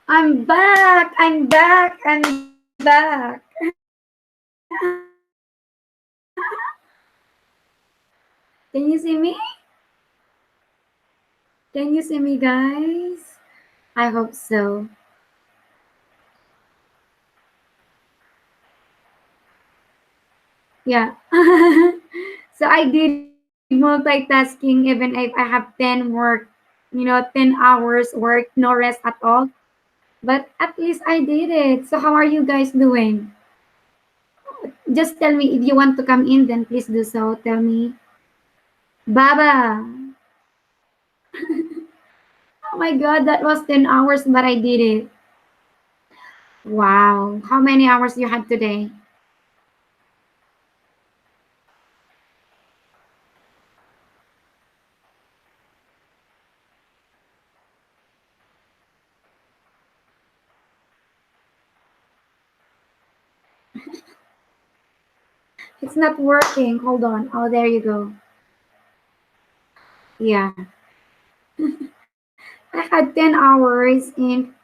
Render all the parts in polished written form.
I'm back. I'm back. I'm back. Can you see me? Can you see me, guys? I hope so. Yeah. So I did multitasking even if I have 10 work, 10 hours work, no rest at all. But at least I did it. So how are you guys doing? Just tell me if you want to come in, then please do so. Tell me. Baba. Oh my god, that was 10 hours, but I did it. Wow. How many hours you had today? It's not working. Hold on. Oh, there you go. Yeah. I had 10 hours in,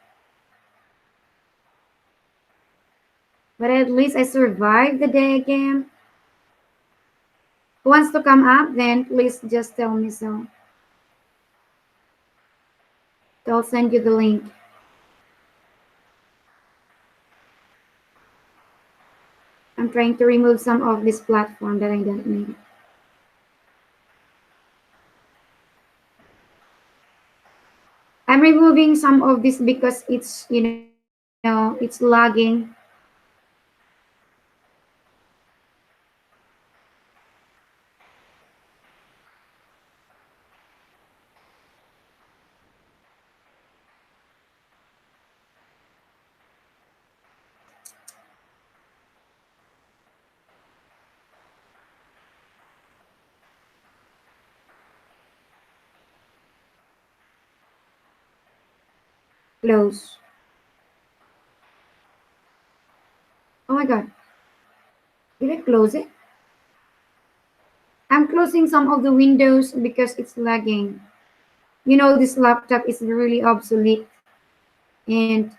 but at least I survived the day again. Who wants to come up? Then please just tell me so. I'll send you the link. I'm trying to remove some of this platform that I don't need. I'm removing some of this because it's lagging. Close. Oh my god. Did I close it? I'm closing some of the windows because it's lagging. This laptop is really obsolete. And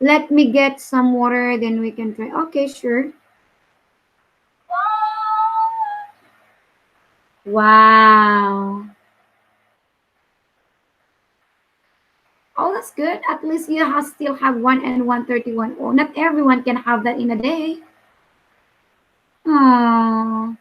let me get some water, then we can try. Okay, sure. Wow. Oh, that's good. At least you still have 1 and 131. Oh, not everyone can have that in a day. Oh,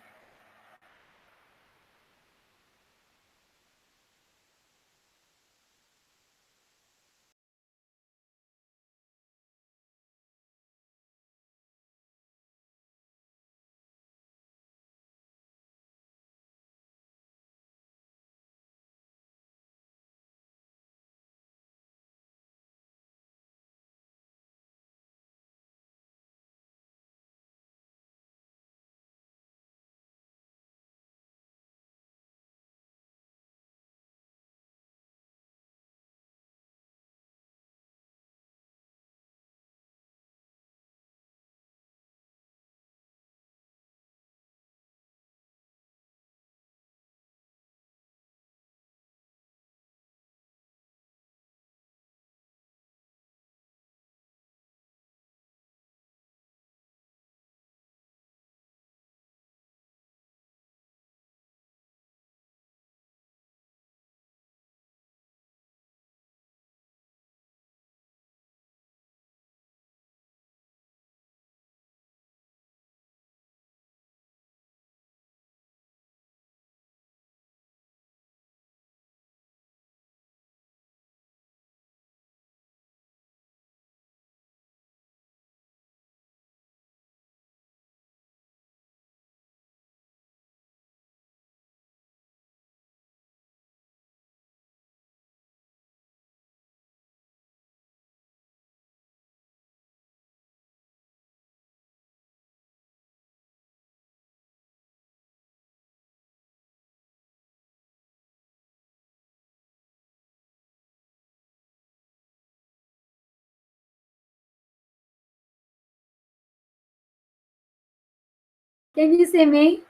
can you see me?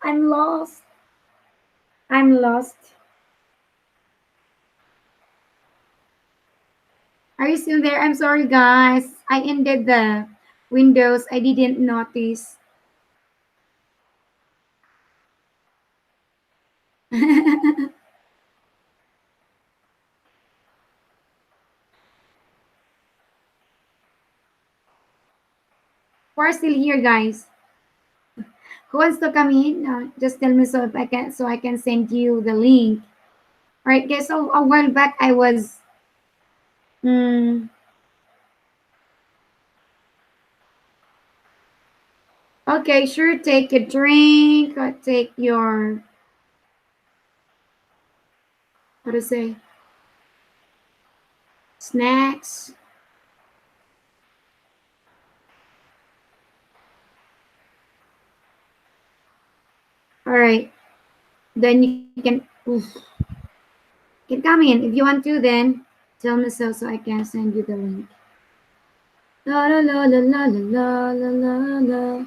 I'm lost. I'm lost. Are you still there? I'm sorry, guys. I ended the windows. I didn't notice. We're still here, guys. Who wants to come in? Just tell me so if I can, so I can send you the link. All right, guys. So a while back, I was. Mm, okay, sure. Take a drink. Take your, how to say, snacks. All right. Then you can come in if you want to. Then tell me so I can send you the link. La la la la la la la la la.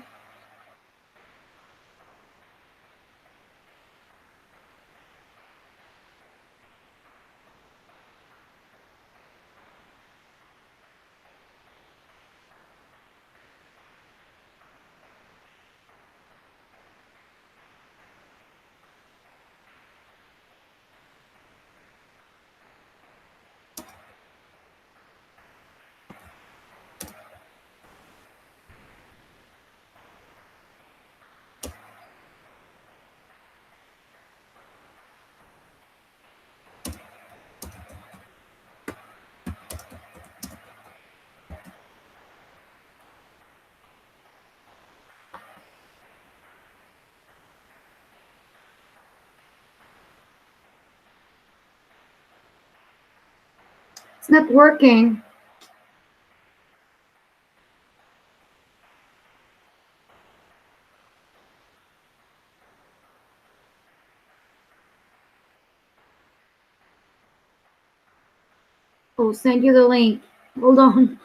It's not working. Oh, send you the link. Hold on.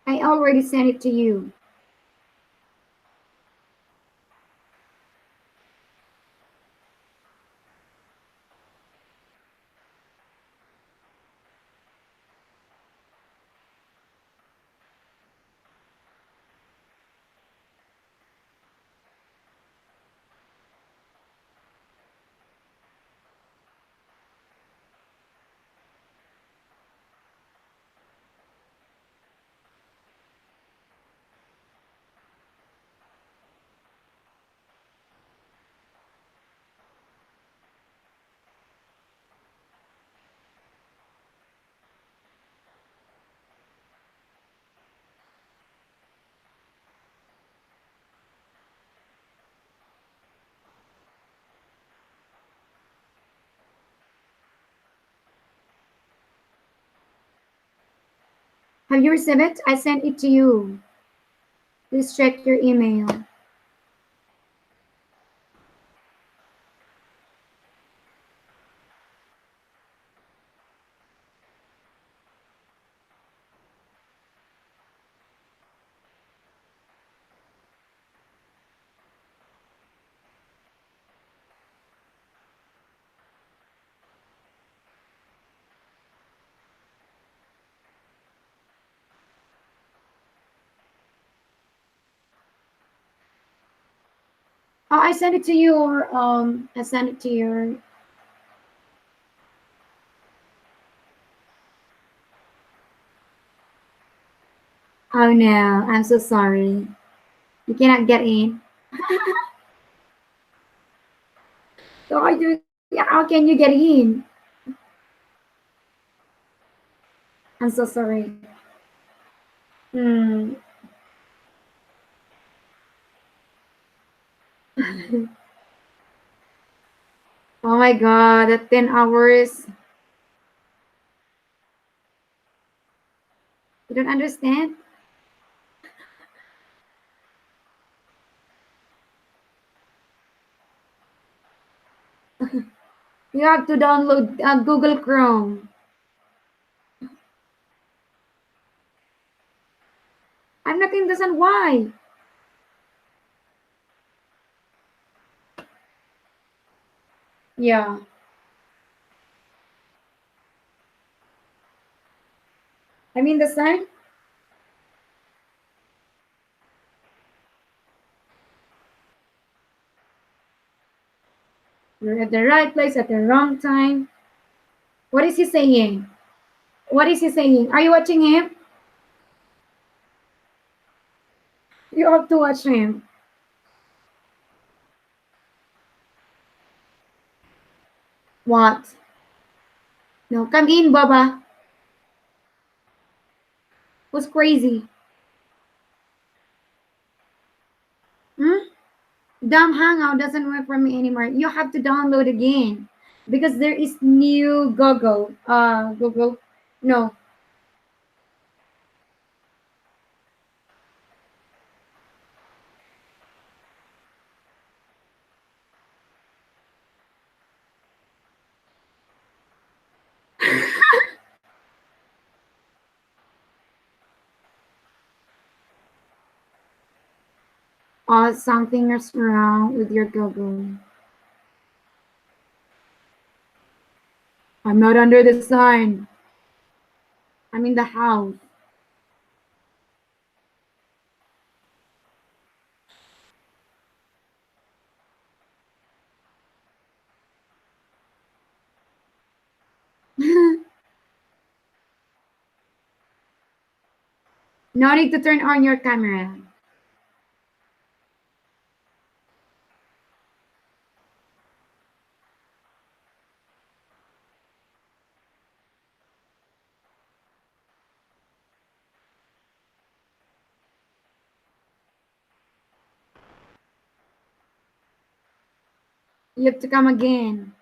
I already sent it to you. Have you received it? I sent it to you. Please check your email. Oh, I sent it to your I sent it to your. Oh no, I'm so sorry. You cannot get in. So how can you get in? I'm so sorry. Hmm. Oh my god, at 10 hours. You don't understand? You have to download Google Chrome. I'm not understand why. Yeah. I mean the sign. You're at the right place at the wrong time. What is he saying? What is he saying? Are you watching him? You have to watch him. What? No, come in, Baba. Who's crazy? Hmm? Dumb Hangout doesn't work for me anymore. You have to download again because there is new Google. Google. No. Something is wrong with your Google. I'm not under the sign. I'm in the house. No need to turn on your camera. You have to come again.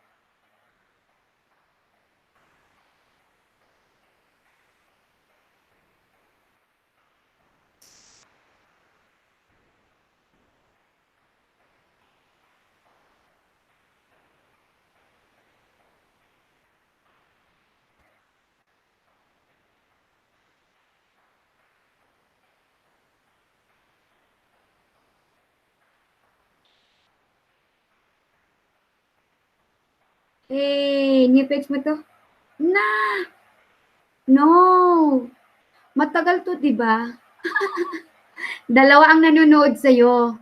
Eh, new page mo to? Nah! No! Matagal to, di ba? Dalawa ang nanonood sa'yo.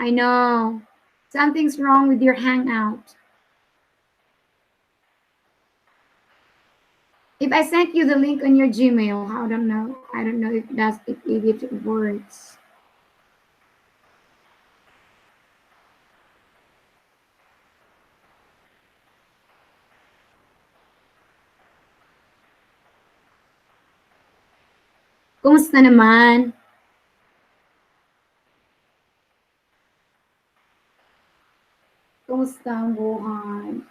I know. Something's wrong with your hangout. If I sent you the link on your Gmail, I don't know. I don't know if it works. Kumusta naman? Kumusta ang buhay?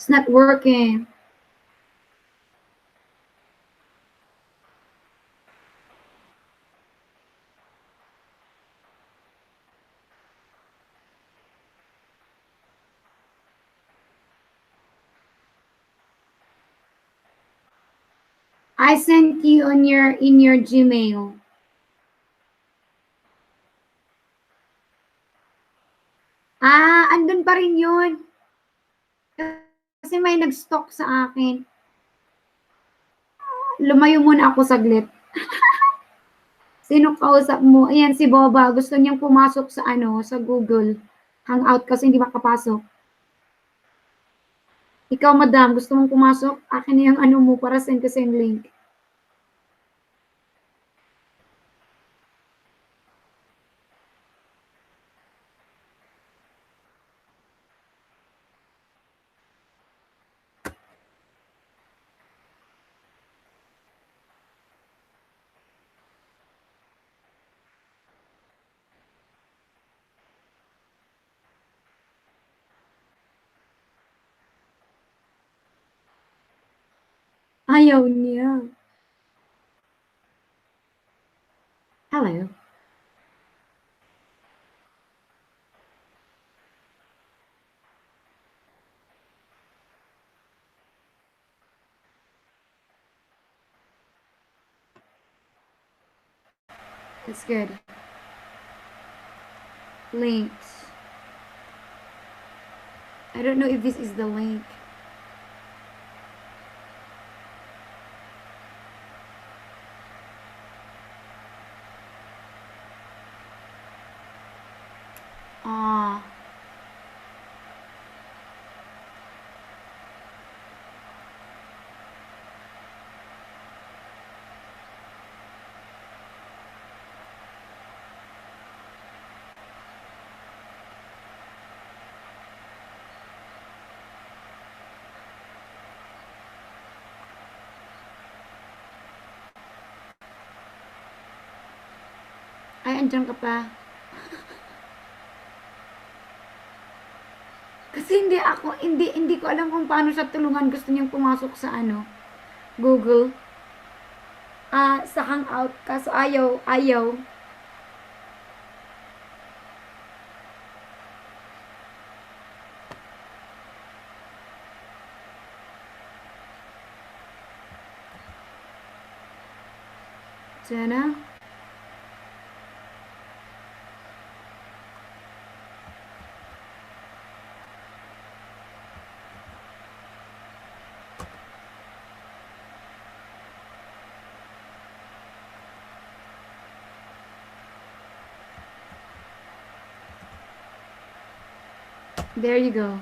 It's not working. I sent you on your in your Gmail. Andun pa rin yun. Kasi may nag-stalk sa akin. Lumayo muna ako saglit. Sino kausap mo? Ayan, si Boba. Gusto niyang pumasok sa ano, sa Google Hangout kasi hindi makapasok. Ikaw, madam, gusto mong pumasok? Akin na yung ano mo para send ko sa yung link. Ayaw niya. Hello. That's good. Links. I don't know if this is the link. Ah. Ay, andyan ka pa. Kasi hindi ko alam kung paano siya tulungan. Gusto niyang pumasok sa ano, Google. Sa Hangout. Kaso ayaw. Sana. There you go.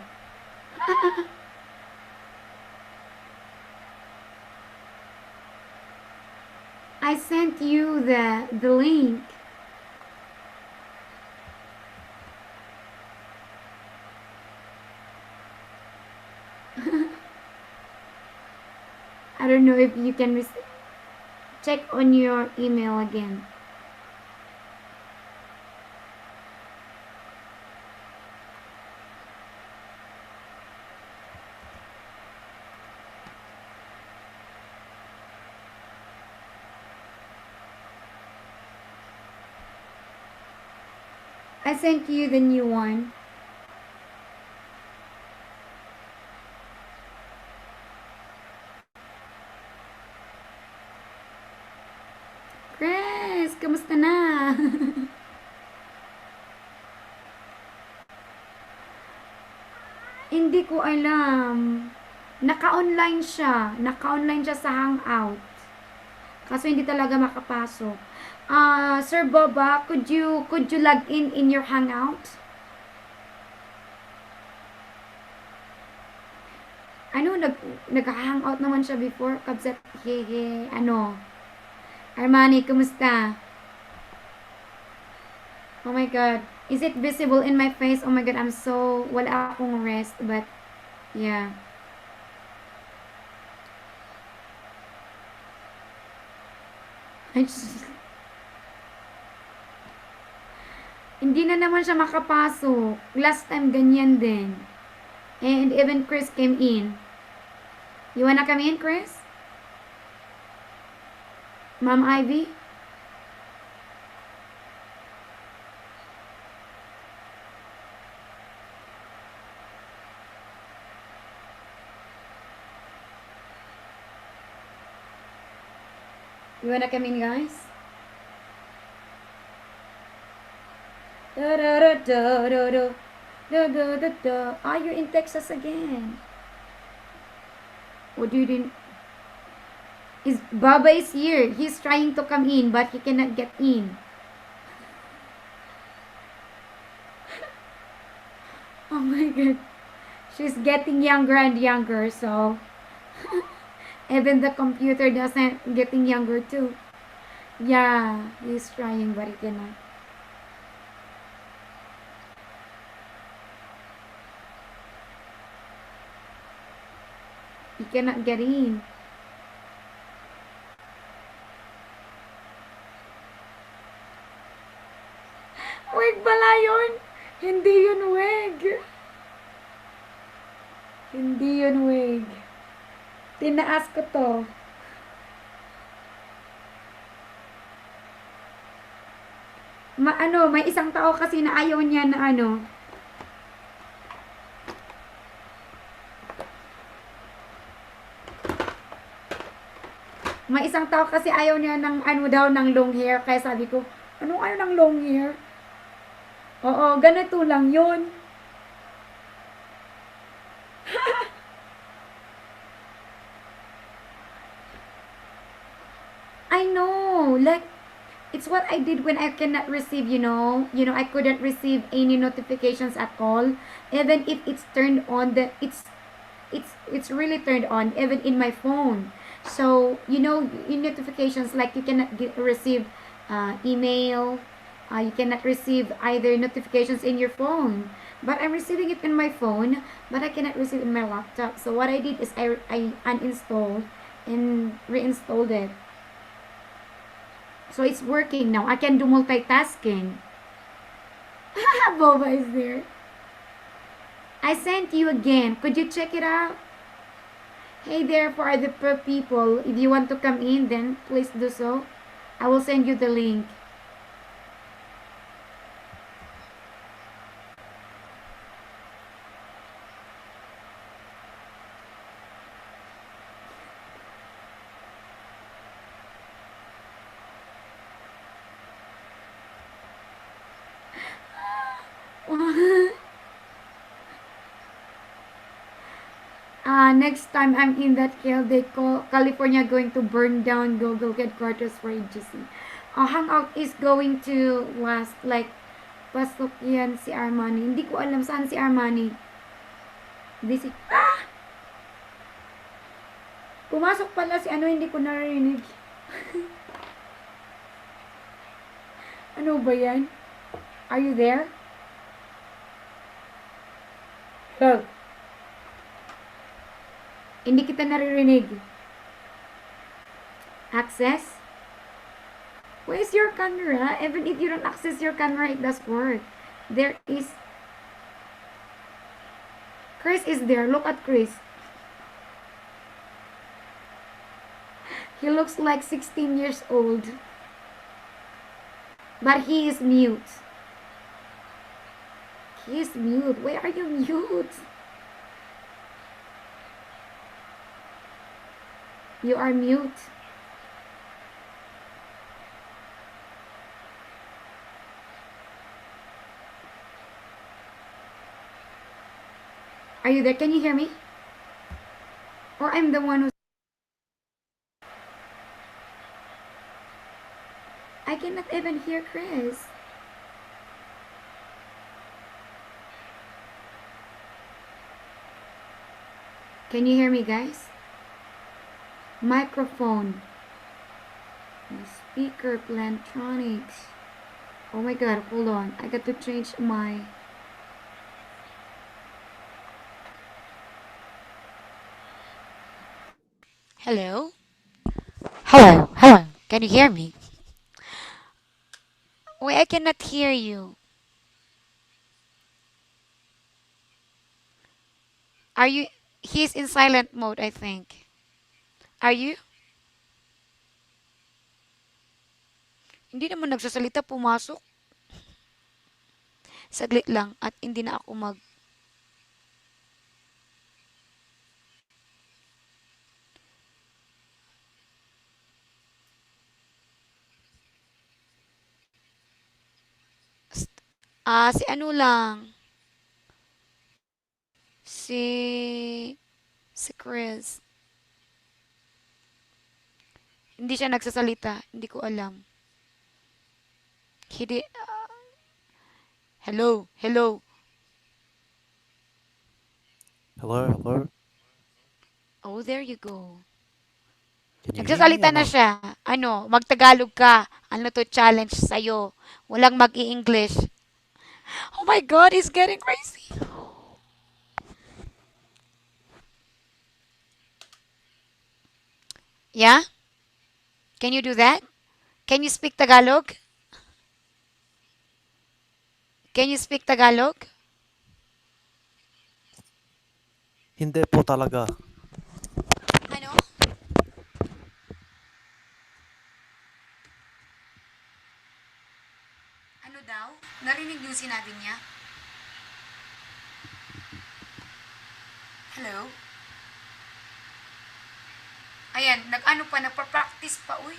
I sent you the link. I don't know if you can check on your email again. I sent you the new one. Chris, kamusta na? Hindi ko alam. Naka-online siya sa Hangout. Kaso hindi talaga makapasok. Sir Boba, could you log in your Hangout? Ano, nag-hangout naman siya before. Kabsat, hehe, ano. Armani, kumusta? Oh my God. Is it visible in my face? Oh my God, wala akong rest. But, yeah. Hindi na naman siya makapasok. Last time, ganyan din. And even Chris came in. You wanna come in, Chris? Ma'am Ivy? You wanna come in, guys? Da da da da da da da da da da. Ah, you're in Texas again. What do you didn't? Is Baba is here? He's trying to come in, but he cannot get in. Oh my god. She's getting younger and younger, so even the computer doesn't getting younger too. Yeah, he's trying, but he cannot. He cannot get in. Wig pala yun. Hindi yun wig. Hindi yun wig. Tinaas ko to. May isang tao kasi na ayaw niya na may isang tao kasi ayaw niya ng daw ng long hair. Kaya sabi ko, anong ayaw ng long hair? Oo, ganito lang yun. I know, like, it's what I did when I cannot receive, I couldn't receive any notifications at all. Even if it's turned on, it's really turned on, even in my phone. So, in notifications, like you cannot receive email, you cannot receive either notifications in your phone. But I'm receiving it in my phone, but I cannot receive it in my laptop. So what I did is I uninstalled and reinstalled it. So it's working now. I can do multitasking. Boba is there. I sent you again. Could you check it out? Hey there, for the people. If you want to come in, then please do so. I will send you the link. Next time I'm in that cave, they call California going to burn down Google headquarters for AGC. Hangout is going to last like pasok yan si Armani. Hindi ko alam saan si Armani. Hindi si... Pumasok pala si hindi ko narinig. Ano ba yan? Are you there? Hello? Hindi kita naririnig. Access? Where's your camera? Even if you don't access your camera, it does work. There is... Chris is there. Look at Chris. He looks like 16 years old. But he is mute. He is mute. Why are you mute? You are mute. Are you there? Can you hear me? Or I'm the one who... I cannot even hear Chris. Can you hear me, guys? Microphone. Speaker, Plantronics. Oh my god, hold on. I got to change my... Hello? Hello, hello. Can you hear me? Wait, I cannot hear you. Are you... He's in silent mode, I think. Are you? Hindi naman nagsasalita, pumasok. Saglit lang at hindi na ako mag... Si ano lang, si si Chris. Hindi siya nagsasalita, hindi ko alam. Hindi, hello, hello. Hello, hello. Oh, there you go. Can you hear me Nagsasalita or na not? siya. Ano, magtagalog ka. Ano to challenge sa'yo? Walang mag-i-English. Oh my God, he's getting crazy. Yeah? Can you do that? Can you speak Tagalog? Can you speak Tagalog? Hindi po talaga. Ano? Ano daw? Narinig niyo yung sinabi niya? Hello? Ayan, nag-ano pa, nagpa-practice pa, uy.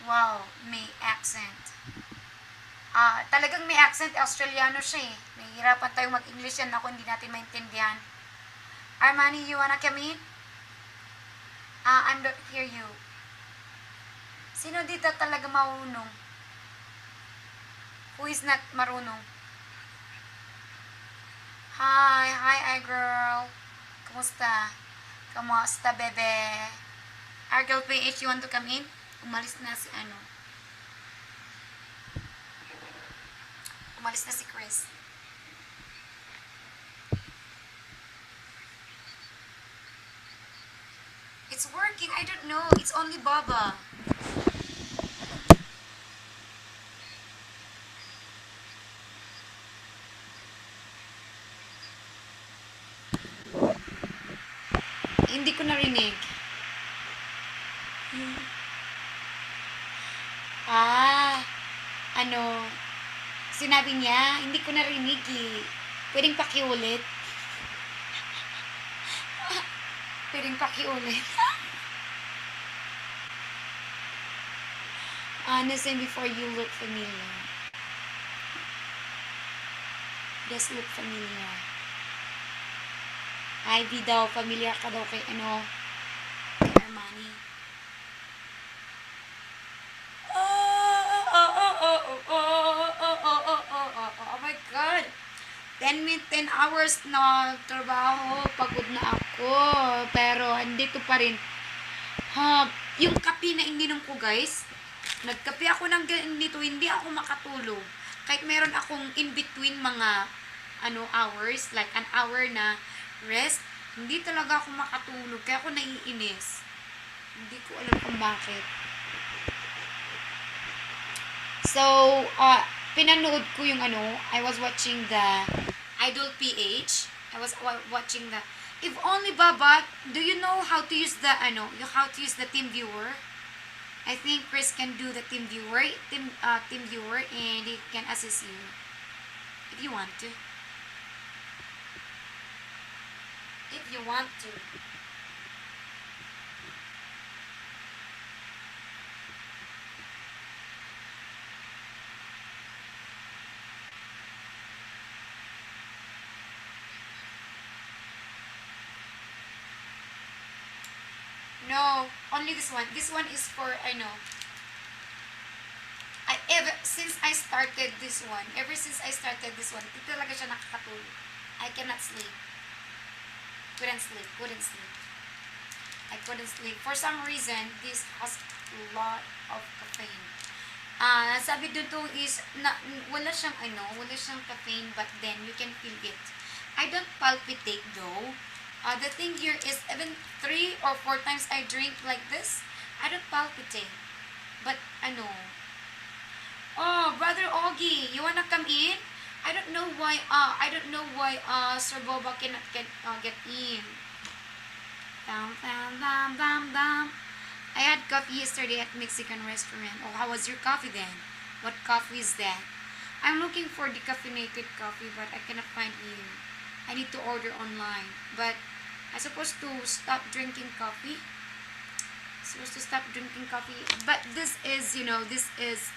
Wow, may accent. Talagang may accent, Australiano siya eh. Nahihirapan tayong mag-English yan ako, hindi natin maintindihan. Armani, you wanna come in? I'm not hear you. Sino dito talaga marunong? Who is not marunong? Hi girl. Kumusta? Kumusta, bebe? Argel PH, you want to come in? Umalis na si ano? Umalis na si Chris. It's working. I don't know. It's only Baba. Hindi ko narinig. Ah, ano, sinabi niya, hindi ko narinig eh. Pwedeng pakiulit. Pwedeng pakiulit. Listen before you look familiar. Just look familiar. Ivy daw, familiar ka daw kay ano, kay Armani. Oh my God. 10 hours na trabaho, pagod na ako. Pero, andito pa rin. Yung kape na ininom ko, guys, nagkape ako ng ganito, hindi ako makatulog. Kahit meron akong in-between mga hours, like an hour na rest, hindi talaga ako makatulog. Kaya ako naiinis. Hindi ko alam kung bakit. So, pinanood ko yung I was watching the Idol PH. I was watching the If only Baba, do you know how to use the how to use the team viewer? I think Chris can do the team viewer and he can assist you if you want to. If you want to. No, only this one. This one is for ever since I started this one, hindi talaga siya nakakatulog. I cannot sleep. Couldn't sleep. Couldn't sleep. I couldn't sleep. For some reason, this has a lot of caffeine. Sabi dun to is, wala siyang caffeine, but then you can feel it. I don't palpitate though. The thing here is, even 3 or 4 times I drink like this, I don't palpitate. But, oh, Brother Augie, you wanna come in? I don't know why, Sir Boba cannot get in. Bam, bam, bam, bam, bam. I had coffee yesterday at Mexican restaurant. Oh, how was your coffee then? What coffee is that? I'm looking for decaffeinated coffee, but I cannot find here. I need to order online. But I'm supposed to stop drinking coffee. Supposed to stop drinking coffee. But this is, is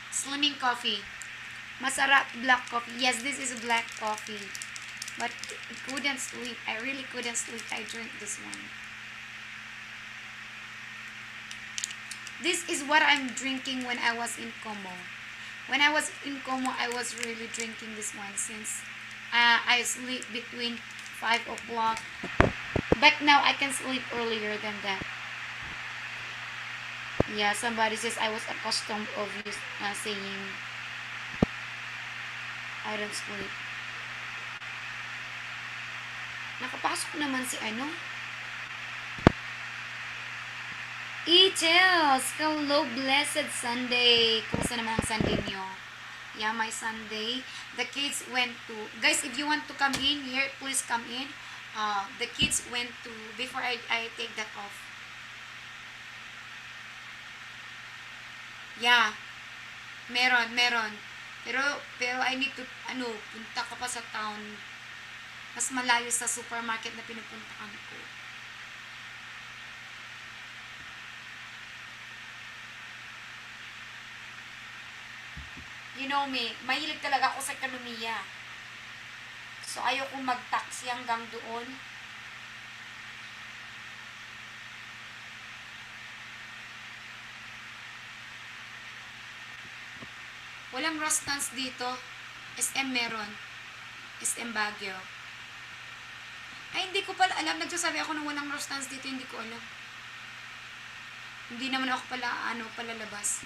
slimming coffee. Masarap black coffee. Yes, this is black coffee. But I couldn't sleep. I really couldn't sleep. I drank this one. This is what I'm drinking when I was in Como. When I was in Como, I was really drinking this one since I sleep between 5 o'clock. But now I can sleep earlier than that. Yeah, somebody says I was accustomed of you saying I don't sleep. Nakapasok naman si ano. E-Tales! Hello, blessed Sunday! Kumusta naman ang Sunday nyo? Yeah, my Sunday. The kids went to... Guys, if you want to come in here, please come in. The kids went to... Before I take that off. Yeah. Meron. Pero I need to... punta ka pa sa town. Mas malayo sa supermarket na pinupuntahan ko. You know me, mahilig talaga ako sa ekonomiya. So, ayaw kong mag-taxi hanggang doon. Walang restaurants dito. SM meron. SM Baguio. Ay, hindi ko pala alam. Nagsasabi ako ng walang restaurants dito. Hindi ko alam. Hindi naman ako palalabas.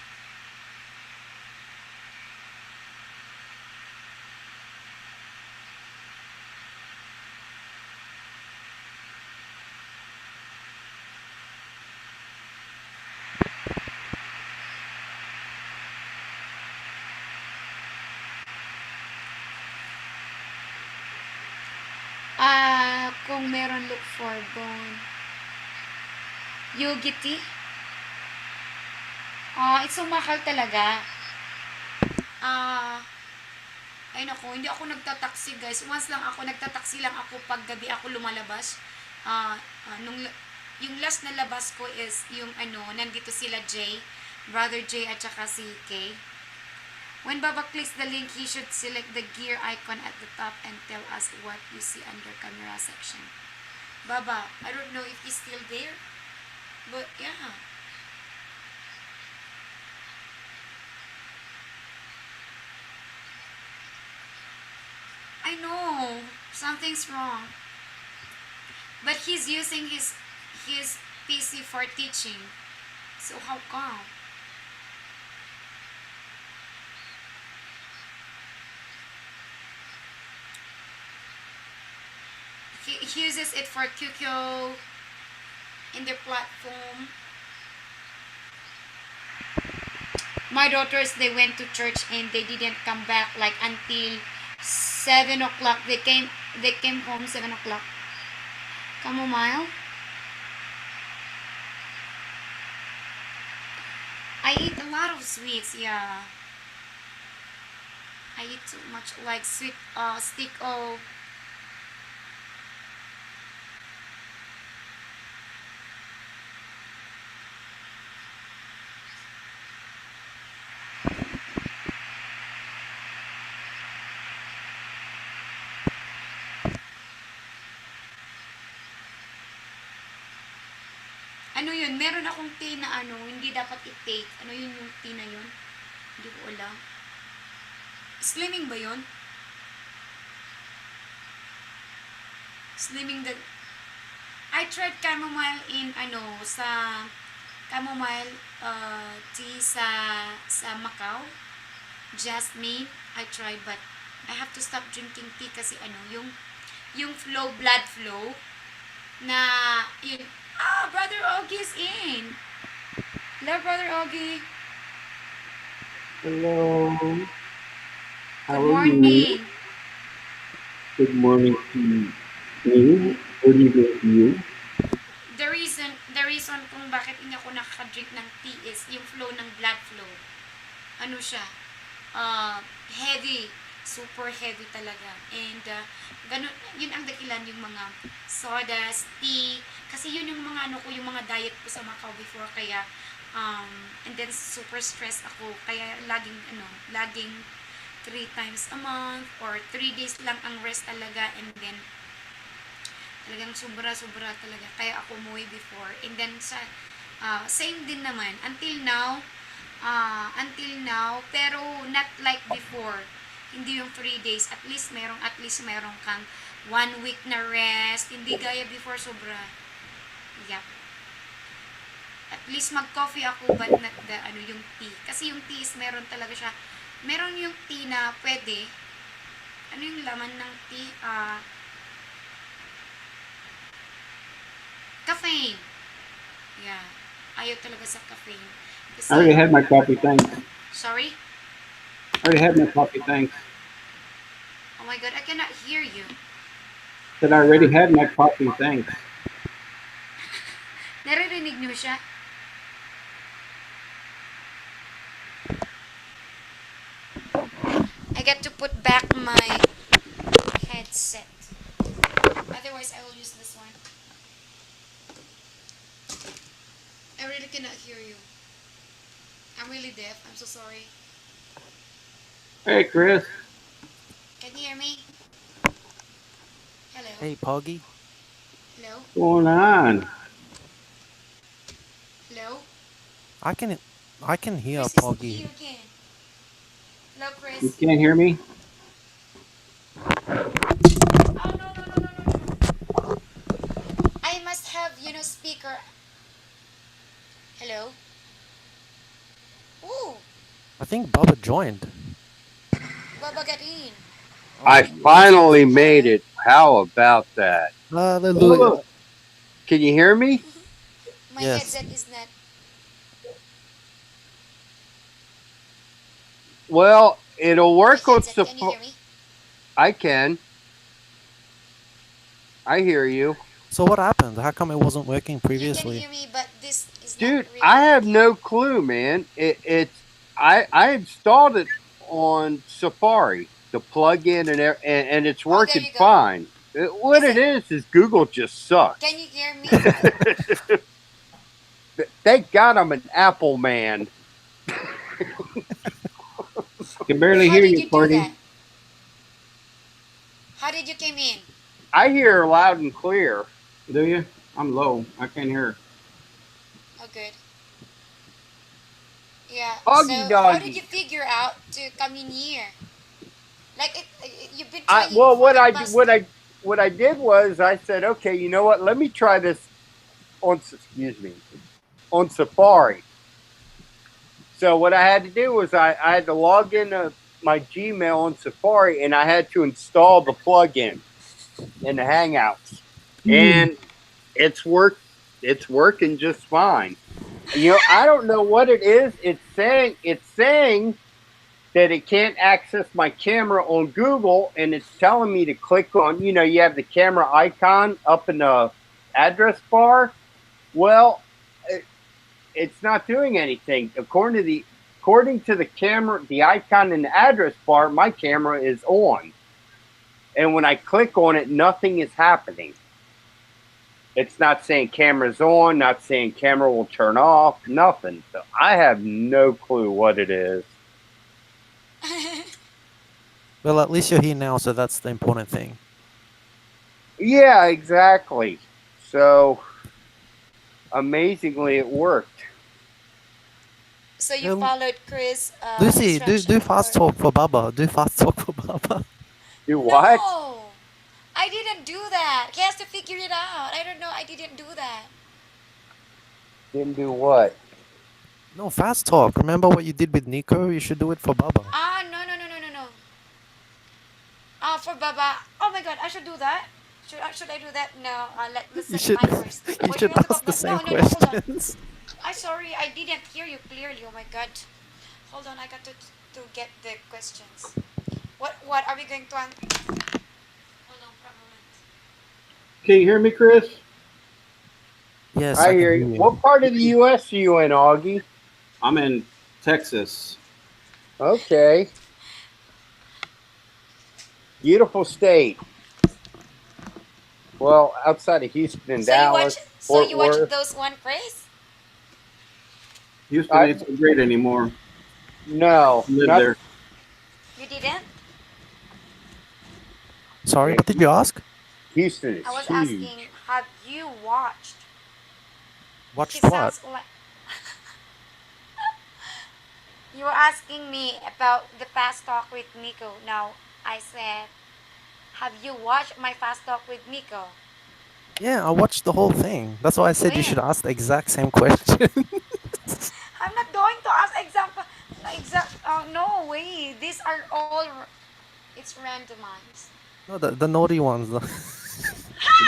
Kung meron, look for bone. Yogi tea? It's so mahal talaga. Ay naku, hindi ako nagtataksi guys. Once lang ako, nagtataksi lang ako pag gabi ako lumalabas. Yung last na labas ko is yung nandito sila Brother Jay at saka si Kay. When Baba clicks the link, he should select the gear icon at the top and tell us what you see under camera section. Baba, I don't know if he's still there, but yeah. I know, something's wrong. But he's using his PC for teaching. So how come? He uses it for QQ in their platform. My daughters, they went to church and they didn't come back like until 7 o'clock. They came home 7 o'clock. Chamomile. I eat a lot of sweets, yeah. I eat too much like sweet stick of ano yun, meron akong tea na hindi dapat i-take. Ano yun yung tea na yun? Hindi ko alam. Slimming ba yun? Slimming the... I tried chamomile in sa chamomile tea sa Macau. Jasmine, I tried but I have to stop drinking tea kasi yung blood flow na yun. Brother Ogie's in. Hello, Brother Ogie. Hello. How Good are you? morning. Good morning to you. Good evening to you. The reason kung bakit hindi ako nakaka-drink ng tea is yung flow ng blood flow. ano siya, heavy, super heavy talaga. And ganun, yun ang dahilan yung mga sodas, tea, kasi yun yung mga ano ko, yung mga diet ko sa Macau before, kaya and then super stressed ako, kaya laging 3 times a month or 3 days lang ang rest talaga, and then talagang sobra-sobra talaga. Kaya ako umuwi before. And then same din naman until now, pero not like before. Hindi yung 3 days. At least merong kang 1 week na rest. Hindi gaya before sobra. Yep. At least mag-coffee ako, but not yung tea. Kasi yung tea is meron talaga siya. Meron yung tea na pwede. Ano yung laman ng tea? Caffeine. Yeah. Ayaw talaga sa caffeine. I already had my coffee, thanks. Sorry? I already had my coffee, thanks. Oh my God, I cannot hear you. Said I already had my coffee, thanks. Naririnig niyo siya? I get to put back my headset. Otherwise, I will use this one. I really cannot hear you. I'm really deaf. I'm so sorry. Hey, Chris. Can you hear me? Hello? Hey, Poggy. Hello? What's going on? Hello? I can hear Chris is Poggy. here again. Hello, You Chris. can't hear me? Oh, no. I must have, speaker. Hello? Ooh, I think Bubba joined. Baba got in. I finally made it. How about that? Hallelujah. Can you hear me? My Yes. headset is not. Well, it'll work My on headset. Can you hear Safari. me? I can. I hear you. So what happened? How come it wasn't working You can previously? hear me, but this is Dude, not really I have working. no clue, man. I installed it on Safari, the plug-in and it's Oh, there working you go. fine. What Is it is Google just sucks. Can you hear me? Thank God I'm an Apple man. Can barely How hear did you, you do Cordy. that? How did you came in? I hear loud and clear. Do you? I'm low. I can't hear. Oh, good. Yeah. Augie So, how did doggy. you figure out to come in here? Like you've been I trying well, for the past. what I did was I said, okay, you know what? Let me try this on Safari. So what I had to do was I had to log into my Gmail on Safari, and I had to install the plugin in the Hangouts, and it's working just fine. I don't know what it is. It's saying that it can't access my camera on Google, and it's telling me to click on, you have the camera icon up in the address bar. Well, it's not doing anything. According to the camera, the icon in the address bar, my camera is on. And when I click on it, nothing is happening. It's not saying camera's on, not saying camera will turn off, nothing. So I have no clue what it is. Well, at least you're here now, so that's the important thing. Yeah, exactly. So amazingly, it worked. So you followed Chris. Lucy, do instruction fast or- talk for Baba. Do fast talk for Baba. Do what? No, I didn't do that. He has to figure it out. I don't know. I didn't do that. Didn't do what? No, fast talk. Remember what you did with Nico? You should do it for Baba. No. For Baba. Oh my God, I should do that. Should I do that? No. Let's You set should mine first. you What do should you want to ask talk the about? same No, hold on. questions. I'm sorry, I didn't hear you clearly. Oh my God. Hold on, I got to get the questions. What are we going to answer? Hold on for a moment. Can you hear me, Chris? Yes, I can hear you. What part of the U.S. are you in, Augie? I'm in Texas. Okay. Beautiful state. Well, outside of Houston and Dallas, So Fort you watch Worth. those one, Chris? Houston I ain't so great anymore. no, Live not there. You didn't? Sorry, yeah, what did you ask? Houston is I was huge. asking, have you watched? She Watched what? sounds like you were asking me about the fast talk with Nico. Now I said, have you watched my fast talk with Nico? Yeah, I watched the whole thing. That's why I said you When? should ask the exact same question. I'm not going to ask example. Exact. No way. These are all. It's randomized. No, the naughty ones.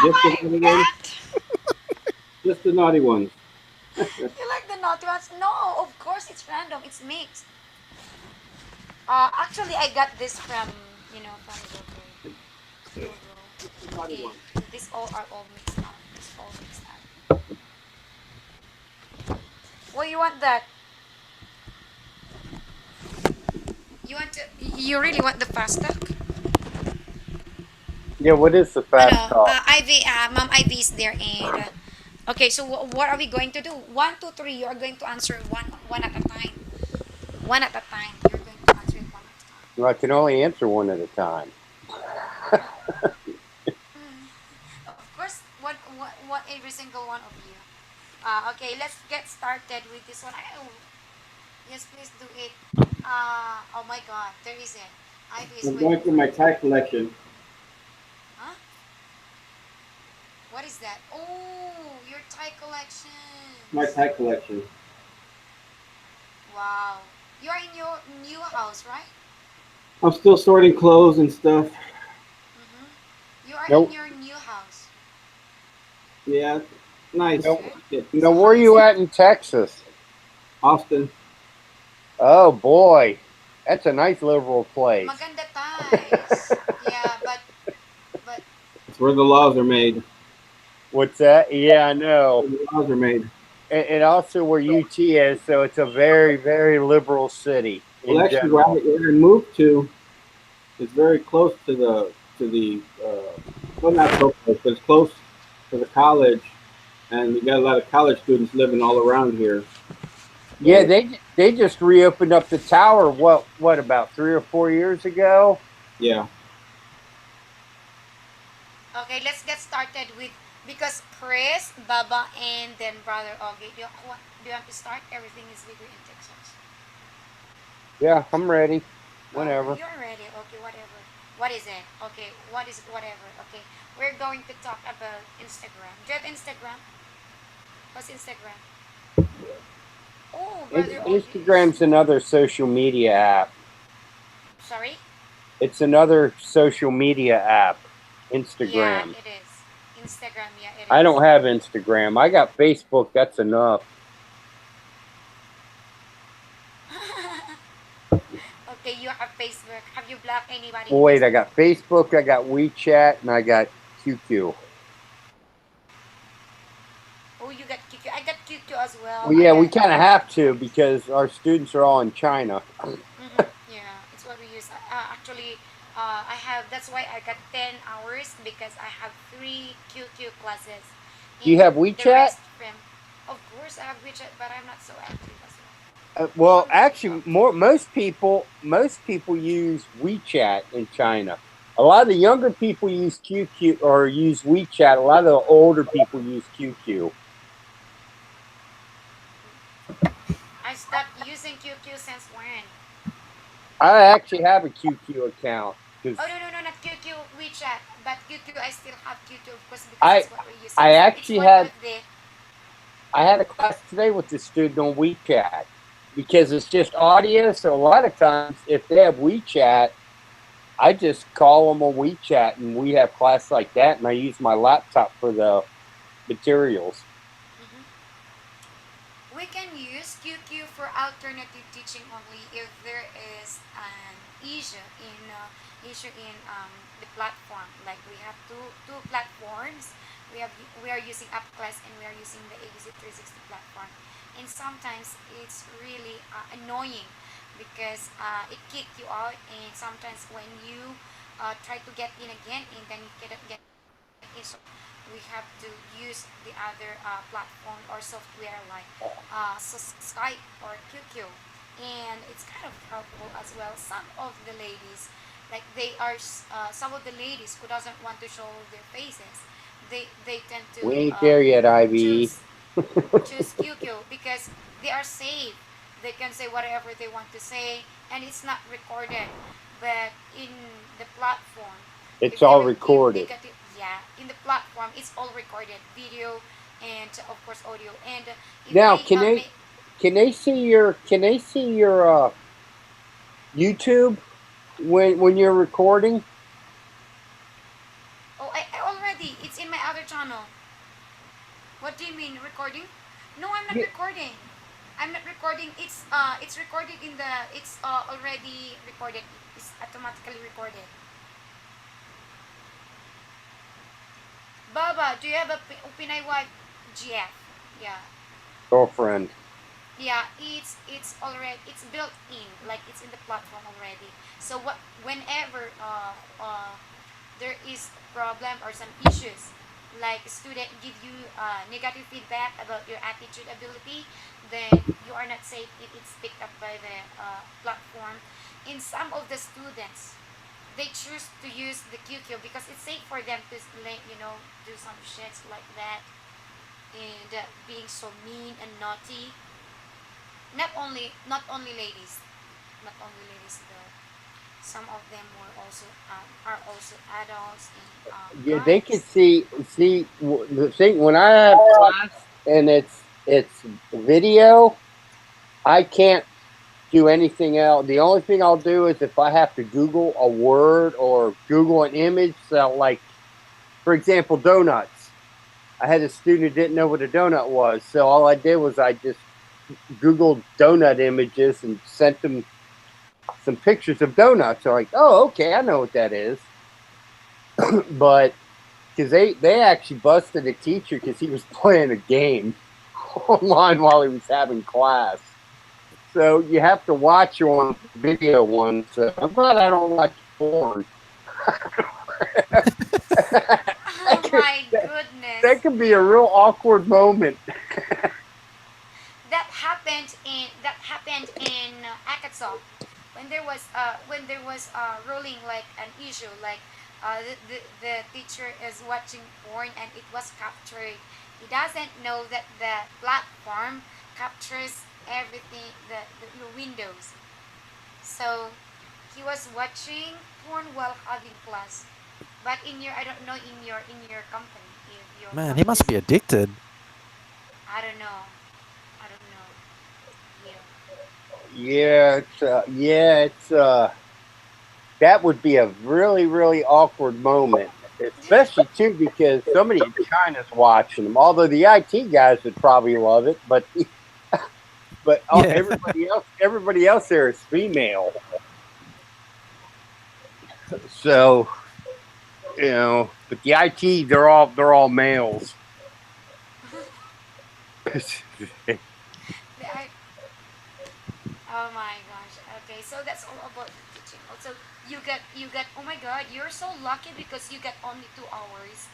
Just the naughty ones. What? Just the naughty ones. You like the naughty ones? No, of course it's random. It's mixed. Actually, I got this from from Google. Naughty Okay, ones. these all are all mixed up. It's all mixed up. Well, you want that? You want to? You really want the fast talk? Yeah, what is the fast Ano, talk? Ivy, Ma'am Ivy is there and okay, so what are we going to do? 1, 2, 3. You are going to answer one at a time. One at a time. You're going to answer it one at a time. Well, I can only answer one at a time. Of course, what every single one of you. Okay, let's get started with this one. Oh, yes, please do it. Oh my God, there is it. Ivy is I'm waiting going through for my you. Thai collection. Huh? What is that? Oh, your Thai My collections. Thai collection. Wow. You are in your new house, right? I'm still sorting clothes and stuff. Mm-hmm. You are in No, your new house. Yeah, That's nice. no, good. Yeah. no. So Where how are is you it? at in Texas? Austin. Oh boy, that's a nice liberal place. Maganda ties. Yeah, but It's where the laws are made. What's that? Yeah, I know. Where the laws are made. And also where UT is, so it's a very, very liberal city Well, in actually, general. where I moved to is very close to the well, not so close, but it's close to the college, and we got a lot of college students living all around here. Yeah, So they just reopened up the tower. What about 3 or 4 years ago? yeah, okay, let's get started with because Chris, Baba, and then Brother Augie. Do you want to start? Everything is bigger in Texas. Yeah, I'm ready. Oh, Whenever. you're ready. Okay, whatever. What is it? Okay, what is whatever? Okay, we're going to talk about Instagram. Do you have Instagram? What's Instagram? Oh, Brother Augie is. Instagram's another social media app. Sorry? It's another social media app. Yeah, Instagram. it is. Instagram, yeah, it I is. don't have Instagram. I got Facebook. That's enough. Okay, you have Facebook. Have you blocked anybody in Wait, I Facebook? got Facebook, I got WeChat, and I got QQ. Oh, you got QQ. I got QQ as well. Well, I yeah, we got. kind of have to because our students are all in China. Yeah, it's what we use. Actually, I have. That's why I got 10 hours because I have 3 QQ classes, Do you and have the WeChat? rest from. Of course, I have WeChat, but I'm not so active as well. Well, On actually, TikTok. most people use WeChat in China. A lot of the younger people use QQ or use WeChat. A lot of the older people use QQ. I stopped using QQ since when? I actually have a QQ account because Oh no, not QQ WeChat, but QQ I still have QQ of course because I it's what we're using. I It's actually one had of the. I had a class today with the student on WeChat because it's just audio. So a lot of times, if they have WeChat, I just call them on WeChat, and we have class like that. And I use my laptop for the materials. Mhm. We can use QQ for alternative teaching only if there is an issue in the platform. Like we have two platforms. We are using UpClass and we are using the ABC 360 platform. And sometimes it's really annoying because it kicked you out, and sometimes when you try to get in again and then you cannot get in, so we have to use the other platform or software like Skype or QQ, and it's kind of helpful as well. Some of the ladies, like some of the ladies who doesn't want to show their faces, they tend We to ain't there yet, Ivy. choose QQ because they are safe. They can say whatever they want to say, and it's not recorded. But in the platform, It's if they all will give recorded. negative, yeah, in the platform, it's all recorded, video and of course audio. And if Now, they make, can they see your YouTube when you're recording? oh, I already, it's in my other channel. What do you mean recording? No, I'm not Yeah. recording. I'm not recording. It's recorded in the. It's already recorded. It's automatically recorded. Baba, do you have a Pinay wife? GF. Yeah. Girlfriend. Yeah, it's already it's built in, like it's in the platform already. So what whenever there is problem or some issues, like a student give you negative feedback about your attitude ability, then you are not safe if it's picked up by the platform. In some of the students, they choose to use the QQ because it's safe for them to do some shits like that, and being so mean and naughty. Not only ladies, not only ladies though. Some of them are also adults and Yeah, they can guys. see the thing when I have class and it's video. I can't do anything else. The only thing I'll do is if I have to Google a word or Google an image. So, like for example, donuts. I had a student who didn't know what a donut was, so all I did was I just Googled donut images and sent them some pictures of donuts. They're like, "Oh, okay, I know what that is." But because they actually busted a teacher because he was playing a game online while he was having class. So you have to watch on video ones. So I'm glad I don't watch porn. that, Oh could, my that, goodness. that could be a real awkward moment. That happened in Arkansas when there was ruling like an issue like the teacher is watching porn and it was captured. He doesn't know that the platform captures everything, the windows. So he was watching porn while having class. But in your, I don't know, in your company, if your Man, he company must is, be addicted. I don't know. I don't know. You. Yeah, it's that would be a really really awkward moment, especially too because somebody in China's watching them. Although the IT guys would probably love it, but Yeah. everybody else there is female. So but the IT they're all males. The I, oh my gosh. Okay, so that's all about the teaching. Also, you got. Oh my God, you're so lucky because you got only 2 hours.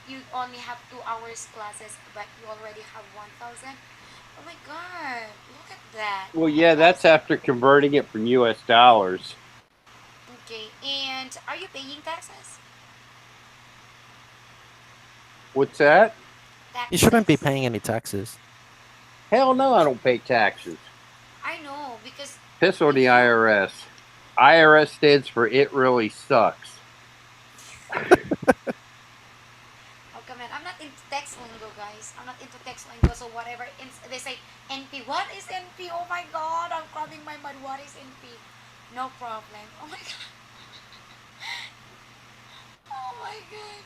You only have 2 hours classes, but you already have 1,000. Oh my God, look at that. Well, yeah, that's That's after converting it from U.S. dollars. okay. And are you paying taxes? What's that? You shouldn't be Taxes. paying any taxes. Hell no, I don't pay taxes. I know because Piss on if the you IRS. IRS stands for it really sucks. oh come on, I'm not into text lingo, guys. I'm not into text lingo, so whatever. They say NP. What is NP? Oh my God, I'm cramming my mind. What is NP? No problem. Oh my God. Oh my God.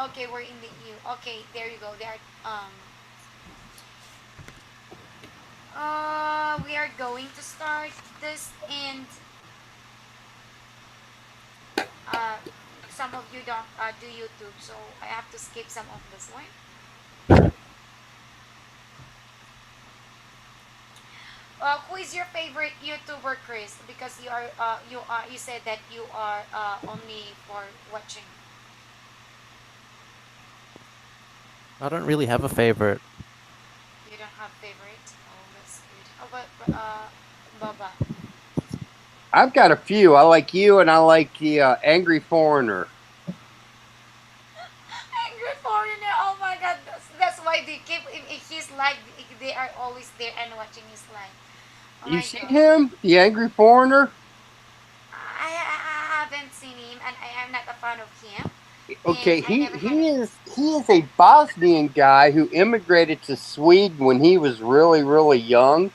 Okay, we're in the EU. Okay, there you go. There. We are going to start this, and uh, some of you don't do YouTube, so I have to skip some of this one. Who is your favorite YouTuber, Chris? Because you said that you are only for watching. I don't really have a favorite. You don't have favorite. Oh, that's good. How about Baba? I've got a few. I like you, and I like the Angry Foreigner. Angry foreigner. Oh my God. That's why they keep in his live. They are always there and watching his live. Oh You my seen God. him, the Angry Foreigner? I haven't seen him, and I am not a fan of him, and Okay, I he never had he it. is he is a Bosnian guy who immigrated to Sweden when he was really young,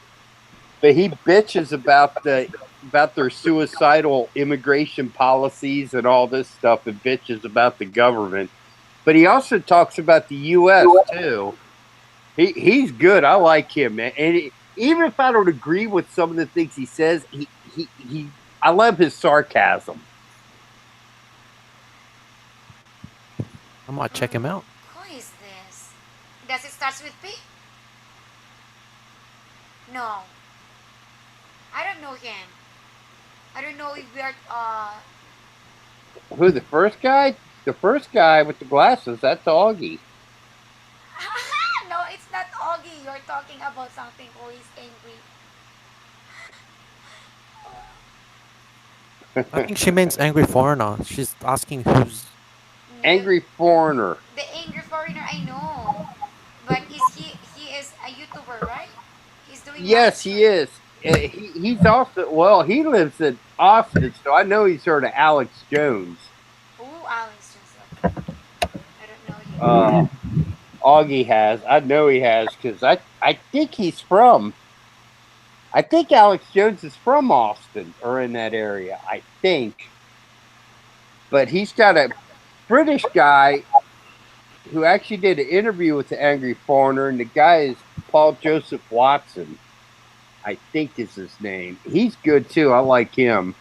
but he bitches about their suicidal immigration policies and all this stuff, and bitches about the government. But he also talks about the U.S. too. He's good. I like him, man. And even if I don't agree with some of the things he says, he I love his sarcasm. I might check him out. Who is this? Does it start with P? No, I don't know him. I don't know if we are. Who, the first guy? The first guy with the glasses. That's Augie. No, it's not Augie. You're talking about something who is angry. I think she means angry foreigner. She's asking who's. The, Angry Foreigner. the angry foreigner, I know, but he is a YouTuber, right? He's doing live Yes, he stream. is. He's also, well, he lives in Austin, so I know he's heard of Alex Jones. Oh, Alex just I don't know him. Augie has. I know he has because I think he's from. I think Alex Jones is from Austin or in that area. I think, but he's got a British guy who actually did an interview with the Angry Foreigner, and the guy is Paul Joseph Watson. I think is his name. He's good too. I like him.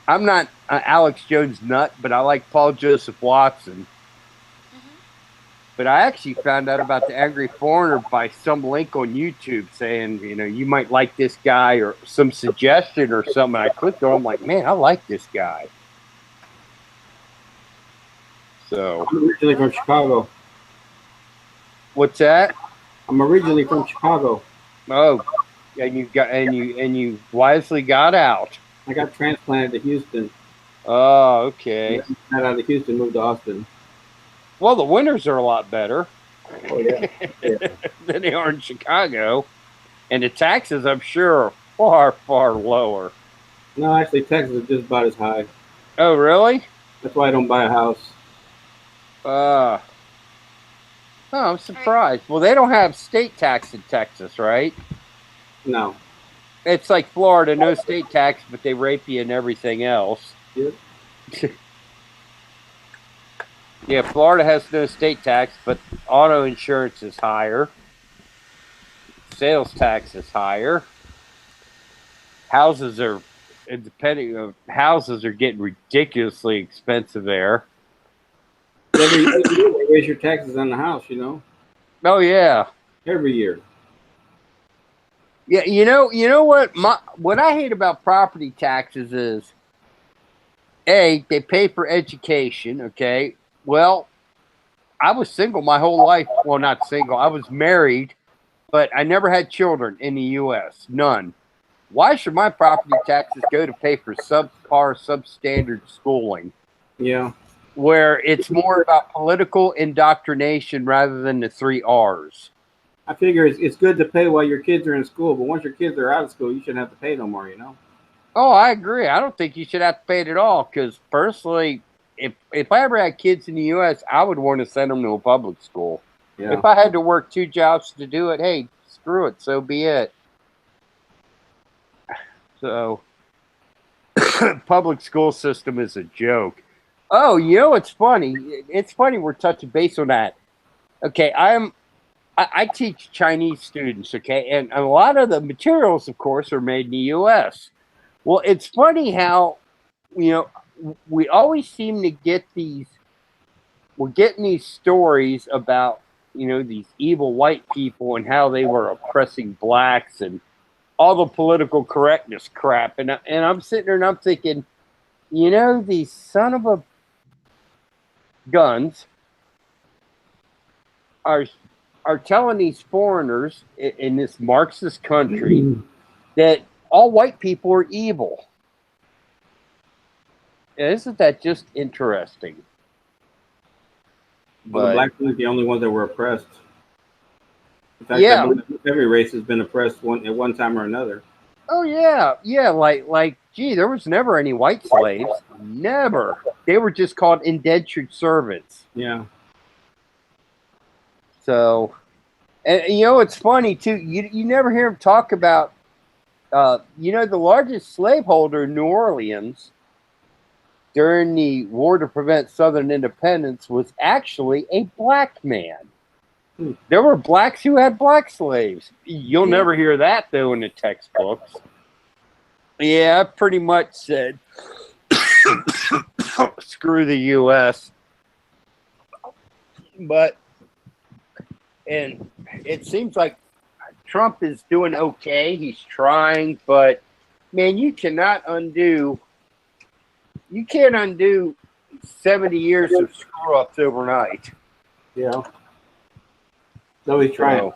I'm not an Alex Jones nut, but I like Paul Joseph Watson. Hmm. But I actually found out about the Angry Foreigner by some link on YouTube saying, you might like this guy or some suggestion or something. I clicked on. I'm like, man, I like this guy. So I'm originally from Chicago. what's that? I'm originally from Chicago. Oh, and you wisely got out. I got transplanted to Houston. Oh, okay. Got out of Houston, moved to Austin. Well, the winters are a lot better Oh yeah. than they are in Chicago, and the taxes, I'm sure, are far lower. No, actually, Texas is just about as high. Oh, really? That's why I don't buy a house. Oh, I'm surprised. Well, they don't have state tax in Texas, right? No. It's like Florida, no state tax, but they rape you and everything else. Yep. Yeah, Florida has no state tax, but auto insurance is higher. Sales tax is higher. Houses are, houses are getting ridiculously expensive there. Every year they raise your taxes on the house. Oh yeah. Every year. Yeah, you know what I hate about property taxes is they pay for education, okay? Well, I was single my whole life. Well, not single. I was married, but I never had children in the US. None. Why should my property taxes go to pay for subpar, substandard schooling? Yeah. Where it's more about political indoctrination rather than the 3 R's. I figure it's good to pay while your kids are in school, but once your kids are out of school, you shouldn't have to pay no more. Oh, I agree. I don't think you should have to pay it at all because personally, if I ever had kids in the U.S., I would want to send them to a public school. Yeah. If I had to work 2 jobs to do it, hey, screw it. So be it. So, public school system is a joke. Oh, it's funny. It's funny we're touching base on that. Okay, I teach Chinese students, okay, and a lot of the materials, of course, are made in the U.S. Well, it's funny how, we always seem to get we're getting these stories about, these evil white people and how they were oppressing blacks and all the political correctness crap, and I'm sitting there and I'm thinking, you know, these son of a guns are telling these foreigners in this Marxist country that all white people are evil. Isn't that just interesting? Well, the blacks weren't the only ones that were oppressed. In fact, Yeah. every race has been oppressed at one time or another. Oh yeah, like, gee, there was never any white slaves, never. They were just called indentured servants. Yeah. So, and you know, it's funny too. You never hear them talk about, you know, the largest slaveholder in New Orleans during the war to prevent Southern independence was actually a black man. There were blacks who had black slaves. You'll never hear that though in the textbooks. Yeah, I pretty much said, screw the U.S. But, and it seems like Trump is doing okay. He's trying, but man, you can't undo 70 years of screw ups overnight. Yeah. So he's trying.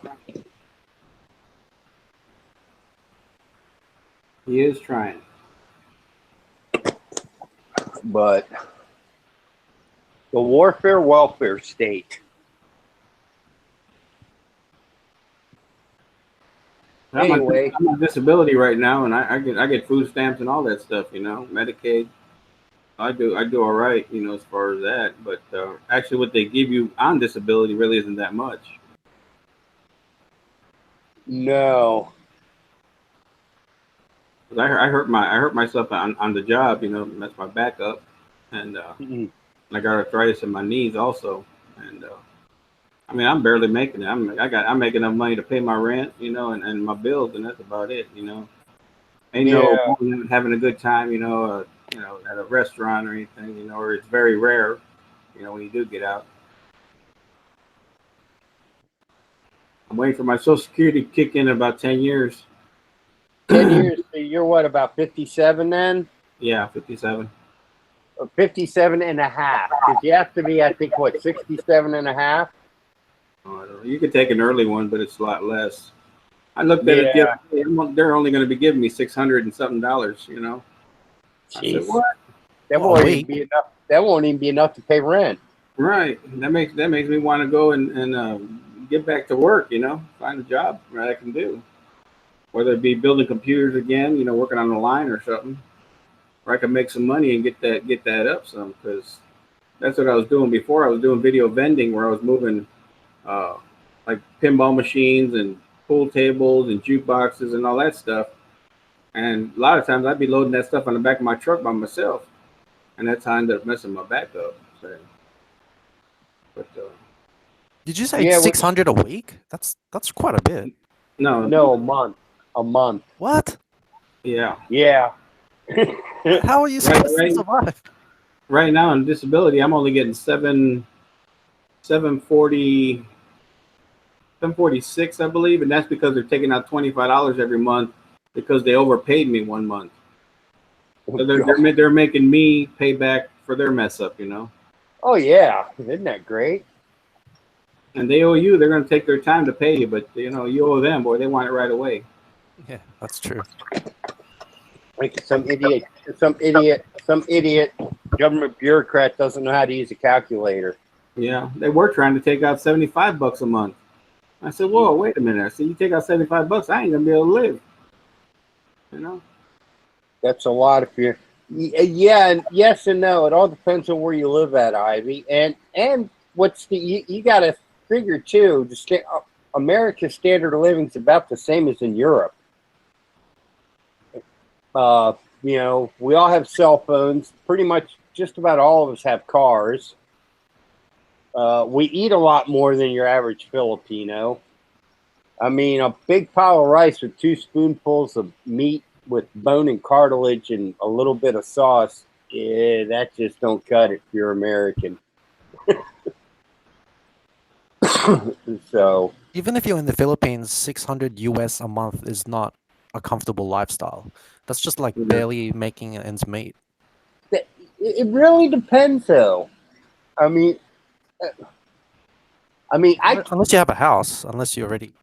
He is trying. But the warfare welfare state. Anyway, I'm on disability right now, and I get food stamps and all that stuff. You know, Medicaid. I do all right. You know, as far as that. But actually, what they give you on disability really isn't that much. No. I hurt myself on the job. You know, that's my backup, and I got arthritis in my knees also. And I mean, I'm barely making it. I'm making enough money to pay my rent, you know, and my bills, and that's about it. You know, ain't no having a good time, you know, at a restaurant or anything, you know, or it's very rare, you know, when you do get out. I'm waiting for my Social Security to kick in about 10 years. 10 years, so you're what, about 57 then? Yeah, 57. Or 57 and a half. Because you have to be, I think, what, 67 and a half? Oh, I don't know. You could take an early one, but it's a lot less. I looked at it the other day. They're only going to be giving me $600 and something, you know. Jeez. I said, what? That won't even be enough. That won't even be enough to pay rent. Right. That makes me want to go and get back to work, you know, find a job that I can do. Whether it be building computers again, you know, working on the line or something, or I can make some money and get that up some, because that's what I was doing before. I was doing video vending where I was moving like pinball machines and pool tables and jukeboxes and all that stuff. And a lot of times I'd be loading that stuff on the back of my truck by myself, and that's how I ended up messing my back up. So, but did you say 600 a week? That's quite a bit. No, a month. A month. What? Yeah. Yeah. How are you supposed to survive? Right now on disability, I'm only getting 746, I believe, and that's because they're taking out $25 every month because they overpaid me 1 month. So they're making me pay back for their mess up, you know. Oh yeah, isn't that great? And they owe you. They're going to take their time to pay you, but you know you owe them, boy. They want it right away. Yeah, that's true. Like some idiot government bureaucrat doesn't know how to use a calculator. Yeah, they were trying to take out $75 a month. I said, "Whoa, wait a minute! I said, you take out $75, I ain't gonna be able to live." You know, that's a lot of fear. Yeah, and yes and no. It all depends on where you live at, Ivy. And what's you got to figure too. America's standard of living is about the same as in Europe. You know, we all have cell phones. Pretty much, just about all of us have cars. We eat a lot more than your average Filipino. I mean, a big pile of rice with 2 spoonfuls of meat with bone and cartilage and a little bit of sauce, yeah, that just don't cut it if you're American. So even if you're in the Philippines, 600 US a month is not a comfortable lifestyle. That's just like Yeah. barely making ends meet. It really depends, though. I mean, I Unless you have a house, unless you already.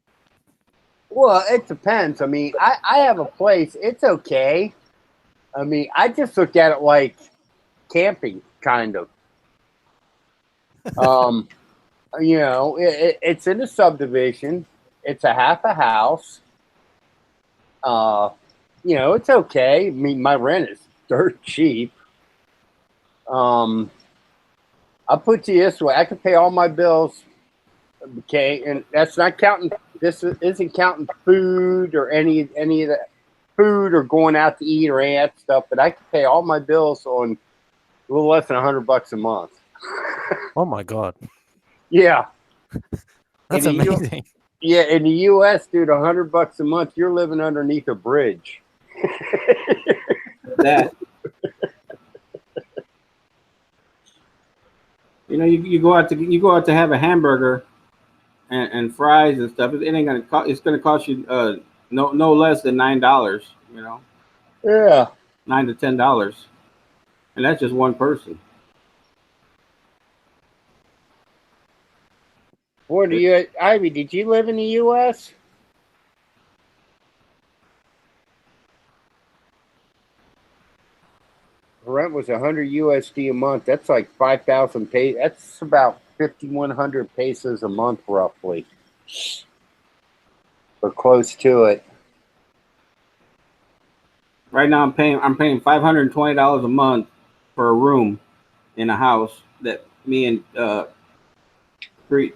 well, it depends. I mean, I have a place. It's okay. I mean, I just look at it like camping, kind of. Um, you know, it's in a subdivision. It's a half a house. Uh, you know, it's okay. I mean, my rent is dirt cheap. Um, I'll put it this way: I can pay all my bills. Okay, and that's not counting. This isn't counting food or any of that food or going out to eat or any of that stuff. But I can pay all my bills on a little less than $100 a month. Oh my god, Yeah, that's In the U- amazing. yeah. In the U.S., dude, $100 a month, you're living underneath a bridge. That. You know, you go out to have a hamburger and fries and stuff. It ain't gonna cost. It's gonna cost you no less than $9. You know, Yeah. $9 to $10, and that's just one person. What do you, Ivy? Did you live in the U.S.? Rent was 100 USD a month. That's like 5,000 pesos. That's about 5,100 pesos a month, roughly, or close to it. Right now, I'm paying $520 a month for a room in a house that me and three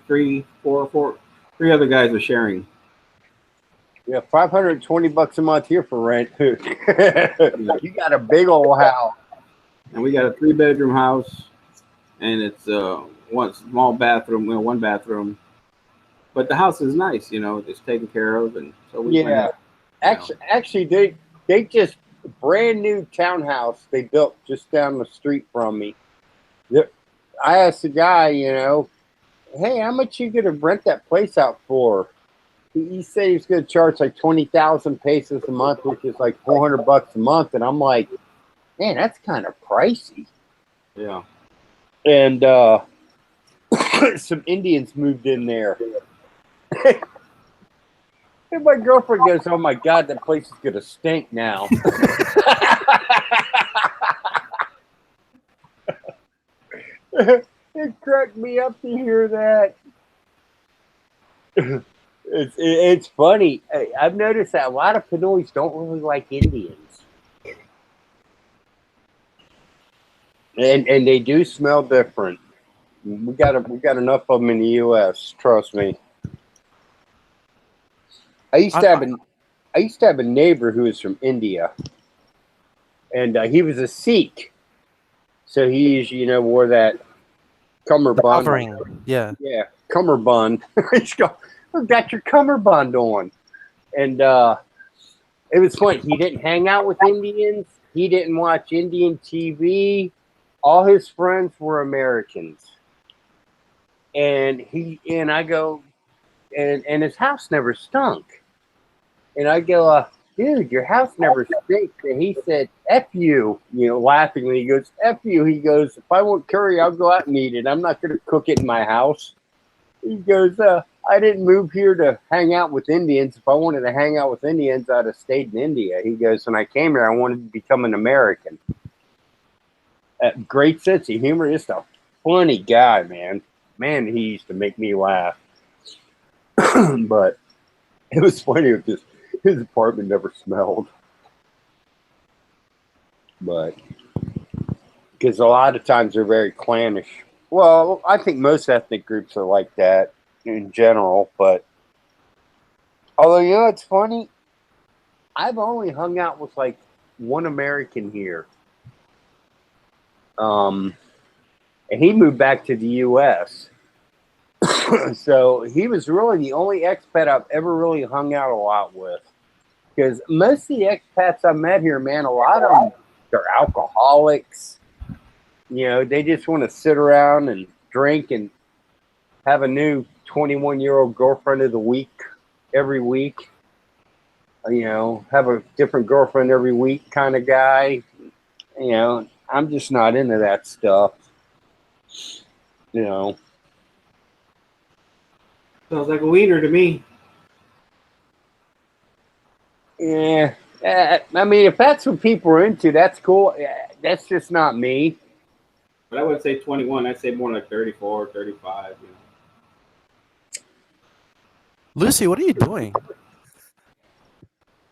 other guys are sharing. Yeah, $520 a month here for rent. You got a big old house. And we got a 3-bedroom house, and it's one small bathroom, one bathroom. But the house is nice, you know, it's taken care of, and so we Yeah. went, Actually, they just brand new townhouse they built just down the street from me. I asked the guy, you know, hey, how much you gonna rent that place out for? He said he was gonna charge like 20,000 pesos a month, which is like $400 a month, and I'm like, man, that's kind of pricey. Yeah. And some Indians moved in there. And my girlfriend goes, oh my God, that place is gonna stink now. It cracked me up to hear that. It's funny. I've noticed that a lot of Pinoys don't really like Indians, and they do smell different. We got enough of them in the U.S. Trust me. I used to have a neighbor who was from India, and he was a Sikh, so he usually wore that The cummerbund. covering, yeah. Yeah, cummerbund. He's got your cummerbund on. And it was funny. He didn't hang out with Indians. He didn't watch Indian TV. All his friends were Americans. And I go, and his house never stunk. And I go, dude, your house never stinks. And he said, F you, laughingly. He goes, F you. He goes, if I want curry, I'll go out and eat it. I'm not going to cook it in my house. He goes, I didn't move here to hang out with Indians. If I wanted to hang out with Indians, I'd have stayed in India. He goes, when I came here, I wanted to become an American. Great sense of humor. Just a funny guy, man. Man, he used to make me laugh. But it was funny because his apartment never smelled. But because a lot of times they're very clannish. Well, I think most ethnic groups are like that in general. But although, it's funny, I've only hung out with like one American here. And he moved back to the U.S. So he was really the only expat I've ever really hung out a lot with. Because most of the expats I met here, man, a lot of them, they're alcoholics. They just want to sit around and drink and have a new 21-year-old girlfriend of the week every week. have a different girlfriend every week kind of guy. I'm just not into that stuff. You know. Sounds like a wiener to me. Yeah. I mean, if that's what people are into, that's cool. Yeah, that's just not me. But I would say 21. I'd say more like 34, 35. Lucy, what are you doing?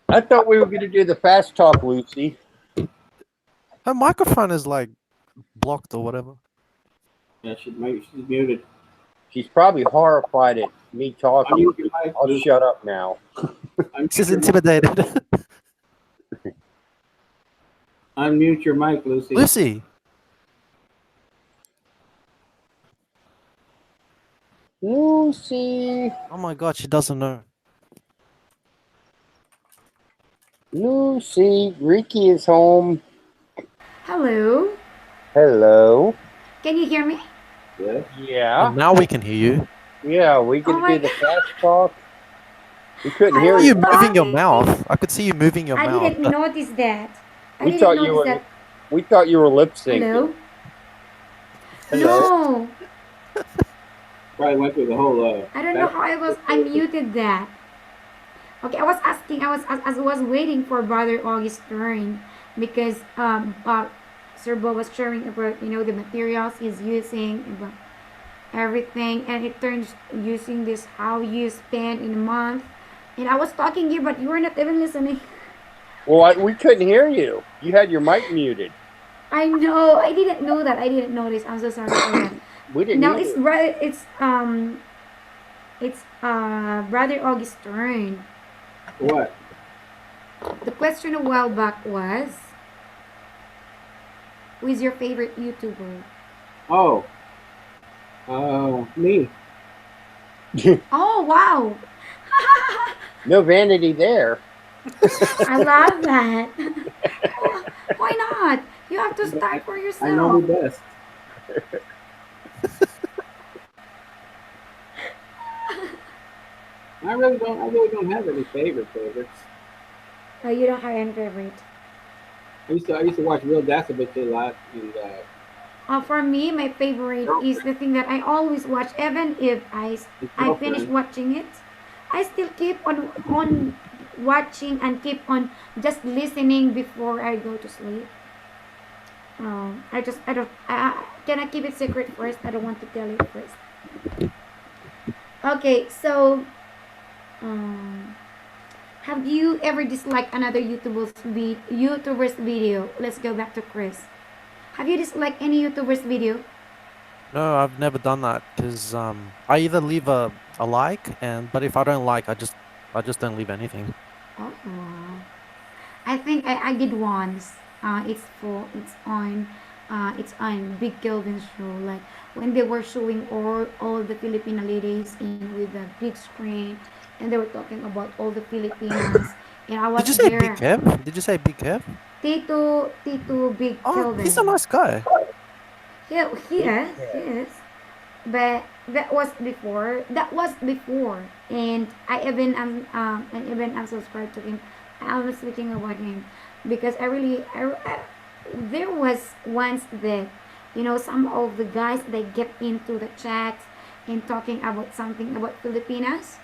I thought we were going to do the fast talk, Lucy. Her microphone is like blocked or whatever. Yeah, she's muted. She's probably horrified at me talking. Unmute your mic, I'll Lucy. shut up now. She's Unmute intimidated. unmute your mic, Lucy. Lucy, Lucy. oh my God, she doesn't know. Lucy. Ricky is home. Hello. Hello. Can you hear me? Yeah. Yeah. And now we can hear you. Yeah, we going Oh to my do the fast talk. We couldn't I hear Why are was you you. moving your talking. mouth? I could see you moving your I mouth. didn't notice that. I We didn't thought you notice were. that. We thought you were lip syncing. Hello? No. Probably went through the whole. I don't know how I muted that. Okay, I was waiting for Brother August's turn because Sir Bo was sharing about the materials he's using, about everything, and it turns using this how you spend in a month. And I was talking here, but you were not even listening. Well, we couldn't hear you. You had your mic muted. I know. I didn't know that. I didn't notice. I'm so sorry for that. We didn't. Now either. it's Brother August's turn. What? The question a while back was, who is your favorite YouTuber? Oh. Me. Oh wow! No vanity there. I love that. Why not? You have to start for yourself. I know me best. I really don't have any favorites. Oh, you don't have any favorite. I used to watch Real Dasovich a lot, and For me, my favorite is the thing that I always watch, even if his I finish girlfriend. watching it, I still keep on watching and keep on just listening before I go to sleep. Can I keep it secret first? I don't want to tell it first. Okay, so have you ever disliked another YouTuber's video? Let's go back to Chris. Have you disliked any YouTuber's video? No, I've never done that because I either leave a like but if I don't like, I just don't leave anything. Oh, I think I did once. It's on Big Kelvin show, like when they were showing all the Filipino ladies in with the big screen, and they were talking about all the Filipinos, and I was Did you say there. Big Kev? Did you say Big Kev? Tito Big Oh, Kelvin. he's a nice guy. He is. But that was before. And I even unsubscribed to him. I was speaking about him because there was once that some of the guys, they get into the chat and talking about something about Filipinas.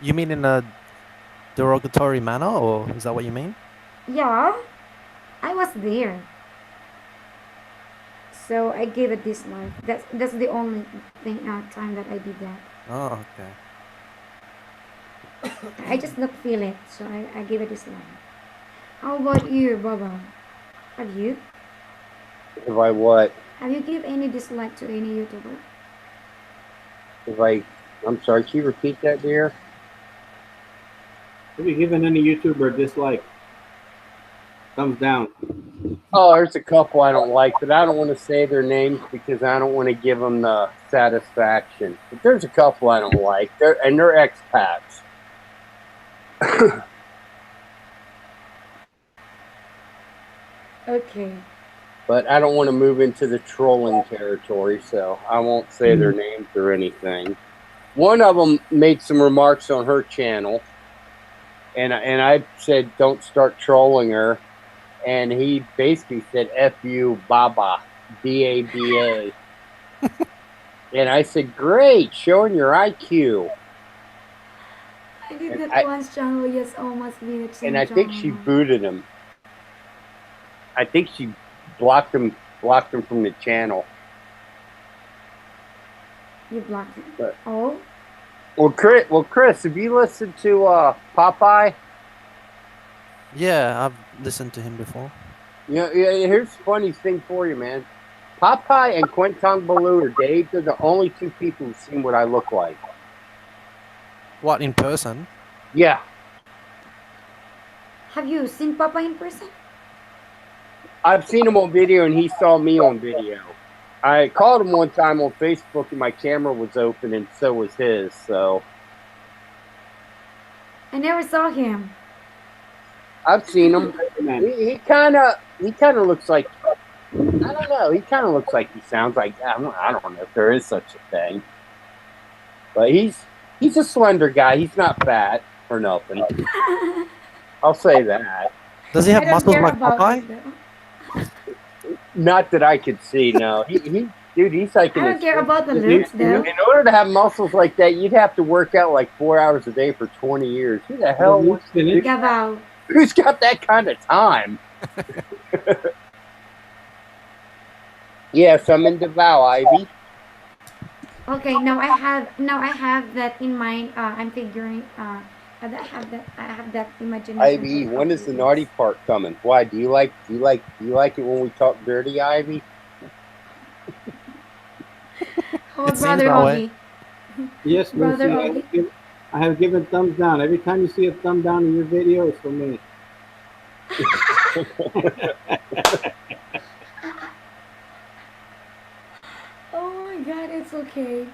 You mean in a derogatory manner, or is that what you mean? Yeah, I was there. So I gave it dislike. That's the only time that I did that. Oh, okay. I just not feel it, so I gave it dislike. How about you, Baba? Have you? If I what? Have you give any dislike to any YouTuber? I'm sorry, can you repeat that, dear? Have you given any YouTuber a dislike? Thumbs down. Oh, there's a couple I don't like, but I don't want to say their names because I don't want to give them the satisfaction. But there's a couple I don't like. They're expats. Okay. But I don't want to move into the trolling territory, so I won't say their names or anything. One of them made some remarks on her channel and I said don't start trolling her, and he basically said "F you, Baba, BABA," and I said great, showing your IQ. I did And that once, channel. Yes, almost be the same I think she channel. booted him. I think she blocked him from the channel. You blocked it. But- Oh, Well, Chris, have you listened to Popeye? Yeah, I've listened to him before. Yeah, here's the funny thing for you, man. Popeye and Quentin Baloo or Dave, they're the only two people who've seen what I look like. What, in person? Yeah, have you seen Papa in person? I've seen him on video and he saw me on video. I called him one time on Facebook and my camera was open and so was his, so I never saw him. I've seen him. Man, He kind of looks like, I don't know, he kind of looks like he sounds like, I don't know if there is such a thing. But he's a slender guy. He's not fat or nothing. I'll say that. Does he I have don't muscles care like about Popeye? this, though. Not that I could see, no. Dude, he's like I in don't his care about the You- looks, you- though. In order to have muscles like that, you'd have to work out like 4 hours a day for 20 years. Who the hell you wants finished? Gabao. Who's got that kind of time? Yes, I'm in Davao, Ivy. Okay, now I have that in mind. I'm figuring. I have that imagination. Ivy, for a when is couple the of naughty weeks. part coming? Why do you like it when we talk dirty, Ivy? Oh, It seems brother that way. Augie. Yes, Brother Lucy. I have given thumbs down. Every time you see a thumb down in your video, it's for me. Oh my God, it's okay.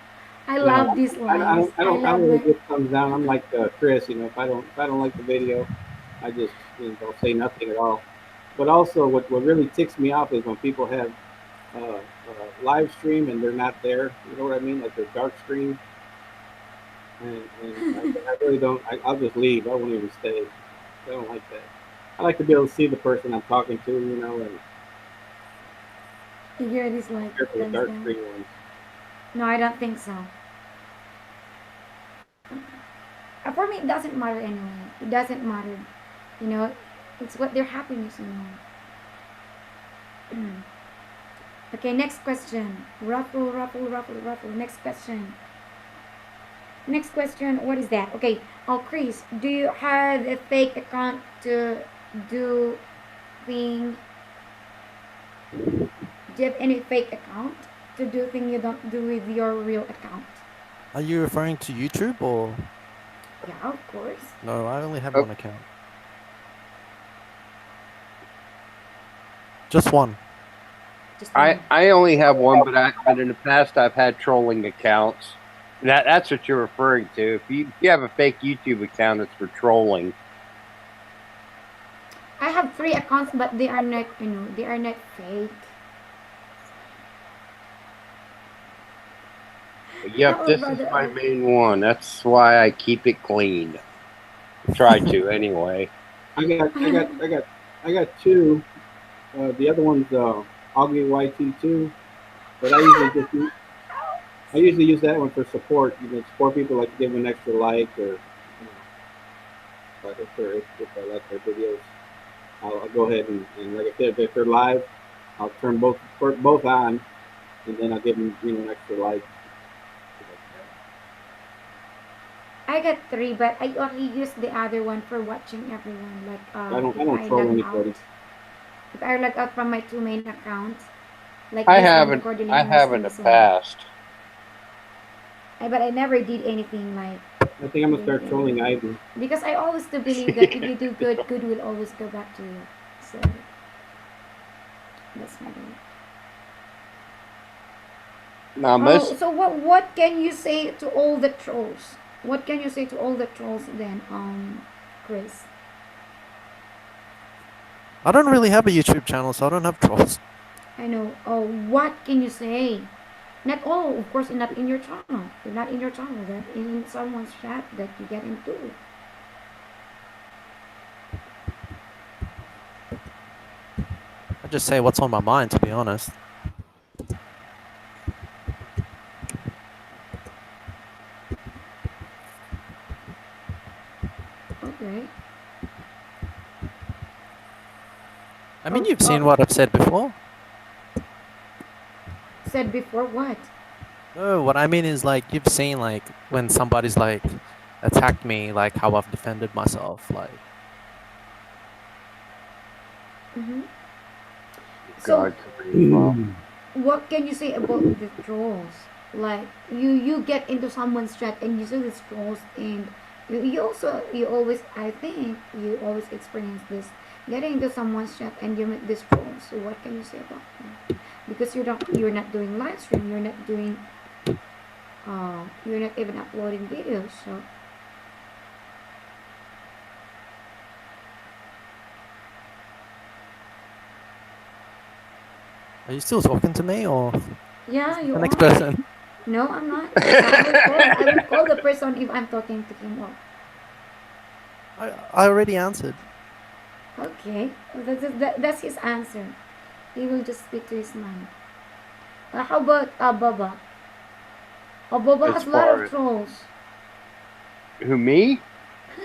I love these I lines. don't love really it. give thumbs down. I'm like Chris. If I don't like the video, I just don't say nothing at all. But also, what really ticks me off is when people have live stream and they're not there. You know what I mean? Like they're dark stream. And I really don't. I'll just leave. I won't even stay. I don't like that. I like to be able to see the person I'm talking to. And You hear this like care for the thumbs dark down. screen ones. No, I don't think so. For me, it doesn't matter anyway. It doesn't matter. You know, it's what their happiness, you know. Okay, next question. Ruffle, ruffle, ruffle, ruffle. Next question. Next question. What is that? Okay. Oh, Chris, do you have a fake account to do thing? Do you have any fake account to do thing you don't do with your real account? Are you referring to YouTube or? Yeah, of course. No, I only have Oh. one account. Just one. Just I only have one, but in the past I've had trolling accounts. That's what you're referring to. If you have a fake YouTube account, it's for trolling. I have 3 accounts, but they are not, you know, they are not fake. Yep, Oh, this brother, is my oh. main one. That's why I keep it clean. Try to anyway. I got 2. The other one's Augie YT2, but I usually use that one for support. Support people, like give them an extra like or. But if I like their videos, I'll go ahead and like I said, if they're live, I'll turn both on, and then I'll give them an extra like. I got 3, but I only use the other one for watching everyone. Like, I don't if troll log anybody. out, if I log out from my 2 main accounts, like I this one, haven't. recording I and have in the this one. past. But I never did anything like, I think I'm gonna start trolling Ivy. because I always do believe that if you do good, good will always go back to you. So that's my belief. Now, Oh, most so what can you say to all the trolls? What can you say to all the trolls then, Chris? I don't really have a YouTube channel, so I don't have trolls. I know. Oh, what can you say? Not all, of course, not in your channel. Not in your channel. That in someone's chat that you get into. just say what's on my mind, to be honest. Okay. I mean, Oh, you've seen oh, what I've said before. said before what? No, what I mean is like you've seen like when somebody's like attacked me, like how I've defended myself. Like Mm-hmm. So, God, well, what can you say about the trolls? Like you get into someone's chat and you see these trolls, and you always, I think you always experience this, getting into someone's chat and you meet these trolls. So what can you say about them? Because you're not doing live stream, you're not even uploading videos. So are you still talking to me or yeah, you the next are. person? No, I'm not. I will call the person if I'm talking to him. Or I already answered. okay, that's his answer. He will just speak to his mind. How about Baba? Baba as has a lot far of as trolls. who me?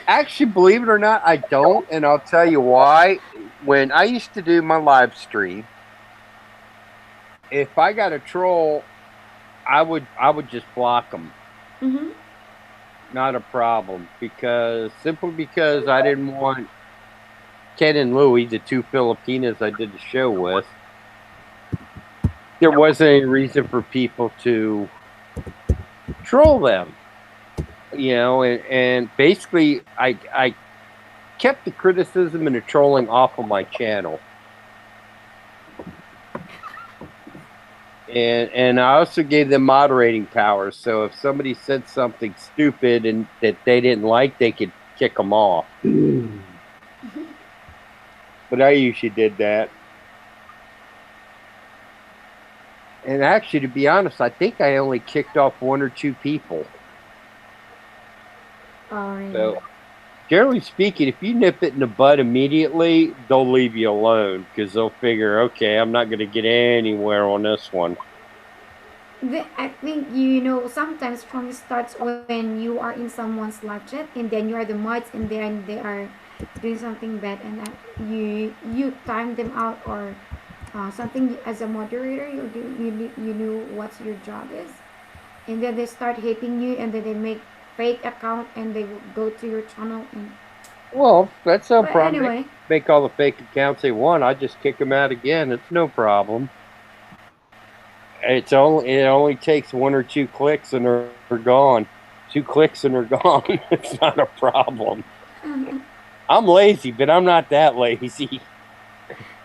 Actually, believe it or not, I don't, and I'll tell you why. When I used to do my live stream, if I got a troll, I would just block them. Mm-hmm. Not a problem, because simply because I didn't want Ken and Louie, the two Filipinas I did the show with. There wasn't any reason for people to troll them, and basically I kept the criticism and the trolling off of my channel. And I also gave them moderating powers, so if somebody said something stupid and that they didn't like, they could kick them off. But I usually did that. And actually, to be honest, I think I only kicked off one or two people. Oh, really? So, generally speaking, if you nip it in the bud immediately, they'll leave you alone because they'll figure, okay, I'm not going to get anywhere on this one. I think sometimes trolling starts when you are in someone's live chat and then you are the mods and then they are doing something bad, and you time them out, or something. As a moderator, you know what your job is, and then they start hating you, and then they make fake account and they will go to your channel. And Well, that's no but problem. They anyway, make all the fake accounts they want. I just kick them out again. It's no problem. It only takes one or two clicks and they're gone. 2 clicks and they're gone. It's not a problem. I'm lazy, but I'm not that lazy.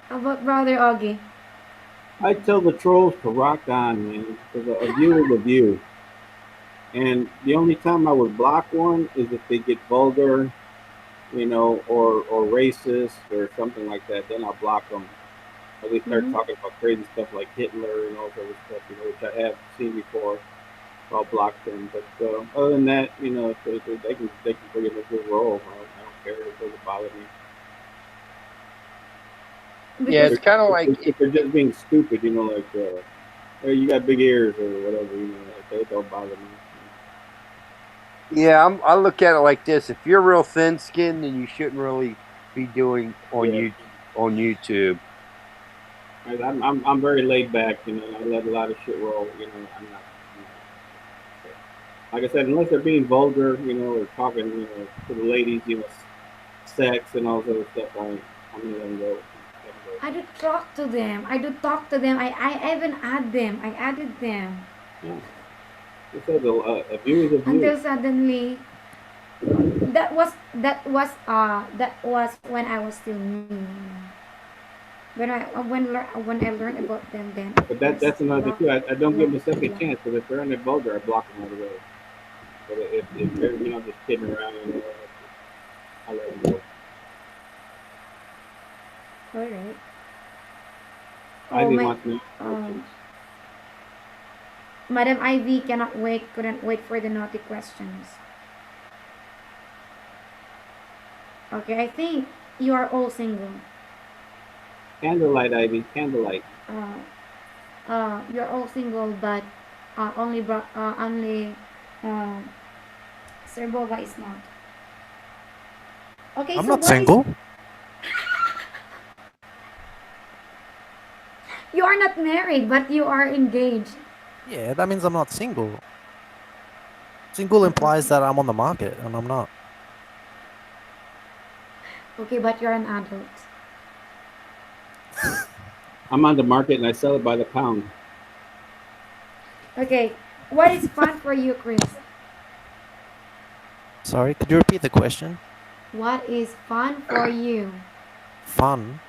how about Brother Augie? I tell the trolls to rock on, man, because a view is a view. And the only time I would block one is if they get vulgar, or racist or something like that. Then I'll block them. Or they start Mm-hmm. talking about crazy stuff like Hitler and all sort of stuff, which I have seen before. I'll block them. But other than that, they can pretty much just roll. I don't care. It doesn't bother me. Yeah, Because it's kind of like If they're just being stupid, like, hey, you got big ears or whatever, it don't bother me. I look at it like this: if you're real thin-skinned, then you shouldn't really be doing on YouTube. I'm very laid back. I let a lot of shit roll. Like I said, unless they're being vulgar, or talking, to the ladies, sex and all that other stuff, I'm gonna let them go. I do talk to them. I even add them. I added them Yeah. Just said a view is a view. until suddenly that was when I was still new. When I learned about them, then But I that's just another thing too. I don't give them a second block. chance, because if they're in the vulgar, I block them right away. But if they're just kidding around, I let them go. All right. Oh Ivy my. wants me. Um, Madam Ivy couldn't wait for the naughty questions. Okay, I think you are all single. Candlelight, Ivy. Candlelight. You're all single, but only uh, Sir Boba is not. Okay, I'm so not what is single. you are not married, but you are engaged. Yeah, that means I'm not single. Single implies that I'm on the market, and I'm not. Okay, but you're an adult. I'm on the market and I sell it by the pound. Okay, what is fun for you, Chris? Sorry, could you repeat the question? What is fun for you? Fun.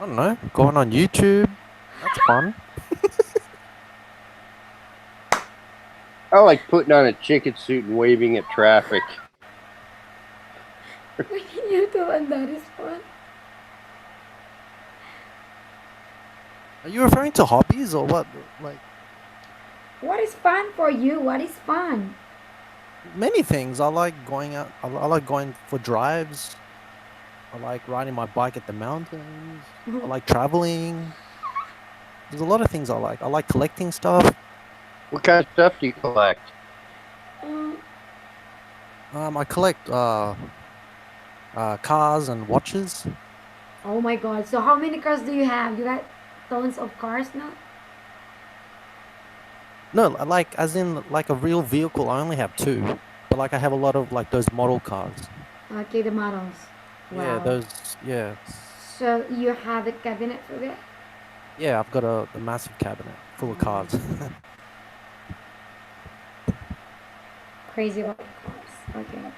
I don't know. Going on YouTube. That's fun. I like putting on a chicken suit and waving at traffic. YouTube, and that is fun. Are you referring to hobbies or what? Like What is fun for you? What is fun? many things. I like going out. I like going for drives. I like riding my bike at the mountains. I like traveling. There's a lot of things I like. I like collecting stuff. What kind of stuff do you collect? I collect cars and watches. Oh my god. So how many cars do you have? You got tons of cars now? No, like as in like a real vehicle. I only have two, but like I have a lot of like those model cars. Okay, the models. Yeah, Wow. those. Yeah, So you have a cabinet for that? yeah. I've got a massive cabinet full of cars. Crazy about cars. Okay.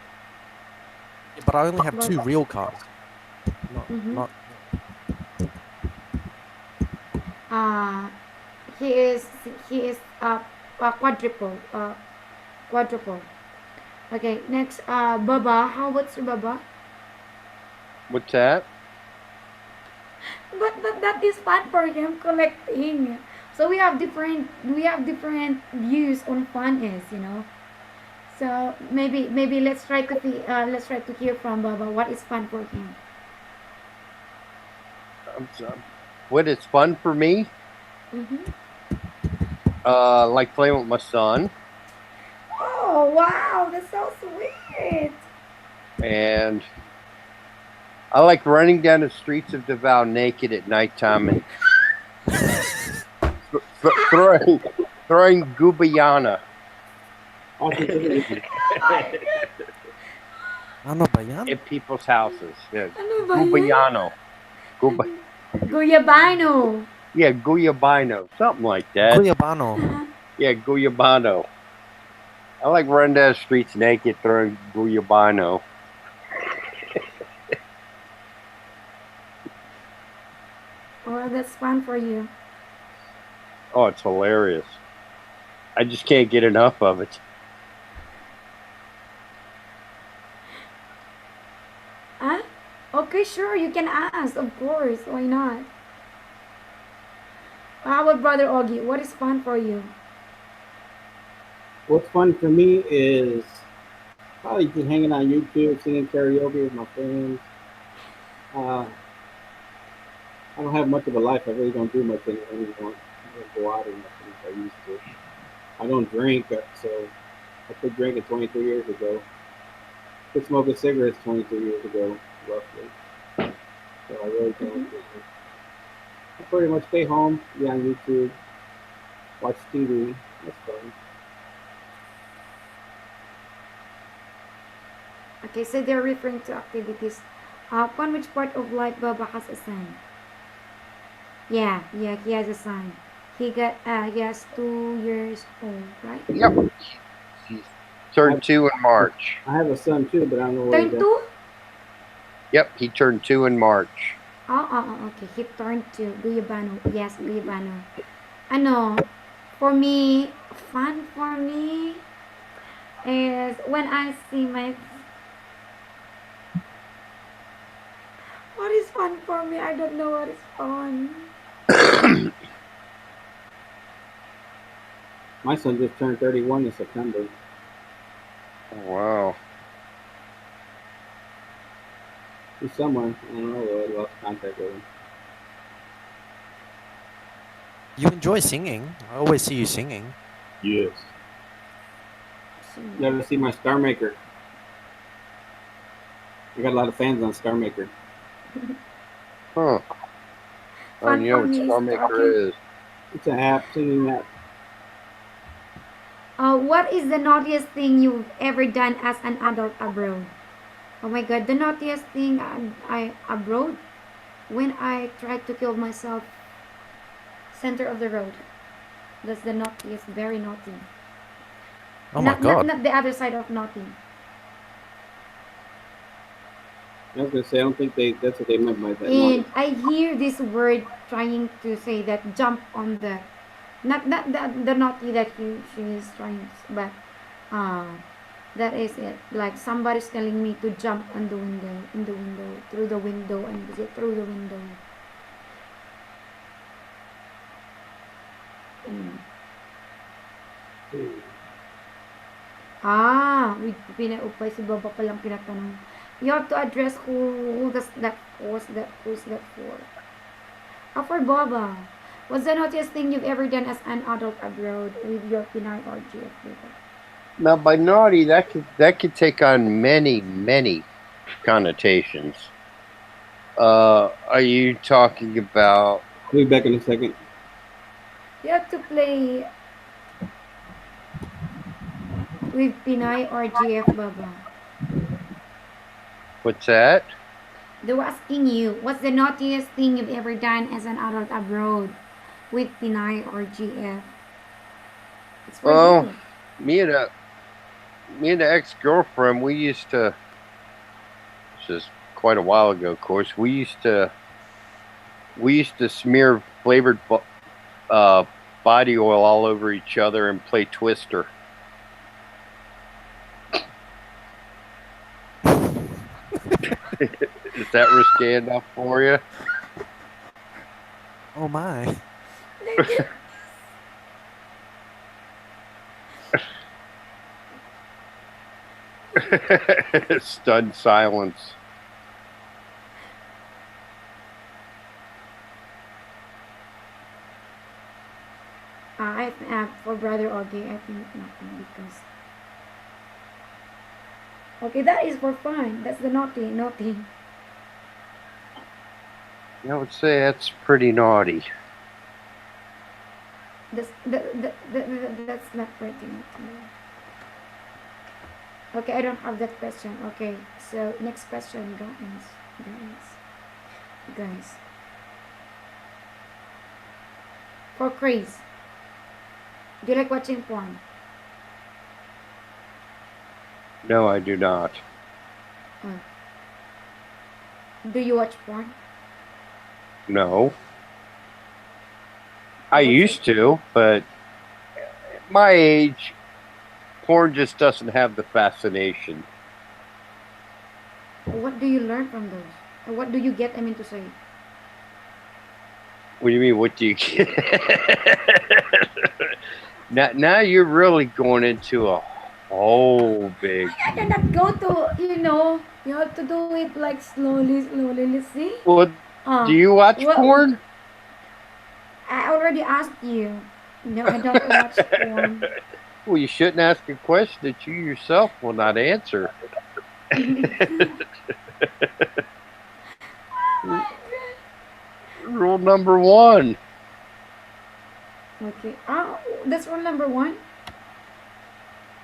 But I only have But two real cars. Not mm-hmm. not. uh he is he is quadruple quadruple. Okay, next Baba. How about Sir Baba? What's that? But that is fun for him collecting. So we have different views on fun is, you know. So maybe let's try to hear from Baba what is fun for him. I'm sorry. What is fun for me? Mm-hmm. Like playing with my son, Oh wow, that's so sweet. and I like running down the streets of Davao naked at nighttime and throwing gubayana. Authenticity. Oh my god. Ano ba yan? At people's houses. Yeah, Ano ba yan? gubayano. Guba- Guyabano. yeah, guyabino, something like that. Guyabano. Yeah, guyabano. I like running down the streets naked throwing guyabino. Well, that's fun for you. Oh, it's hilarious. I just can't get enough of it. Huh? Okay, sure, you can ask, of course. Why not? How about Brother Augie? What is fun for you? What's fun for me is probably just hanging on YouTube, singing karaoke with my friends. Uh, I don't have much of a life. I really don't do much anymore. I don't go out as much as I used to. I don't drink, so I quit drinking 23 years ago. Quit smoking cigarettes 23 years ago, roughly. So I really don't. I pretty much stay home, be on YouTube, watch TV. That's fun. Okay, so they're referring to activities. Upon which part of life Baba has a son? Yeah, he has a son. He has 2 years old, right? Yep. Turned 2 in March. I have a son too, but I don't know where Turn he's at. 2? Yep, he turned 2 in March. Okay. He turned 2. Guyabano. Yes, Guyabano. Ano, for me, fun for me is when I see my... What is fun for me? I don't know what is fun. My son just turned 31 in September. Oh, wow. He's somewhere. I don't know. Though. I lost contact with him. You enjoy singing. I always see you singing. Yes. So, You ever see my Star Maker? I got a lot of fans on Star Maker. Huh. I fun don't know for what me Star is Maker talking. is. It's an app, singing app. What is the naughtiest thing you've ever done as an adult abroad? Oh my god, the naughtiest thing I abroad when I tried to kill myself center of the road. That's the naughtiest, very naughty. Oh my god. Not the other side of naughty. I was gonna say I don't think that's what they meant by that. And Naughty. I hear this word trying to say that jump on the not the naughty that she is trying but uh that is it. Like somebody's telling me to jump on the window, in the window, through the window, and visit through the window. Mm. With pinaupay si Baba palang pinatanong. You have to address who does that who's that for. For Baba, what's the naughtiest thing you've ever done as an adult abroad with your Pinay or GF Baba? Now, by naughty, that could take on many connotations. Are you talking about I'll be back in a second. You have to play with Pinay or GF Baba. what's that? They were asking you, what's the naughtiest thing you've ever done as an adult abroad with Pinay or GF? It's for Well, you. me and the ex-girlfriend, we used to. This is quite a while ago, of course. We used to smear flavored body oil all over each other and play Twister. Is that risque enough for you? Oh my. Stunned silence. For Brother Augie, I think nothing because. Okay, that is for fun. That's the naughty. I would say that's pretty naughty. That's not pretty naughty. Okay, I don't have that question. Okay, so next question, guys. For Chris, do you like watching porn? No, I do not. Do you watch porn? No. I used to, but at my age, porn just doesn't have the fascination. What do you learn from those? What do you get? I mean to say. What do you mean? What do you get? now you're really going into a whole big. I cannot go to, you have to do it like slowly, let's see. Well, do you watch porn? I already asked you. No, I don't watch porn. Well, you shouldn't ask a question that you yourself will not answer. Rule number 1. Okay. That's rule number 1?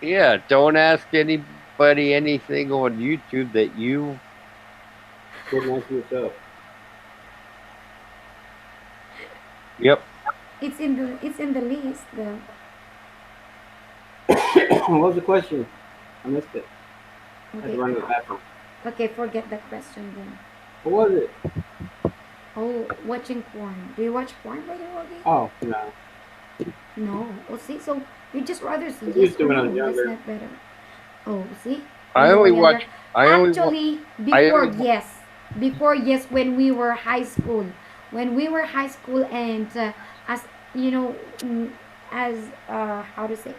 Yeah, don't ask anybody anything on YouTube that you Couldn't ask yourself. Yep. It's in the list though. What was the question? I missed it. I had to run to the bathroom. Okay, forget that question then. What was it? Oh, watching porn. Do you watch porn by the way? Oh, no. No. Oh, see, so you just rather see I used to or when I no. was That's younger. not better. Oh, see. I only watch. Actually, before only- yes, when we were high school, and as you know, as how to say,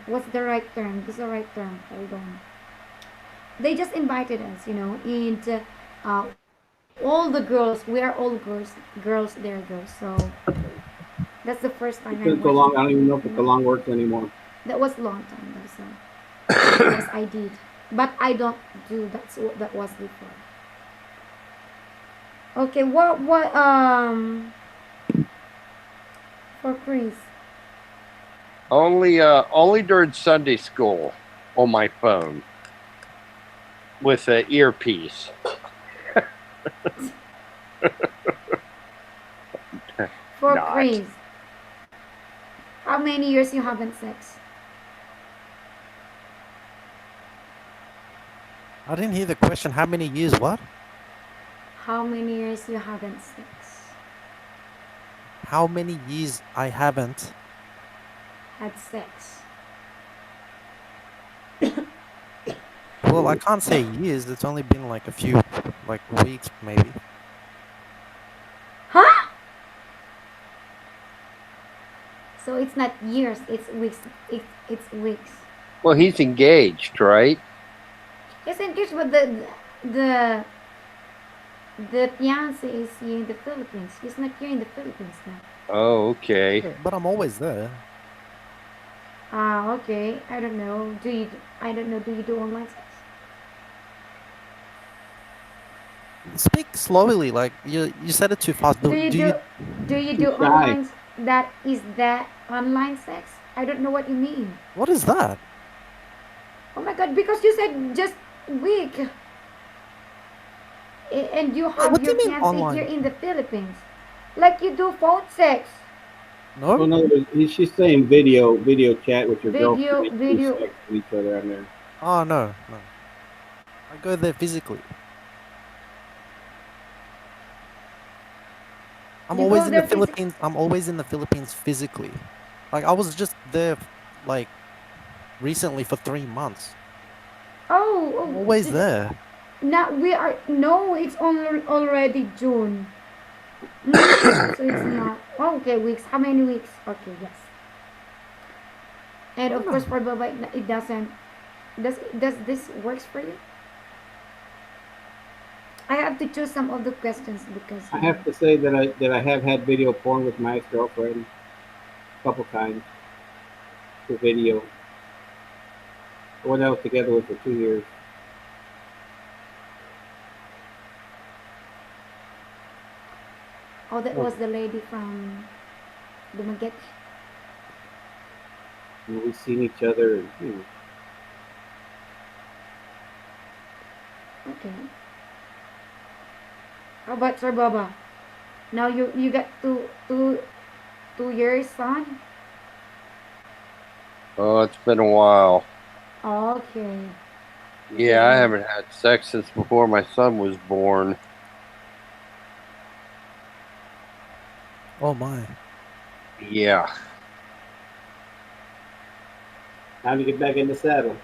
what's the right term? This is the right term. Hold on. They just invited us, and all the girls, we are all girls there, girls. So that's the first time It's I been so watched long, I it. don't even know if it's Yeah, a long works anymore. that was a long time though. So yes, I did, but I don't do that's what that was before. Okay, what for Chris? only during Sunday school on my phone with an earpiece. For Not. Chris, how many years you haven't sex? I didn't hear the question. How many years? What? How many years you haven't sex? How many years I haven't? Had sex? Well, I can't say years. It's only been like a few, like weeks maybe. Huh? So it's not years, it's weeks. It's weeks. Well, he's engaged, right? Yes, engaged, but the the fiance is here in the Philippines. He's not here in the Philippines now. Oh, okay. Yeah, but I'm always there. Ah, okay. I don't know. I don't know. Do you do online sex? Speak slowly. Like you said it too fast. Do you Do do you? do you Too do shy. online? That is that online sex? I don't know what you mean. What is that? Oh my God! Because you said just week, and you Wait, have what do your you mean fiance here online? in the Philippines, like you do phone sex, Well, No. in other words, she's saying video chat with your girlfriend. video, They do video. sex with each other on there. Oh no, no. I go there physically. I'm You always go in the there physically. Philippines. I'm always in the Philippines physically. Like I was just there, like recently for 3 months. Oh, I'm always oh, there. now we are no. It's only already June. So it's not. Oh, okay, weeks. How many weeks? Okay, yes. And of course, Ah, for Baba, it doesn't. Does this works for you? I have to choose some of the questions because I have to say that I have had video porn with my ex girlfriend a couple times for video. The one I was together with for 2 years. oh, that was the lady from Dumaguete. And we've seen each other. And, Okay. How about Sir Baba? Now you got 2 years, son. Oh, it's been a while. Okay. Yeah, I Yeah. haven't had sex since before my son was born. oh my. Yeah. time to get back in the saddle.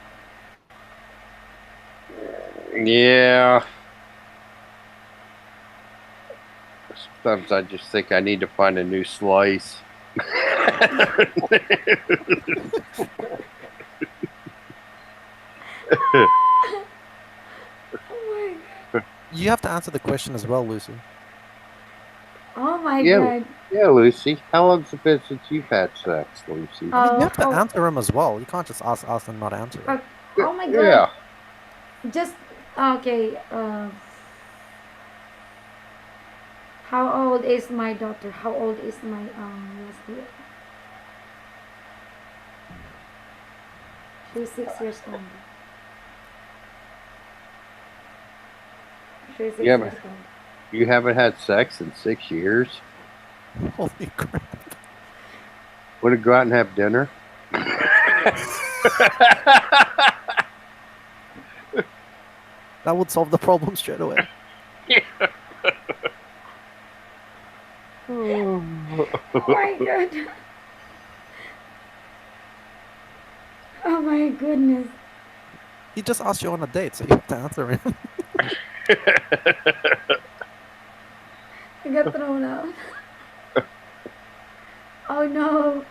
Yeah. Sometimes I just think I need to find a new slice. Oh You have to answer the question as well, Lucy. my. Oh my Yeah, God. yeah, Lucy. How long's it been since you've had sex, Lucy? I mean, you Oh have to how. answer them as well. You can't just ask us and not answer it. Oh my God. Yeah. Just okay. How old is my daughter? How old is my last year? She's 6 years old. She's You six haven't years old. you haven't had sex in 6 years? Holy crap! Want to go out and have dinner? That would solve the problem straight away. Oh my God. Oh my goodness. He just asked you on a date, so you have to answer him. I got thrown out. Oh no.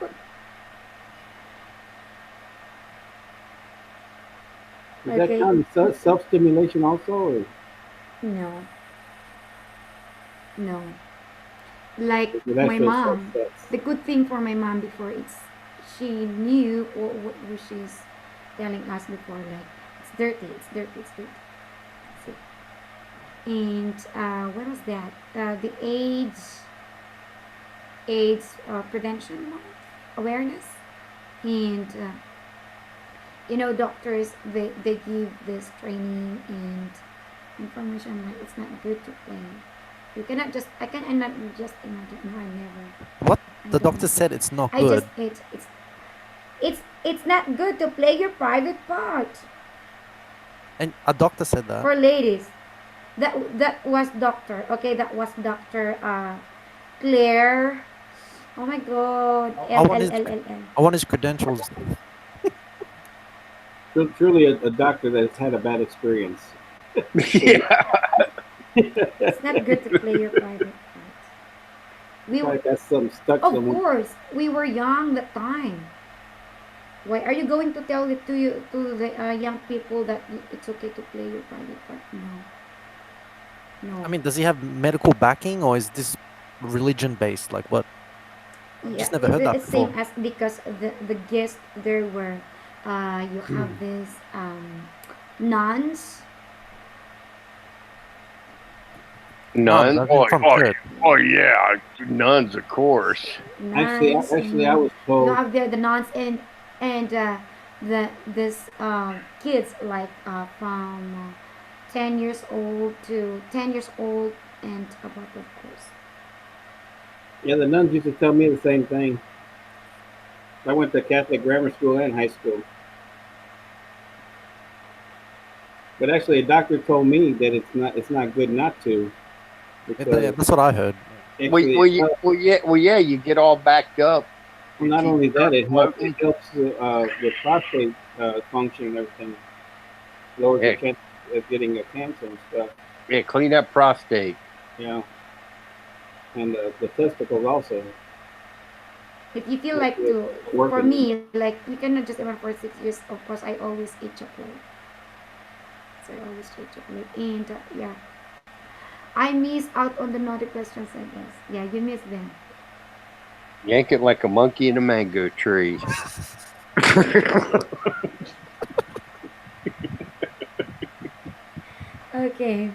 Does that Okay. count as self-stimulation also? Or No, no. Like is it my actual mom, sex? the good thing for my mom before it's she knew what she's telling us before, like it's dirty, it's dirty, it's dirty. That's it. And what was that? The AIDS prevention month, awareness, and doctors they give this training and information like it's not good to play. You cannot just I can I not just imagine. No, I never. What? I The don't doctor know. said it's not I just good. it's not good to play your private part And a doctor said that. for ladies. That was doctor. Okay, that was Doctor Claire. Oh my God, I L want L his L L L. I want his credentials. Truly a doctor that's had a bad experience. Yeah. It's not good to play your private part. We Like that's some stuck of someone. course we were young that time. Why are you going to tell it to the young people that it's okay to play your private part? No, I no. mean, does he have medical backing or is this religion based? Like what? I've Yeah, just never heard that it's same before. as because the guests there were you have this nuns. Nuns, Nuns. as in Oh, from oh, church. oh yeah, nuns, of course. Nuns, Actually, I and was you told. have the nuns and the this kids like from 10 years old to 10 years old and above, of course. Yeah, the nuns used to tell me the same thing. I went to Catholic grammar school and high school, but actually, a doctor told me that it's not good not to Yeah, because that's what I heard. actually Well, yeah, you get all backed up. well, You not keep only that smoking. it helps with prostate function and everything, lowers your Yeah, chance of getting a cancer and stuff. yeah, clean that prostate. You know, and the testicles also If you feel with, like with to, for working. me, like you cannot just even for 6 years. Of course, I always eat chocolate, so I always eat chocolate, and yeah, I miss out on the naughty questions. I guess. Yeah, you miss them. Yank it like a monkey in a mango tree. Okay.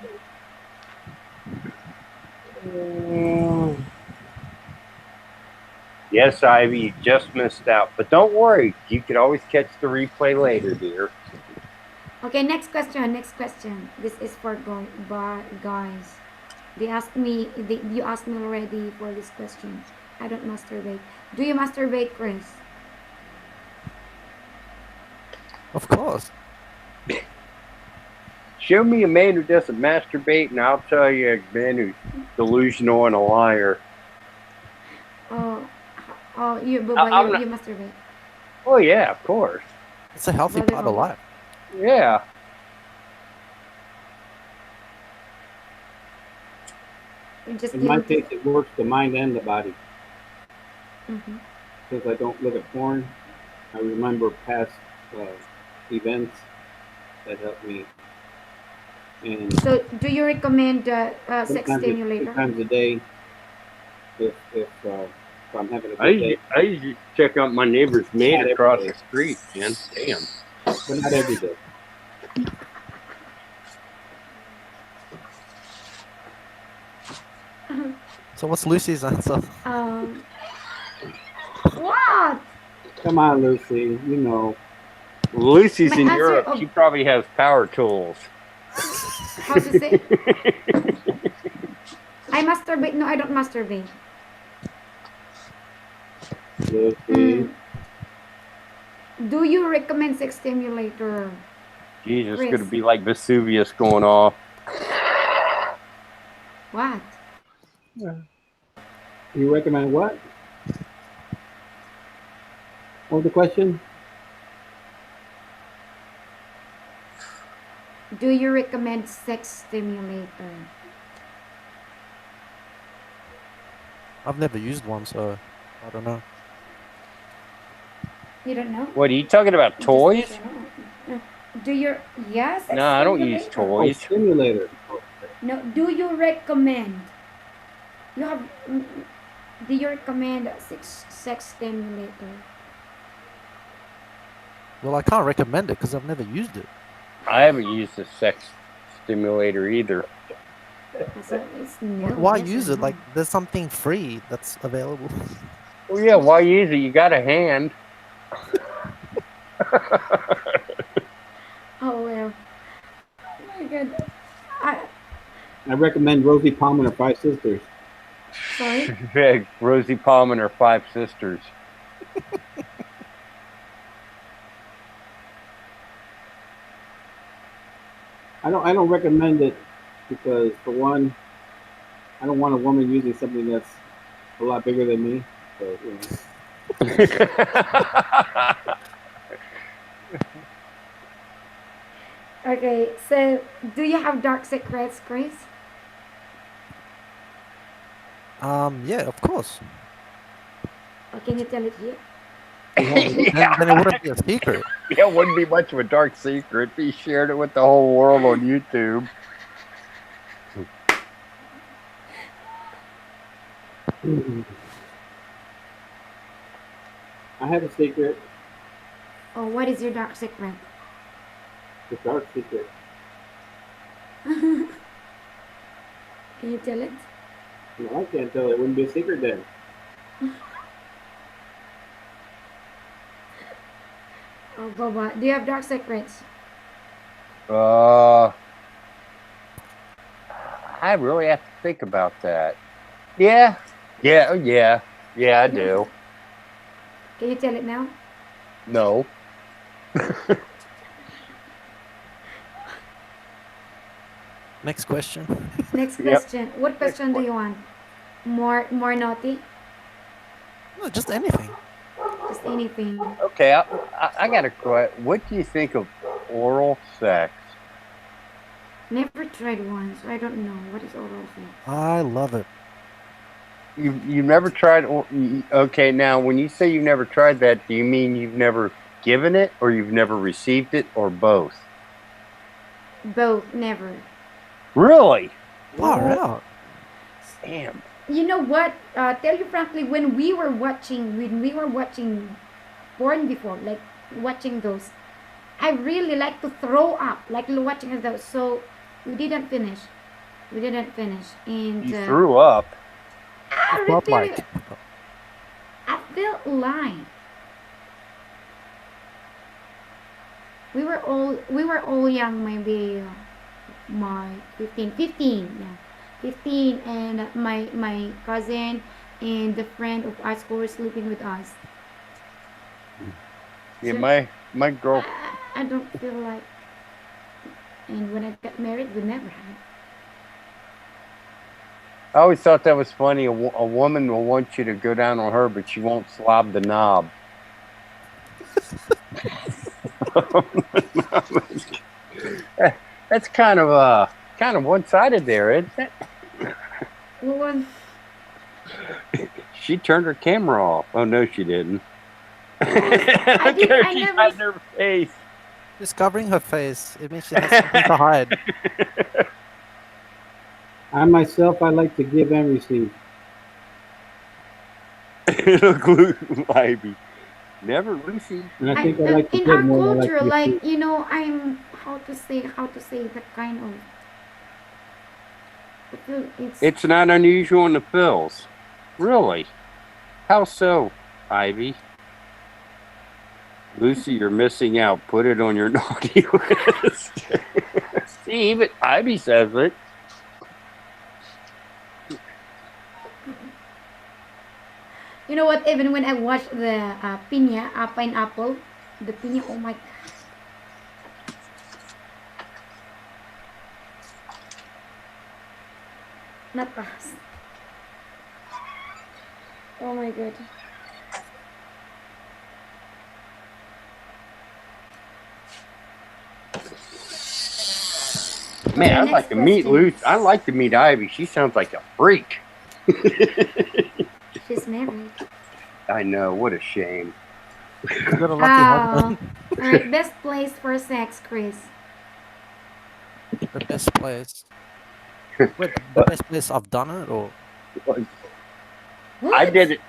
Yes, Ivy, you just missed out. But don't worry, you can always catch the replay later, dear. Okay. Next question. Next question. This is for guys. They asked me. You asked me already for this question. I don't masturbate. Do you masturbate, Chris? Of course. Show me a man who doesn't masturbate, and I'll tell you a man who's delusional and a liar. Oh, oh, you, but I'm you not. masturbate, Oh yeah, of course. It's a healthy brother part of Robert. life. Yeah. You just In my guilty. case, it works the mind and the body. Hmm. Since I don't look at porn, I remember past uh, events that helped me, and So, do you recommend sex stimulator? sometimes a day if I'm having a I good day, usually check out my neighbor's maid not every across day, the street, man. Damn. but not every day. So what's Lucy's answer? Um, what? Come on, Lucy, you know. Lucy's My in answer Europe. of She probably has power tools. how to say I masturbate. No, I don't masturbate. Lucy, Mm, do you recommend sex stimulator, Jesus, it's Chris? gonna be like Vesuvius going off. What? you recommend what? What was the question? Do you recommend sex stimulator? I've never used one, so I don't know. You don't know? What are you talking about? You just Toys? don't know. Do you yes, a No, I don't use stimulator. Oh, toys. stimulator. Oh, No, do you recommend? You have do you recommend a sex stimulator? Well, I can't recommend it because I've never used it. I haven't used a sex stimulator either. So it's no. Why yes or use it? no. Like, there's something free that's available. Well, yeah, why use it? You got a hand. Oh well. Oh my god. I recommend Rosie Palmer and her Five Sisters. Sorry. Rosie Palm and her 5 sisters. I don't recommend it because for one, I don't want a woman using something that's a lot bigger than me. So, you know. Okay, so do you have dark secrets, Chris? Yeah, of course. Or can you tell it here? Then it wouldn't be a secret. Yeah, it wouldn't be much of a dark secret. He shared it with the whole world on YouTube. I have a secret. Oh, what is your dark secret? It's a dark secret. Can you tell it? No, I can't tell. It wouldn't be a secret then. Oh, Baba, do you have dark secrets? I really have to think about that. Yeah, I do. Can you tell it now? No. Next question. Next Yep. question. What question do you want? More naughty? No, just anything. Just anything. Okay, I got a question. What do you think of oral sex? Never tried one, so I don't know. What is oral sex? I love it. You've never tried? Okay, now when you say you've never tried that, do you mean you've never given it, or you've never received it, or both? Both, never. Really? Far out. Damn. You know what? Tell you frankly, when we were watching porn before, like watching those, I really like to throw up, like watching those. So we didn't finish. And You threw up. I Not really, like. I felt like we were all young, maybe my 15, yeah, 15, and my cousin and the friend of us who were sleeping with us. Yeah, So my girl. I don't feel like, and when I got married, we never had. I always thought that was funny. A woman will want you to go down on her, but she won't slob the knob. That's kind of one-sided there, isn't it? Well, She turned her camera off. Oh no, she didn't. I did. I She's never. hiding her face. She's covering her face. It means she has something to hide. I myself, I like to give and receive. Look, Ivy. Never Lucy. And I think I like to In give our more than I culture, like to like receive. I'm how to say that kind of. I feel It's not unusual in the Phils. Really? How so, Ivy? Lucy, you're missing out. Put it on your naughty list. See, even Ivy says it. You know what? Even when I watch the pineapple, the piña, oh my god. Not us. Oh my god. Man, Okay, I'd next like to meet question. Lucy. I'd like to meet Ivy. She sounds like a freak. She's married. I know. What a shame. You got a lucky husband. All right, best place for sex, Chris. The best place. Wait, the best place I've done it, or I What? did it.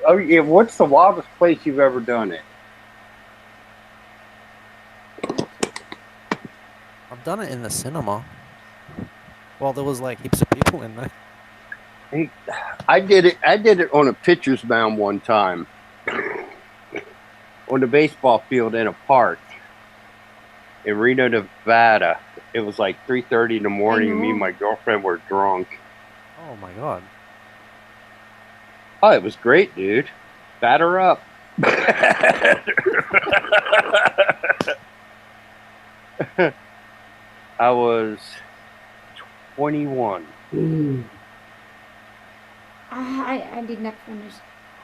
Oh yeah, what's the wildest place you've ever done it? I've done it in the cinema. Well, there was like heaps of people in there. I did it. I did it on a pitcher's mound one time, on the baseball field in a park in Reno, Nevada. It was like 3:30 in the morning, and me and know. my girlfriend were drunk. Oh my god. Oh, it was great, dude. Batter up. I was 21. I did not finish.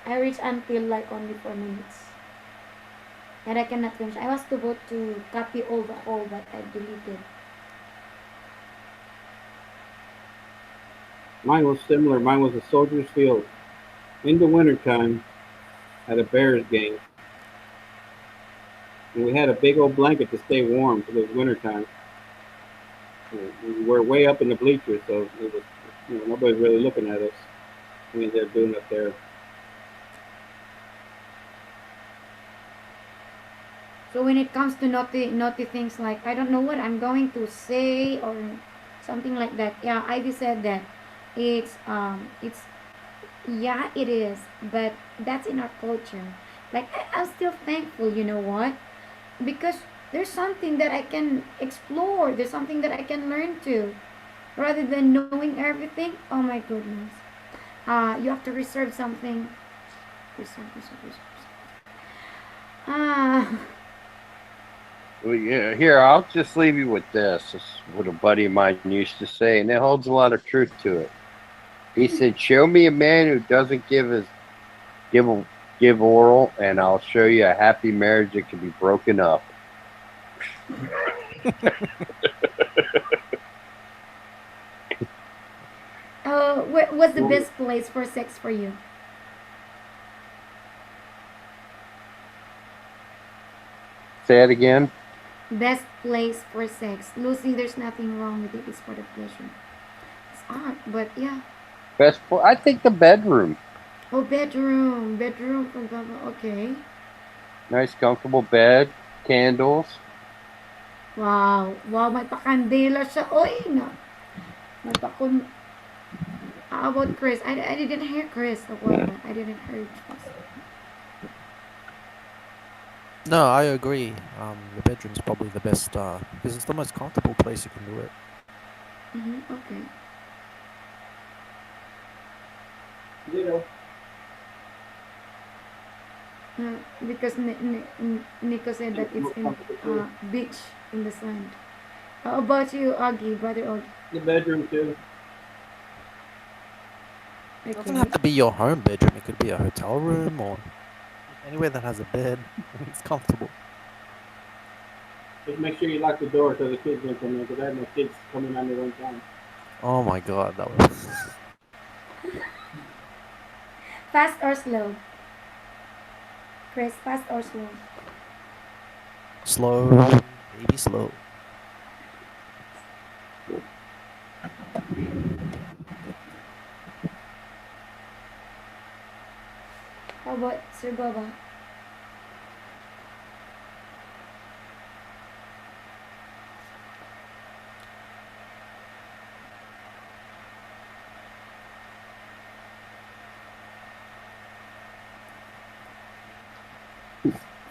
I reached until like only 4 minutes. And I cannot finish. I was about to copy all the whole, but I deleted. Mine was similar. Mine was a Soldiers Field in the wintertime at a Bears game. And we had a big old blanket to stay warm because it was wintertime. We were way up in the bleachers, so it was, nobody's really looking at us. I mean, they're doing up there. So when it comes to naughty things like I don't know what I'm going to say or something like that. Yeah, Ivy said that it's yeah it is, but that's in our culture. Like I'm still thankful, you know what? Because there's something that I can explore. There's something that I can learn to, rather than knowing everything. Oh my goodness. You have to reserve something. Reserve. Ah. Well, yeah, here, I'll just leave you with this. This is what a buddy of mine used to say, and it holds a lot of truth to it. He said, "Show me a man who doesn't give oral, and I'll show you a happy marriage that can be broken up." Where was the best place for sex for you? Say it again. Best place for sex. Lucy, there's nothing wrong with it. It's for the pleasure. It's art, but yeah. I think the bedroom. Oh, bedroom. Bedroom for Baba. Okay. Nice, comfortable bed, candles. Wow. Wow, may pakandila siya. Oy, na. May pakun... How about Chris? I didn't hear Chris. I didn't hear Chris. No, I agree. The bedroom's probably the best because it's the most comfortable place you can do it. Okay. Because Nico said that it's in beach in the sand. How about you, Augie, brother Augie? The bedroom too. It doesn't have to be your home bedroom. It could be a hotel room or anywhere that has a bed. It's comfortable. Just make sure you lock the door so the kids don't come in, because I had no kids coming on their own time. Oh my god, that was. Fast or slow? Chris, fast or slow? Slow, maybe slow. How about Sir Baba?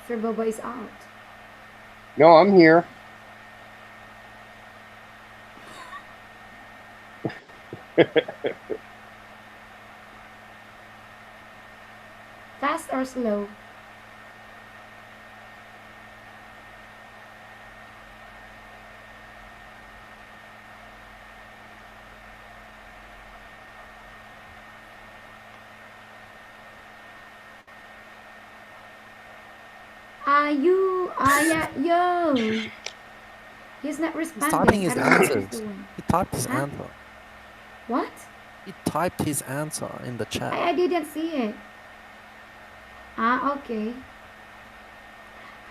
Sir Baba is out. No, I'm here. Fast or slow? Yeah, yo. He's not responding. typing his I don't know what he's answers. doing. He typed his Huh? answer. What? He typed his answer in the chat. I didn't see it. Okay.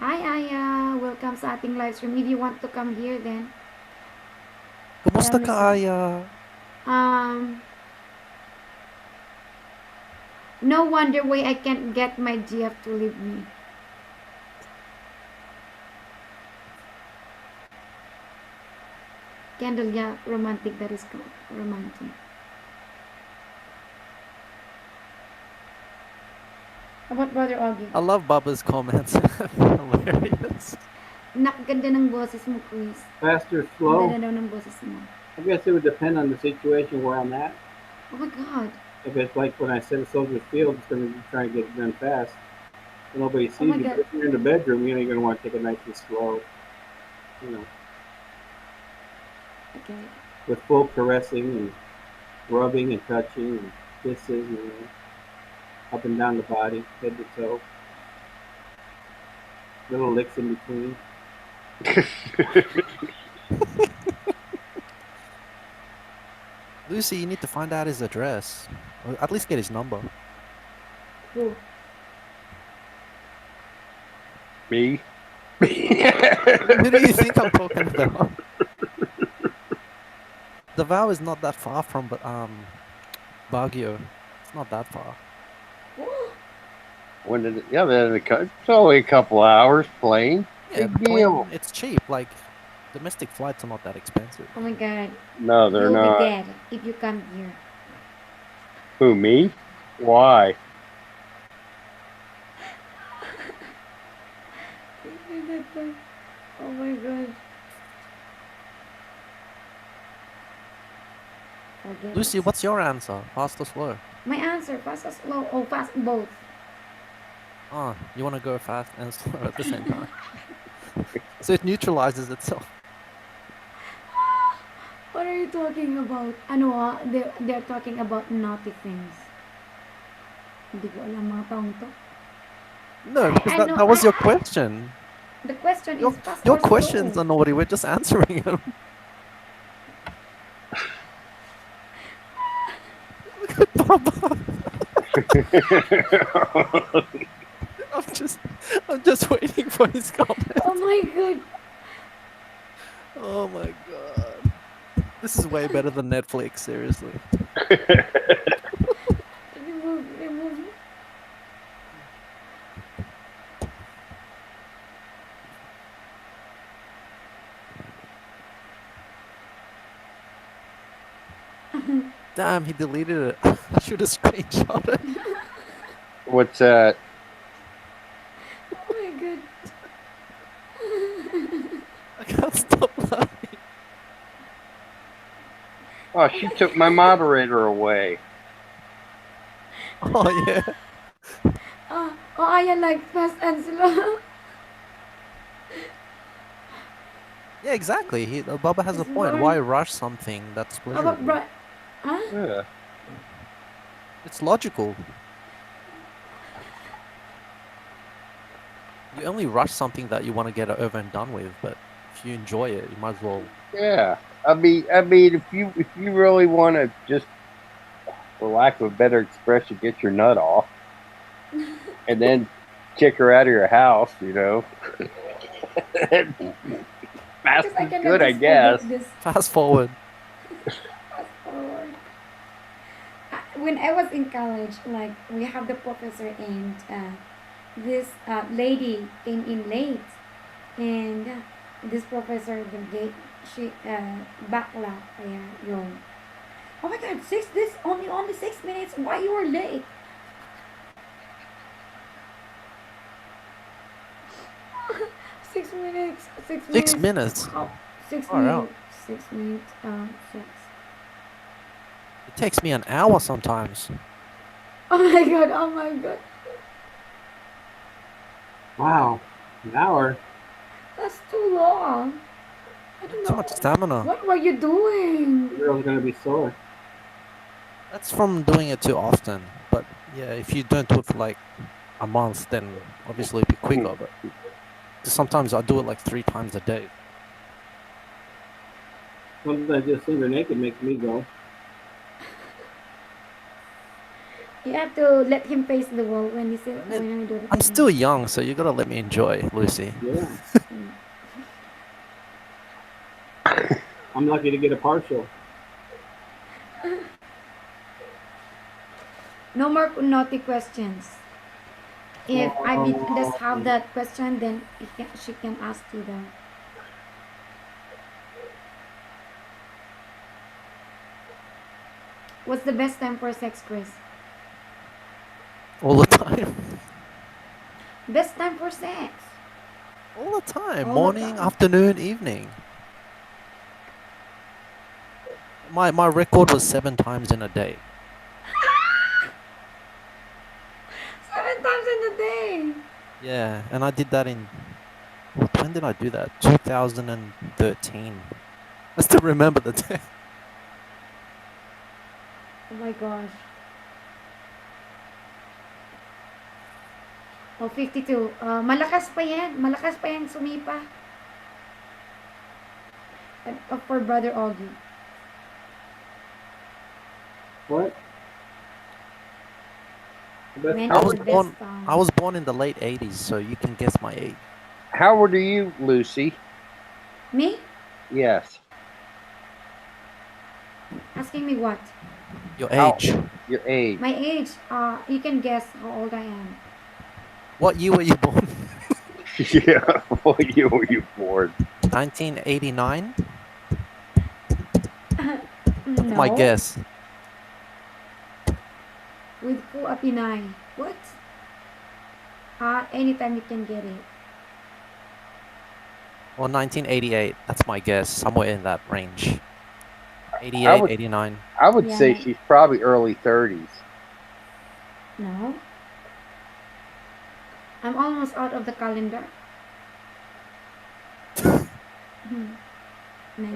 Hi, Aya. Welcome sa ating live stream. If you want to come here, then tell Kumusta me ka, so. Aya? Um, no wonder why I can't get my GF to leave me. Candle, yeah, romantic. That is romantic. How about Brother Augie? I love Bubba's comments. Hilarious. Nakaganda ng boses mo, Chris. Fast or Ang slow? ganda daw ng boses mo. I guess it would depend on the situation where I'm at. Oh my God. If it's like when I set a Soldier Field, it's going to be trying to get it done fast. So nobody sees Oh my you. God. But if you're in the bedroom, you're going to want to take it nice and slow. You know, Okay. with full caressing and rubbing and touching and kisses, up and down the body, head to toe. Little licks in between. Lucy, you need to find out his address. Or at least get his number. Who? Me? Who do you think I'm talking about? Davao is not that far from Baguio. It's not that far. When did it, yeah, it's only a couple hours plane. Yeah, Big the plane, deal. it's cheap. Like, domestic flights are not that expensive. Oh my God. No, they're You'll not. be dead if you come here. Who, me? Why? Oh my God. Forget Lucy, it. what's your answer? Fast or slow? My answer, fast or slow? Oh, fast both. Oh, you want to go fast and slow at the same time. So it neutralizes itself. What are you talking about? Ano they're talking about naughty things. Hindi ko alam mga taong to. No, because I that, know. that was your question. The question Your, is fast your or slow. questions are naughty. We're just answering them. Look at Baba. I'm just waiting for his comment. Oh my God. Oh my god. This is way better than Netflix, seriously. Remove. Damn, he deleted it. I should have screenshot it. What's that? Oh my God. I can't stop laughing. Oh, she took my moderator away. Oh yeah. I like fast and slow. Yeah, exactly. Baba has a It's point. more- Why rush something that's How about pleasurable? Huh? Yeah. It's logical. You only rush something that you want to get it over and done with, but if you enjoy it, you might as well. Yeah. I mean, if you really want to just, for lack of a better expression, get your nut off, and then kick her out of your house, Fast Because I is cannot good, I just guess. forget this. Fast forward. Fast forward. When I was in college, like we have the professor and this lady came in late, and this professor the gate she bakla kaya yung oh my God, this only 6 minutes. Why you were late? Six minutes. 6 minutes. Oh, 6 Far out. minutes. 6 minutes. Six. It takes me an hour sometimes. Oh my God. Oh my God. Wow, an hour. That's too long. I don't Too know. much stamina. What were you doing? The girl's going to be sore. That's from doing it too often. But yeah, if you don't do it for like a month, then obviously it'll be quicker. But sometimes I do it like 3 times a day. Sometimes just seeing her naked makes me go. You have to let him face the wall when you say I mean, when you do the I'm technique. still young, so you gotta let me enjoy, Lucy. Yeah. Mm. I'm lucky to get a partial. No more naughty questions. If Ivy does have Um, that question, then she can ask you that. What's the best time for sex, Chris? All the time. Best time for sex. All the time. All the Morning, time. afternoon, evening. My record was 7 times in a day. 7 times in a day. Yeah, and I did that in when did I do that? 2013. I still remember the day. Oh my gosh. Oh, 52. Malakas pa yan. Malakas pa yan sumipa. For Brother Augie. what? The best Men I are was the part? best. born in the late 80s, so you can guess my age. How old are you, Lucy? Me? Yes. Asking me what? Your How- age. Your age. My age. You can guess how old I am. What year were you born? Yeah. What year were you born? 1989? That's my No. guess. With Ku Apinay. What? Anytime you can get it. Or 1988. That's my guess. Somewhere in that range. I 88, would 89. I would Yeah, say no. she's probably early 30s. No. I'm almost out of the calendar.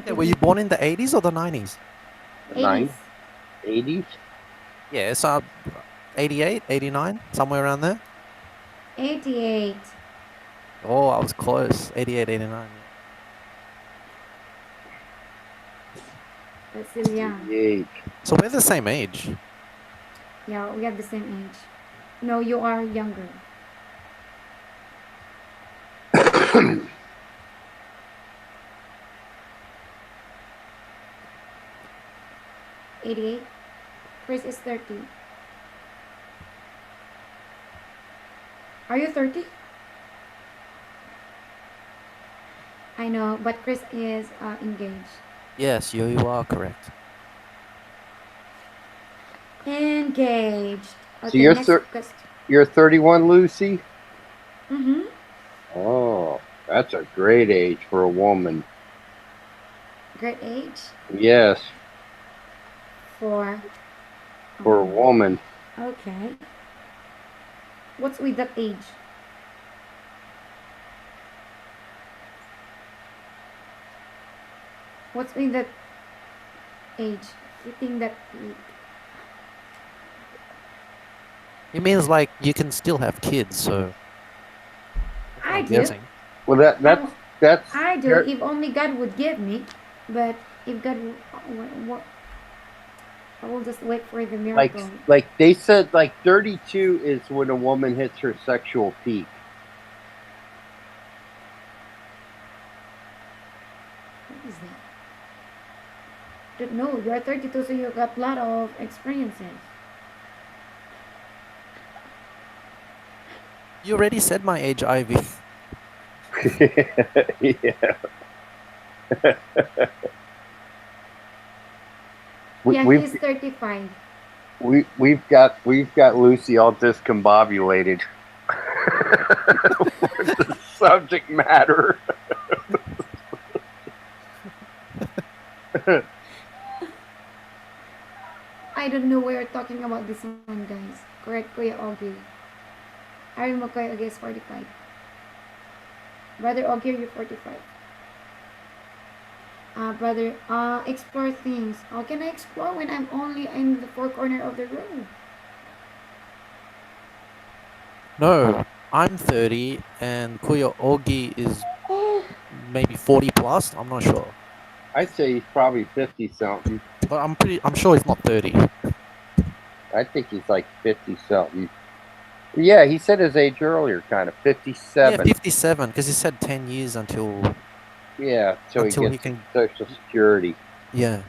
Yeah, were you born in the 80s or the 90s? The 90s, 80s? 80s. Yeah, so 88, 89, somewhere around there. 88. Oh, I was close. 88, 89. That's still young. 88. So we're the same age. Yeah, we have the same age. No, you are younger. '88. Chris is 30. Are you 30? I know, but Chris is engaged. Yes, you are correct. Engaged. So Okay, you're next question. You're 31, Lucy? Mm-hmm. Oh, that's a great age for a woman. Great age Yes, for for a woman. Okay. What's with that age? What's with that age? You think that It means like you can still have kids, so that's what I I'm do. guessing. Well, that's I do. you're- If only God would give me, but if God, what? I will just wait for the like miracle. they said, like 32 is when a woman hits her sexual peak. What is that? Don't know. You're 32, so you got a lot of experiences. You already said my age, Ivy. Yeah. Yeah, we've he's 35. we've got Lucy all discombobulated with the subject matter. I don't know why you're talking about this one, guys. Correct, Kuya Augie. I remember Kuya Augie is 45. Brother Augie, you're 45. Brother, explore things. How can I explore when I'm only in the four corner of the room? No, I'm 30 and Kuya Ogi is maybe 40 plus. I'm not sure. I'd say he's probably 50 something. But I'm sure he's not 30. I think he's like 50 something. Yeah, he said his age earlier, kind of Yeah, 57. 57, because he said 10 years until Yeah, so he until he gets can. Social Security. Yeah.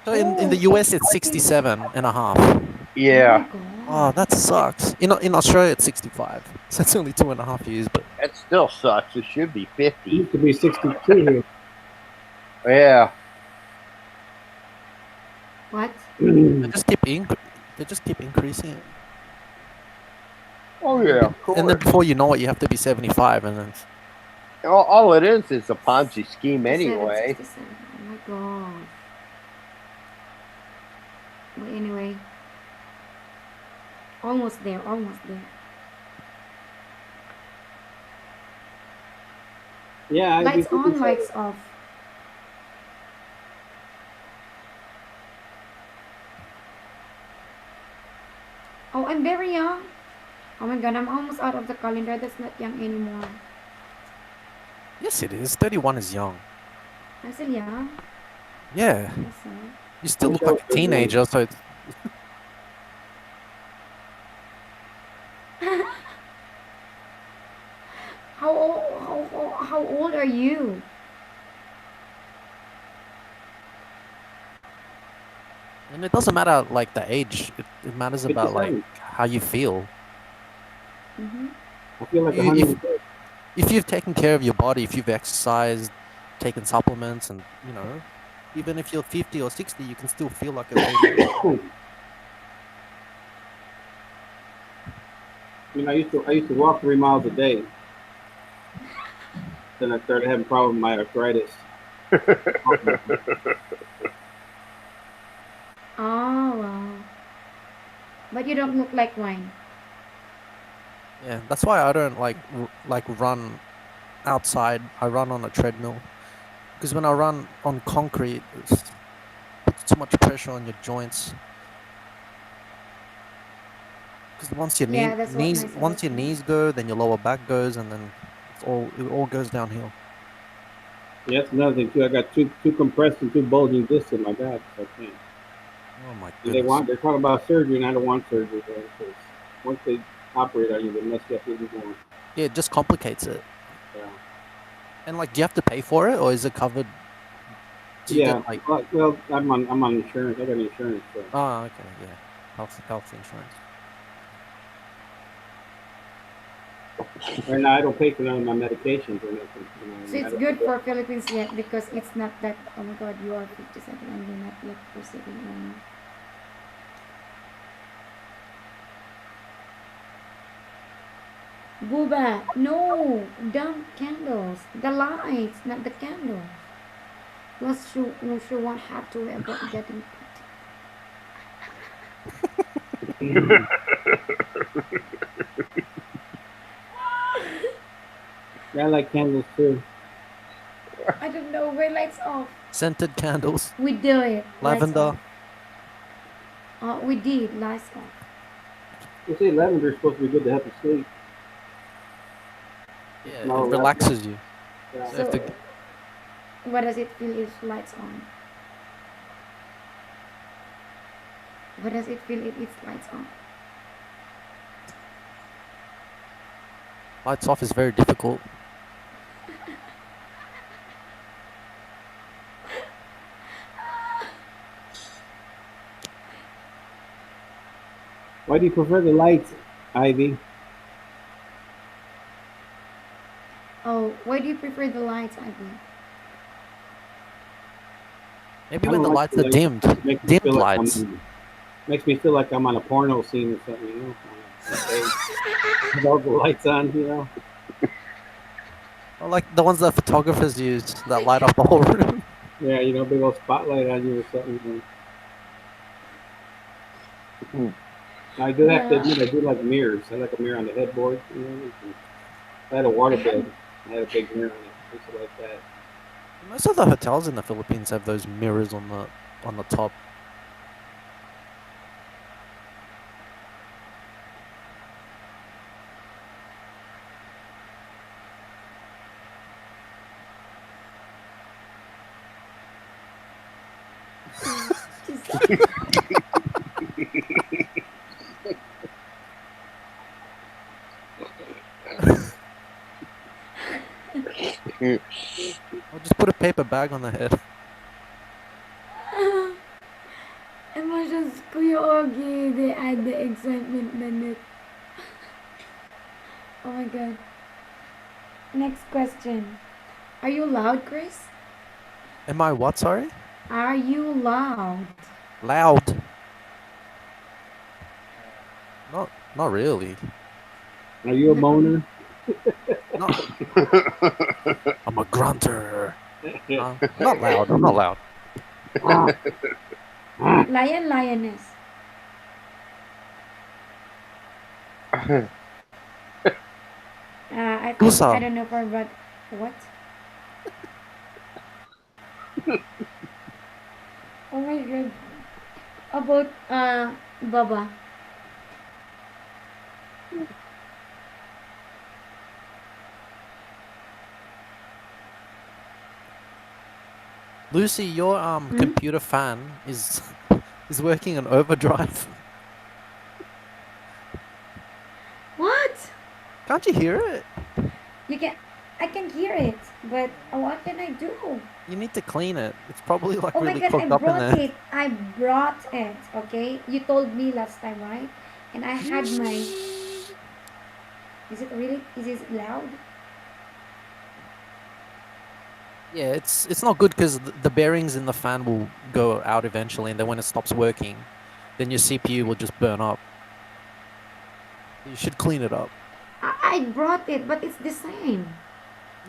So in the Oh, US, it's 60. 67 and a half. Oh my Yeah, Oh, god. that sucks. In Australia, it's 65. So it's only 2.5 years, but that still sucks. It should be It 50. used to be 62 Yeah, What? they here. just keep they just keep increasing it. oh yeah, of And then course. before you know it, you have to be 75, and then All it is a Ponzi scheme 67, anyway. 67. Oh my god. But anyway, almost there, almost there. Yeah, I'd be Lights on, 57. lights off. Oh, I'm very young. Oh my god, I'm almost out of the calendar. That's not young anymore. yes, it is. 31 is young. I'm still young. Yeah, Yes, sir. you still Wish look I was like a 31. teenager. So How old are you? and it doesn't matter like the age. It matters about like 57. how you feel. Mm-hmm. I feel like You, if 100. if you've taken care of your body, if you've exercised, taken supplements, and even if you're 50 or 60, you can still feel like a 30-year-old. I used to walk 3 miles a day. Then I started having problems with my arthritis. Oh wow. But you don't look like wine. Yeah, that's why I don't like run outside. I run on a treadmill because when I run on concrete, it's puts too much pressure on your joints. Because Yeah, that's what my once your suggestion is. knees go, then your lower back goes, and then it all goes downhill. Yeah, that's another thing too. I got two compressed and two bulging discs in my back, so I can't. Oh my And goodness. they're talking about surgery, and I don't want surgery though, because once they operate on you, they mess you up even more. Yeah, it just complicates it. Yeah. And like, do you have to pay for it, or is it covered? Do you Yeah. get like? Well, I'm on insurance. I got insurance, so Oh, okay, yeah, health insurance. right now I don't pay for none of my medications or nothing. So I it's don't, good for Philippines yet because it's not that. Oh my God, you are 57 and you're not yet proceeding on. Buba, no, dumb candles. The lights, not the candle. Plus, you won't have to worry about getting. yeah, I like candles too. I don't know. Where lights off? Scented candles, We do it. Lights lavender. off. We did lights off. They say lavender is supposed to be good to help you sleep. Yeah, No, it relaxes you. Yeah. So if So, what does it feel if lights on? What does it feel if it's lights on? lights off is very difficult. Why do you prefer the lights, Ivy? Oh, why do you prefer the lights, Ivy? Maybe I when don't the like lights the are lights. dimmed, It makes me feel dimmed like lights. makes me feel like I'm on a porno scene or something, you know? With all the lights on, you know? Or like the ones that photographers use that light up the whole room. Yeah, big old spotlight on you or something. I do have to Yeah. admit, I do like mirrors. I like a mirror on the headboard. I had a waterbed. I had a big mirror on it. I used to like that. Most of the hotels in the Philippines have those mirrors on the top. She's paper bag on the head. Emotions, Kuya Ogie, they add the excitement in it. Oh my god. Next question. Are you loud, Chris? Am I what? Sorry. Are you loud? Loud. Not really. Are you a Not moaner? No, I'm a grunter. Not loud. I'm not loud. Lion, lioness. I think Tusa. I don't know for but what? Oh my god. About Baba. Lucy, your computer fan is is working on overdrive. What? Can't you hear it? You can I can hear it, but what can I do? You need to clean it. It's probably like Oh my really god, I clogged up in brought there. it. I brought it, okay? You told me last time, right? And I had my Is it loud? Yeah, it's not good because the bearings in the fan will go out eventually, and then when it stops working, then your CPU will just burn up. You should clean it up. I brought it, but it's the same.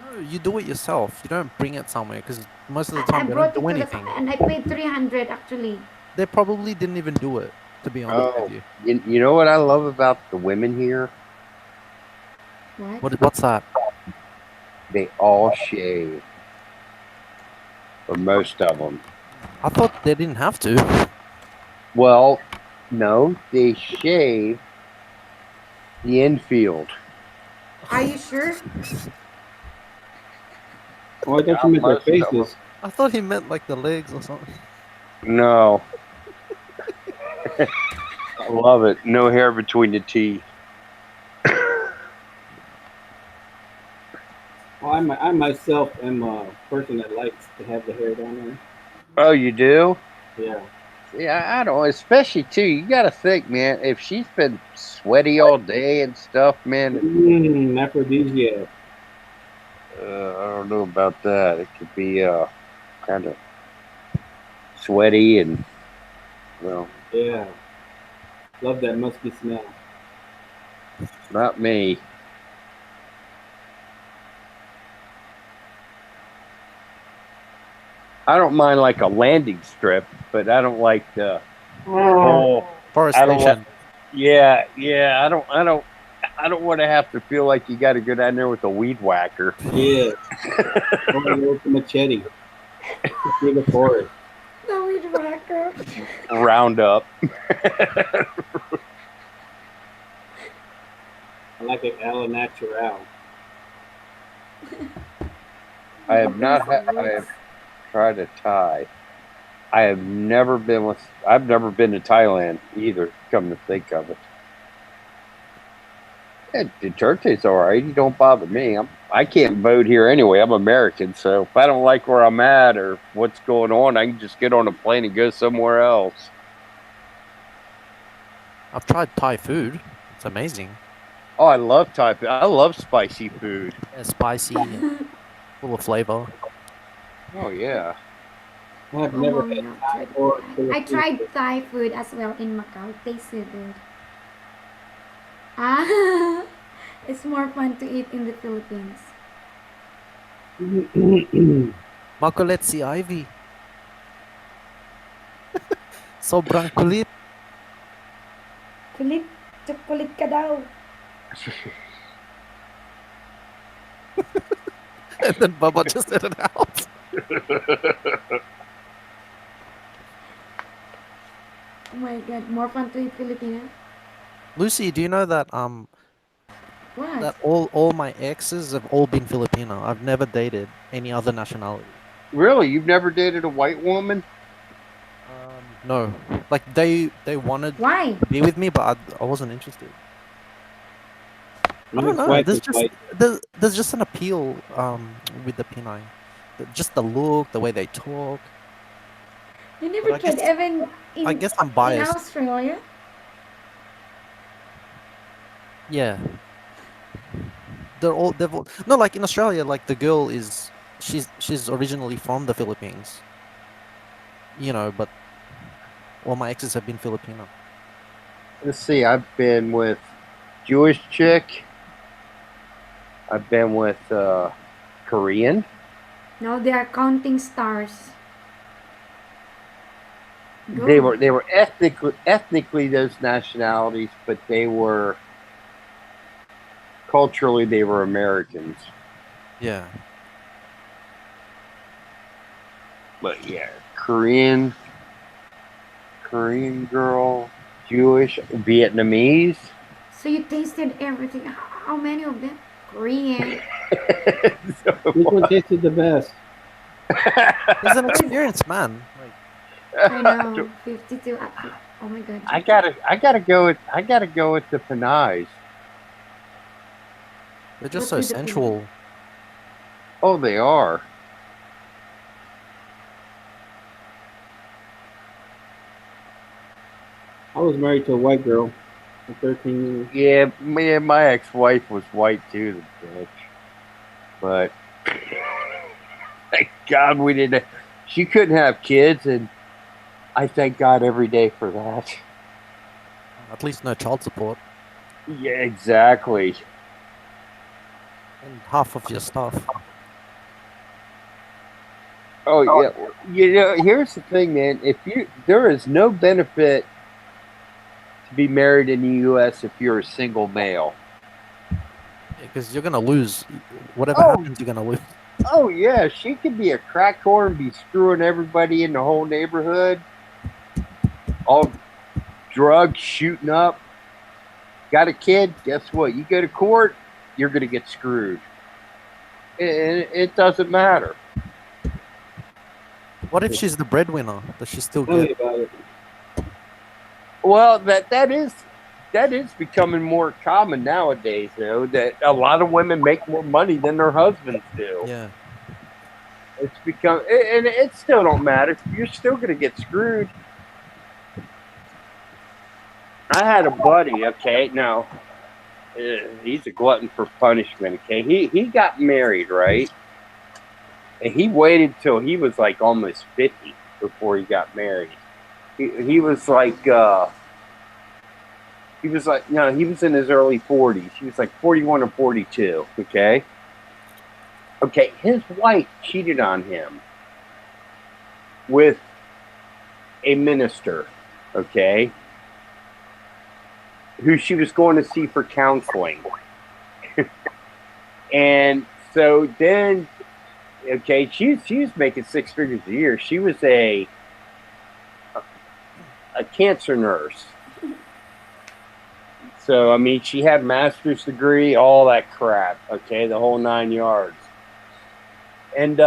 No, you do it yourself. You don't bring it somewhere because most of the I time they brought don't it do to the anything. and I paid 300 actually. They probably didn't even do it, to be honest Oh, with you. you know what I love about the women here? What? What's that? They all shave, or most of them. I thought they didn't have to. Well, no, they shave the infield. Are you sure? Oh, I thought you meant their Most of 'em. faces. I thought he meant like the legs or something. No. I love it. No hair between the teeth. Well, I myself am a person that likes to have the hair down Oh, you do? there. Yeah. Yeah, I don't. Especially too. You got to think, man. If she's been sweaty all day and stuff, man. Aphrodisiac. I don't know about that. It could be kind of sweaty and well, Yeah. Love that musky smell. not me. I don't mind like a landing strip, but I don't like the whole. Forestation. Yeah. I don't want to have to feel like you got to go down there with a weed whacker. Yeah. Going with the machete. Through the forest. The weed whacker. Roundup. I like it a la natural. I have not. I have tried a Thai. I've never been to Thailand either. Come to think of it, yeah, Duterte's all right. He don't bother me. I can't vote here anyway. I'm American, so if I don't like where I'm at or what's going on, I can just get on a plane and go somewhere else. I've tried Thai food. It's amazing. Oh, I love Thai food. I love spicy food. Yeah, spicy and full of flavor. Oh yeah. I have never had no, Thai or I Filipino tried food. Thai food as well in Macau. Tasted good. Ah, it's more fun to eat in the Philippines. Makulit si Ivy. Sobrang kulit. Kulit, chocolate ka daw. And then Bubba just said it out. Oh my god, more fun to eat Filipino. Lucy, do you know that What? that all my exes have all been Filipino? I've never dated any other nationality. Really, you've never dated a white woman? No, like they wanted Why? to be with me, but I wasn't interested. I don't know. White There's is just white. there's just an appeal with the Pinay. just the look, the way they talk. You But never I tried guess even I in guess I'm in biased. Australia? Yeah, no, like in Australia, like the girl is she's originally from the Philippines, but all my exes have been Filipino. Let's see. I've been with Jewish chick. I've been with Korean. No, they are counting stars. They Go. were they were ethnically those nationalities, but they were culturally they were Americans. Yeah, But yeah, Korean girl, Jewish, Vietnamese. So you tasted everything. How many of them? Korean. Which one tasted the best? he's an What is experienced man. Like I know, 52. Oh my god. I gotta go with the Panay's. they're just What's so with the Pinay? sensual. Oh, they are. I was married to a white girl for 13 years. Yeah, my ex-wife was white too, the bitch. But thank God we didn't. She couldn't have kids, and I thank God every day for that. At least no child support Yeah, exactly. and half of your stuff. Oh yeah, here's the thing, man. There is no benefit to be married in the U.S. if you're a single male. Because you're gonna lose. Whatever Oh, happens, you're gonna lose. oh yeah, she could be a crack whore and be screwing everybody in the whole neighborhood. All drugs shooting up. Got a kid? Guess what? You go to court, you're gonna get screwed. It doesn't matter. What if she's the breadwinner? Does she still Tell me get? about it. Well, that is becoming more common nowadays, though. That a lot of women make more money than their husbands do. Yeah, It's become, and it still don't matter. You're still gonna get screwed. I had a buddy. Okay, now he's a glutton for punishment. Okay, he got married, right? And he waited till he was like almost 50 before he got married. He was like no, he was in his early 40s. He was like 41 or 42. Okay. Okay, his wife cheated on him with a minister, okay, who she was going to see for counseling. And so then, okay, she's making six figures a year. She was a cancer nurse. So I mean, she had master's degree, all that crap. Okay, the whole 9 yards. And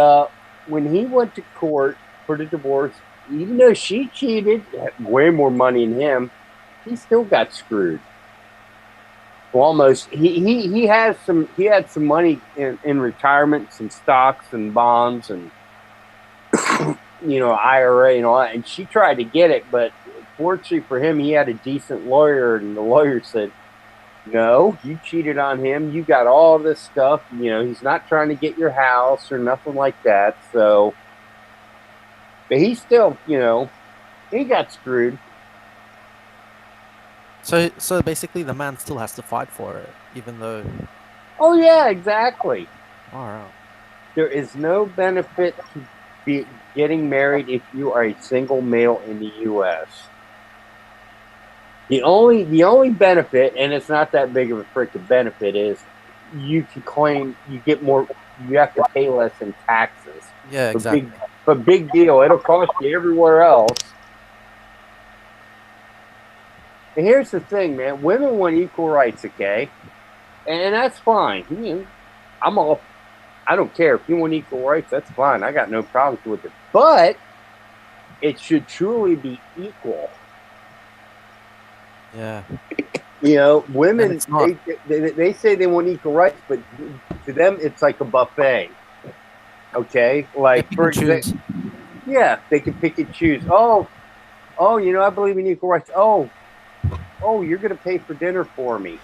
when he went to court for the divorce, even though she cheated, had way more money than him, he still got screwed. Well, almost. He had some money in retirement, some stocks and bonds and IRA and all that. And she tried to get it, but fortunately for him, he had a decent lawyer, and the lawyer said, no, you cheated on him. You got all this stuff. He's not trying to get your house or nothing like that. So, but he still, he got screwed. So basically, the man still has to fight for it, even though. Oh yeah, exactly. All right. There is no benefit to be getting married if you are a single male in the U.S. The only benefit, and it's not that big of a freaking benefit, is you can claim you get more. You have to pay less in taxes. Yeah, exactly. But big deal. It'll cost you everywhere else. And here's the thing, man. Women want equal rights, okay? And that's fine. I don't care. If you want equal rights, that's fine. I got no problems with it. But it should truly be equal. Yeah. Women, it's not. they say they want equal rights, but to them, it's like a buffet. Okay, Yeah, like pick for and example, choose. yeah, they can pick and choose. Oh, I believe in equal rights. Oh, you're gonna pay for dinner for me,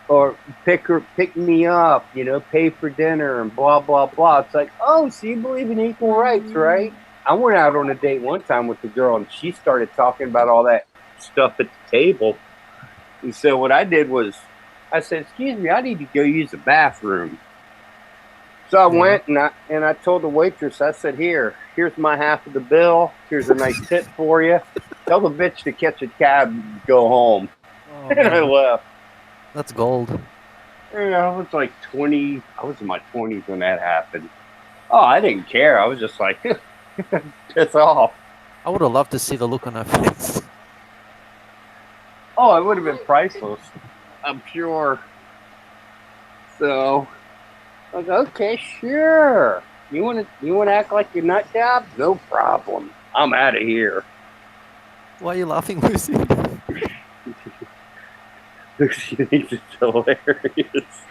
or pick me up. Pay for dinner and blah blah blah. It's like, oh, so you believe in equal rights, right? I went out on a date one time with the girl, and she started talking about all that stuff at the table. And so what I did was, I said, "Excuse me, I need to go use the bathroom." So I Yeah. went and I told the waitress, I said, here's my half of the bill. Here's a nice tip for you. Tell the bitch to catch a cab and go home. Oh And I man, left. that's gold. I was like 20. I was in my 20s when that happened. Oh, I didn't care. I was just like, piss off. I would have loved to see the look on her face. Oh, it would have been priceless. I'm sure. So I was like, okay, sure. You wanna act like you're nut job? No problem. I'm out of here. Why are you laughing, Lucy? She thinks it's hilarious.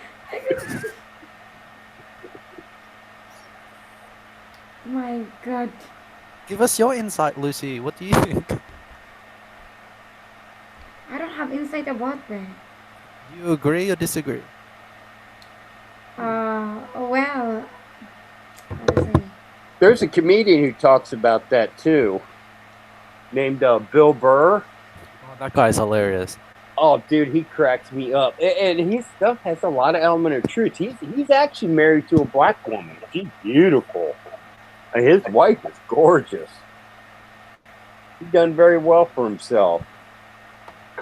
My God. Give us your insight, Lucy. What do you think? I don't have insight about that. Do you agree or disagree? Well, how to say? There's a comedian who talks about that too, named Bill Burr. Oh, that guy's hilarious. Oh, dude, he cracks me up, and his stuff has a lot of element of truth. He's actually married to a black woman. She's beautiful, and his wife is gorgeous. He's done very well for himself.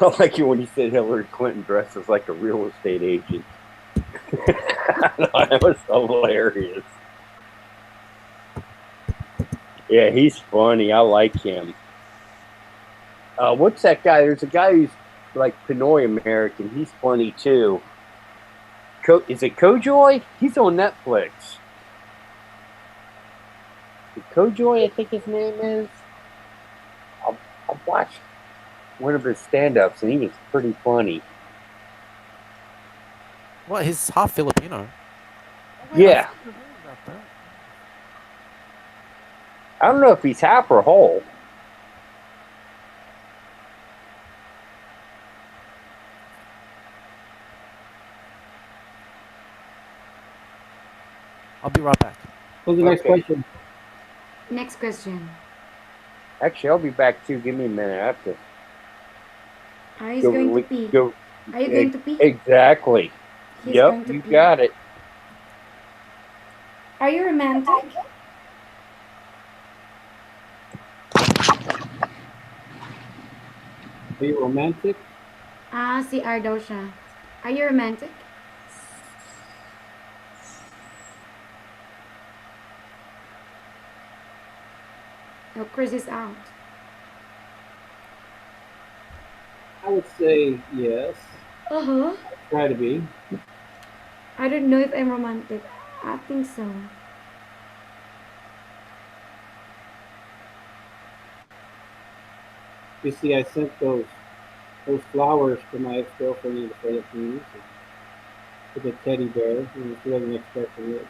I like it when he said Hillary Clinton dresses like a real estate agent. That was hilarious. Yeah, he's funny. I like him. What's that guy? There's a guy who's like Pinoy American. He's funny too. Is it Kojoy? He's on Netflix. Kojoy, I think his name is. I watched one of his stand-ups, and he was pretty funny. What? He's half Filipino. Yeah. I don't know if he's half or whole. I'll be right back. What's the next Okay. question? Next question. Actually, I'll be back too. Give me a minute. I have to He's going to pee. go. Are you going to pee? Exactly. He's Yep, going to you pee. got it. Are you romantic? Are you romantic? Si Ardo siya. Are you romantic? No, Chris is out. I would say yes. Uh-huh. Try to be. I don't know if I'm romantic. I think so. You see, I sent those flowers to my ex-girlfriend in the Philippines with a teddy bear, and she wasn't expecting it.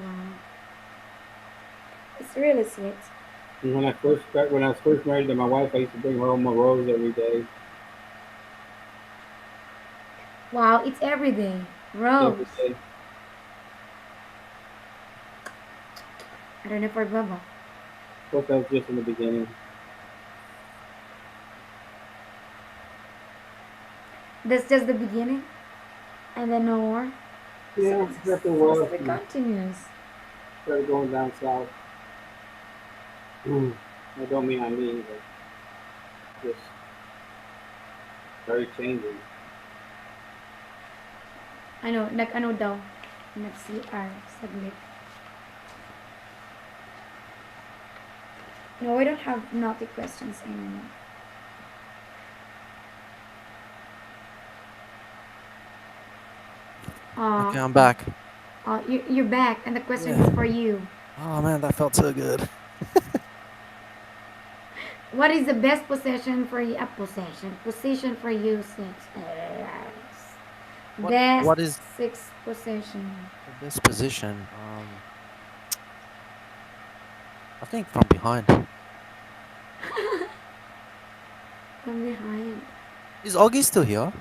Wow. It's really sweet. And when I was first married to my wife, I used to bring her home a rose every day. Wow, it's every day. Every Rose. day. I don't know for Baba. Of course, that was just in the beginning. That's just the beginning? And then no more? Yeah, So after a while, it continues. started going down south. I don't mean I mean, but just started changing. Nag-ano daw? Nag-CR. Saglit. No, we don't have naughty questions anymore. Okay, I'm back. You're back, and the question Yeah. is for you. Oh man, that felt so good. What is the best possession for you? Position for you since Best what is sixth position. the best position? I think from behind. From behind. Is Augie still here?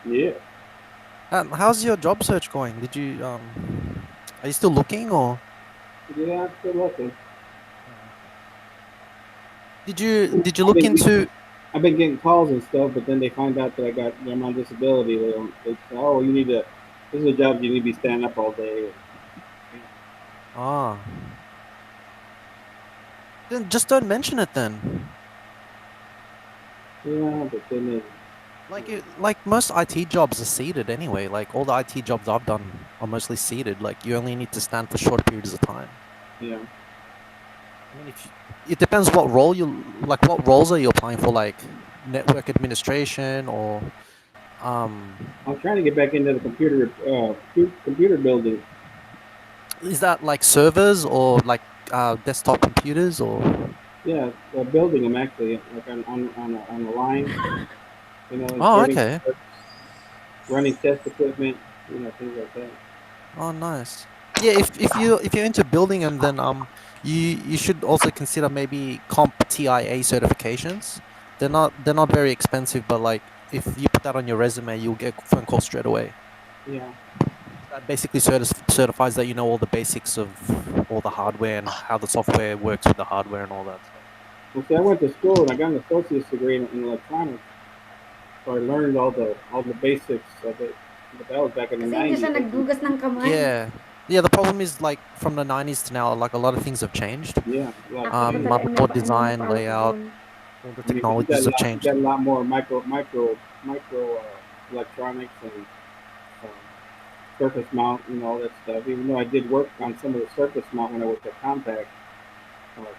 Yeah. How's your job search going? Did you are you still looking or Yeah, I'm still looking. did you I've look been into I've been getting calls and stuff, but then they find out that I'm on disability. They say, oh, you need to. This is a job you need to be standing up all day. ah then just don't mention it then. Yeah, but then Like most IT jobs are seated anyway. Like all the IT jobs I've done are mostly seated. Like you only need to stand for short periods of time. yeah. I mean, it depends what role you like. What roles are you applying for? Like network administration or I'm trying to get back into the computer building. is that like servers or like desktop computers or? Yeah, building them actually, like on the line. Oh, Inserting, okay. running test equipment. Things like that. Oh, nice. Yeah, if you're into building them, then you should also consider maybe comp TIA certifications. They're not very expensive, but like if you put that on your resume, you'll get a phone call straight away. Yeah. That basically certifies that you know all the basics of all the hardware and how the software works with the hardware and all that stuff. Well, see, I went to school and I got an associate's degree in electronics, so I learned all the basics of it. But that was back in the Kasi hindi siya '90s. nagdugas ng kamay. Yeah. The problem is like from the 90s to now, like a lot of things have changed. Yeah, a lot of Ako pa changes. talaga Motherboard napa, ano, design, layout, napautol. all the I mean, 'cause technologies have you changed. got a lot more micro electronics and uh, surface mount and all that stuff. Even though I did work on some of the surface mount when I worked at Compaq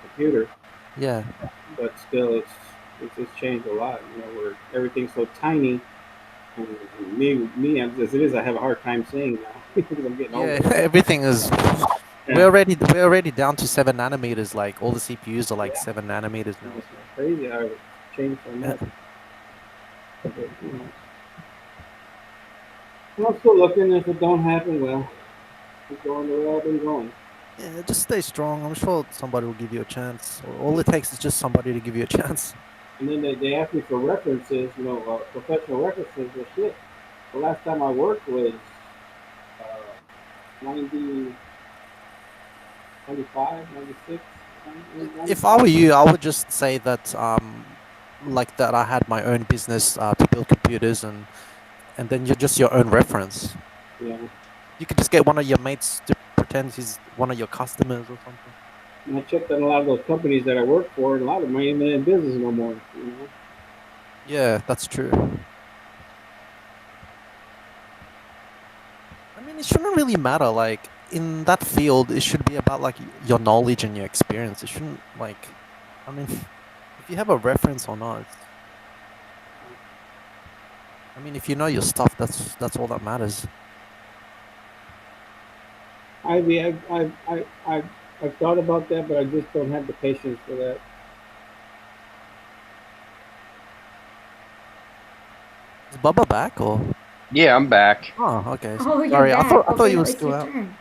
computer, Yeah. but still, it's changed a lot. Where everything's so tiny. And me as it is, I have a hard time seeing now because I'm getting Yeah, older. everything is. Yeah, We're already down to 7 nanometers. Like all the CPUs are like yeah, 7 nanometers now. it's crazy how it's changed so Yeah, much. But, I'm still looking. If it don't happen, well, keep going the way I've been going. yeah. Just stay strong. I'm sure somebody will give you a chance. All it takes is just somebody to give you a chance. And then they asked me for references, professional references. Well, shit. The last time I worked was uh, 90, 95, 96, If I were you, I would just say that like that I had my own business to build computers and then you're just your own reference. Yeah. You could just get one of your mates to pretend he's one of your customers or something. And I checked on a lot of those companies that I work for, and a lot of them ain't even in business no more. Yeah, that's true. I mean, it shouldn't really matter. Like in that field, it should be about like your knowledge and your experience. It shouldn't like, I mean, if you have a reference or not. I mean, if you know your stuff, that's all that matters. I've thought about that, but I just don't have the patience for that. Is Bubba back or? Yeah, I'm back. Oh, okay. Oh, you're Sorry, I thought back. I thought Okay, you now were it's still your out. turn.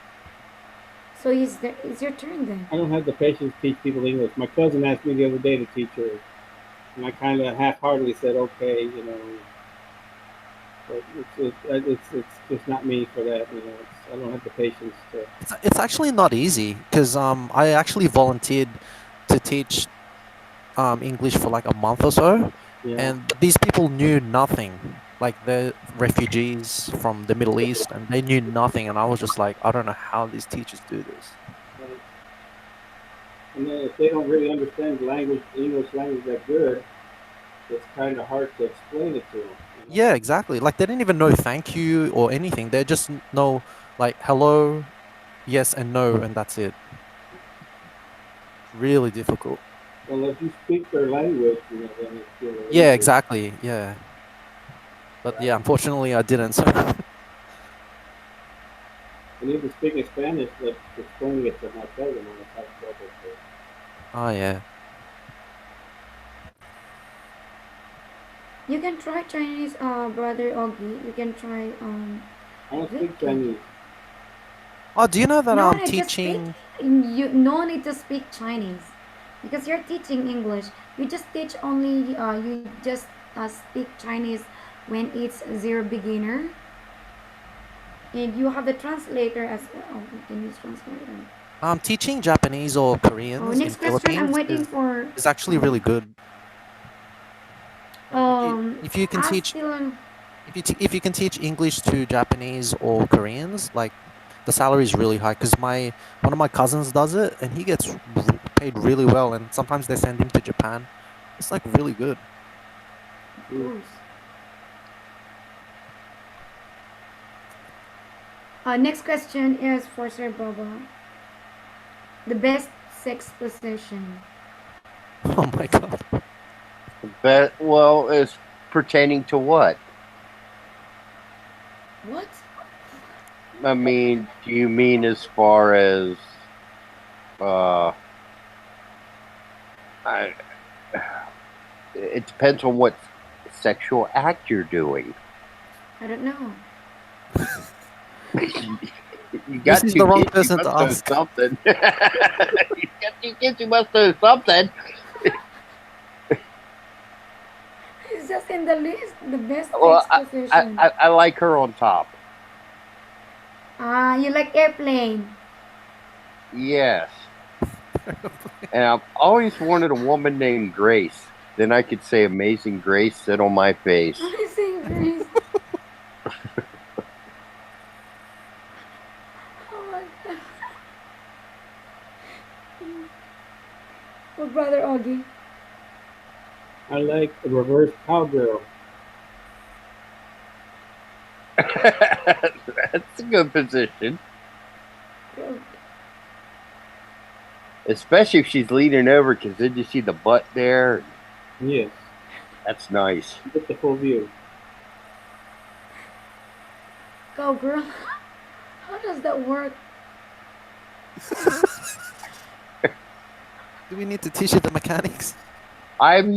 So it's your turn then. I don't have the patience to teach people English. My cousin asked me the other day to teach her, and I kind of half-heartedly said, "Okay," But it's just not me for that. I don't have the patience to. It's actually not easy because I actually volunteered to teach English for like a month or so, Yeah. and these people knew nothing. Like they're refugees from the Middle East, and they knew nothing. And I was just like, I don't know how these teachers do this. And then if they don't really understand the English language that good, it's kind of hard to explain it to them. Yeah, exactly. Like they didn't even know thank you or anything. They just know like hello, yes, and no, and that's it. Really difficult. Well, if you speak their language, then it's really Yeah, easy. exactly. Yeah. But yeah, unfortunately, I didn't. So. And even speaking Spanish, but explaining it to my cousin, I have trouble with. Oh yeah. You can try Chinese, brother Augie. You can try I don't speak Vicky. Chinese. Oh, do you know that No I'm need to speak. teaching? You no need to speak Chinese, because you're teaching English. You just teach only. You just speak Chinese when it's zero beginner, and you have the translator as well. Oh, you can use translator. I'm teaching Japanese or Oh, Koreans in next question. I'm Philippines waiting for. is actually really good. Like if you can I teach still. if you can teach English to Japanese or Koreans, like the salary is really high. Because my one of my cousins does it, and he gets paid really well. And sometimes they send him to Japan. It's like really good. Of course. Next question is for Sir Boba. The best sex position. Oh my god. But well, it's pertaining to what? What? I mean, do you mean as far as uh, I, it depends on what sexual act you're doing. I don't know. You This got is two the wrong kids, you person to must know ask. something. You got two kids, you must know something. It's just in the list. The best Well, sex position. I like her on top. You like airplane. Yes. And I've always wanted a woman named Grace. Then I could say Amazing Grace, sit on my face. Amazing Grace. Oh my god. Oh, brother Augie. I like a reverse cowgirl. That's a good position. Oh, Especially if she's leaning over, because then you see the butt there. Yes, That's nice. get the full view. go girl. How does that work? Do we need to teach you the mechanics?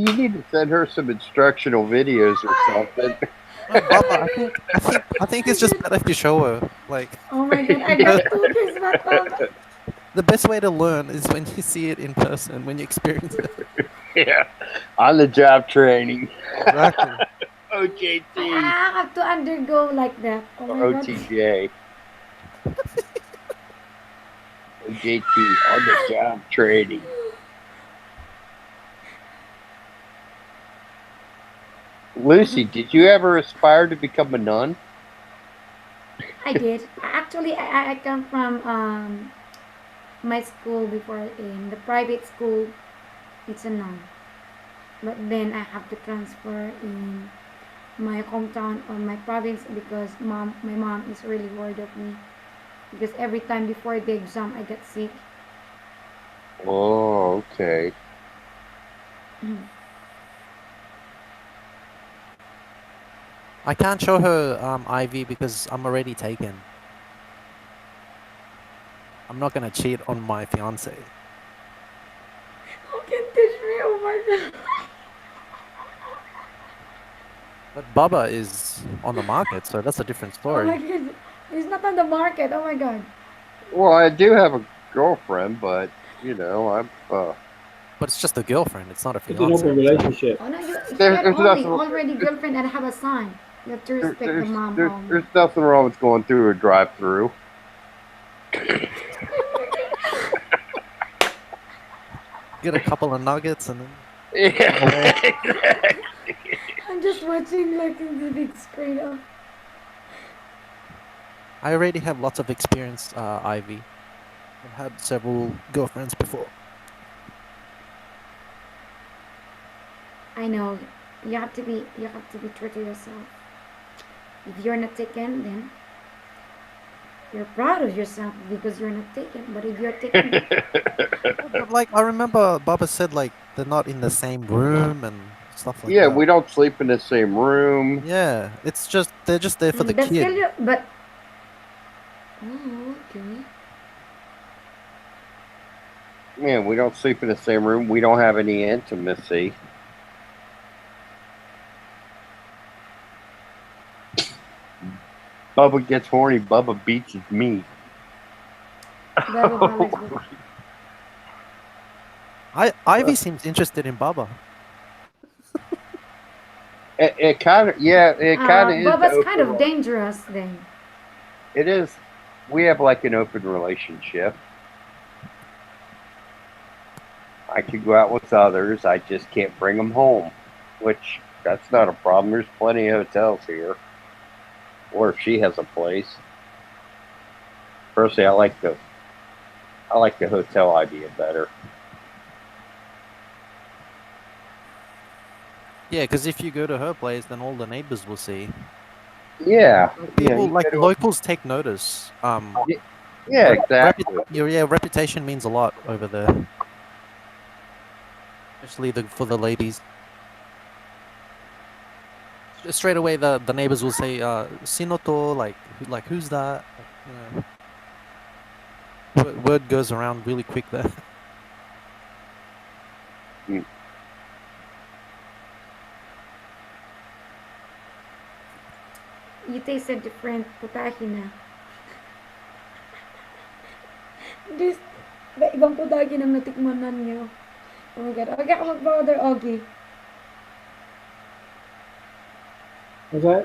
You need to send her some instructional videos or something. No, Baba, I think it's just better if you show her. Like Oh my god, I got two kids, but the best way to learn is when you see it in person, when you experience it. Yeah, on the job training. Exactly. OJT I have to undergo like that. Oh or my god. OTJ. OJT on the job training. Lucy, did you ever aspire to become a nun? I did. Actually, I come from my school before in the private school. It's a nun, but then I have to transfer in my hometown or my province because my mom is really worried of me because every time before the exam I get sick. Oh, okay. I can't show her IV because I'm already taken. I'm not gonna cheat on my fiance. Who can teach me? Oh my god. But Baba is on the market, so that's a different Oh my story. god. He's not on the market. Oh my god. Well, I do have a girlfriend, but you know, But it's just a girlfriend. It's not a It's an open fiance. relationship. Oh no, if there's you're only nothing already girlfriend and have a son, you have to respect the mom. there's nothing wrong with going through a drive-through. Get a couple of nuggets and then. Yeah. I'm just watching like in the big screen. Oh. I already have lots of experience, Ivy. I've had several girlfriends before. I know. You have to be true to yourself. If you're not taken, then you're proud of yourself because you're not taken. But if you're taken, But like I remember Baba said like they're not in the same room and stuff like Yeah, that. we don't sleep in the same room. Yeah, it's just they're just there for the that's still kid. your, but oh, okay. Yeah, we don't sleep in the same room. We don't have any intimacy. Bubba gets horny. Bubba beats his meat. Bubba Alex book. Ivy seems interested in Bubba. It kind of, yeah, it kind of is. Bubba's kind of open. dangerous then. It is. We have like an open relationship. I could go out with others. I just can't bring them home, which that's not a problem. There's plenty of hotels here, or if she has a place. Personally, I like the hotel idea better. Yeah, because if you go to her place, then all the neighbors will see. Yeah, People you like gotta- locals take notice. yeah, exactly. Reputation means a lot over there, especially for the ladies. Straight away, the neighbors will say, "Sinoto," like who's that? You know, word goes around really quick there. You tasted different putahe na. This, ibang putahe nang natikmanan niyo. Oh my God. Okay, ako mag-brother Augie. What's that?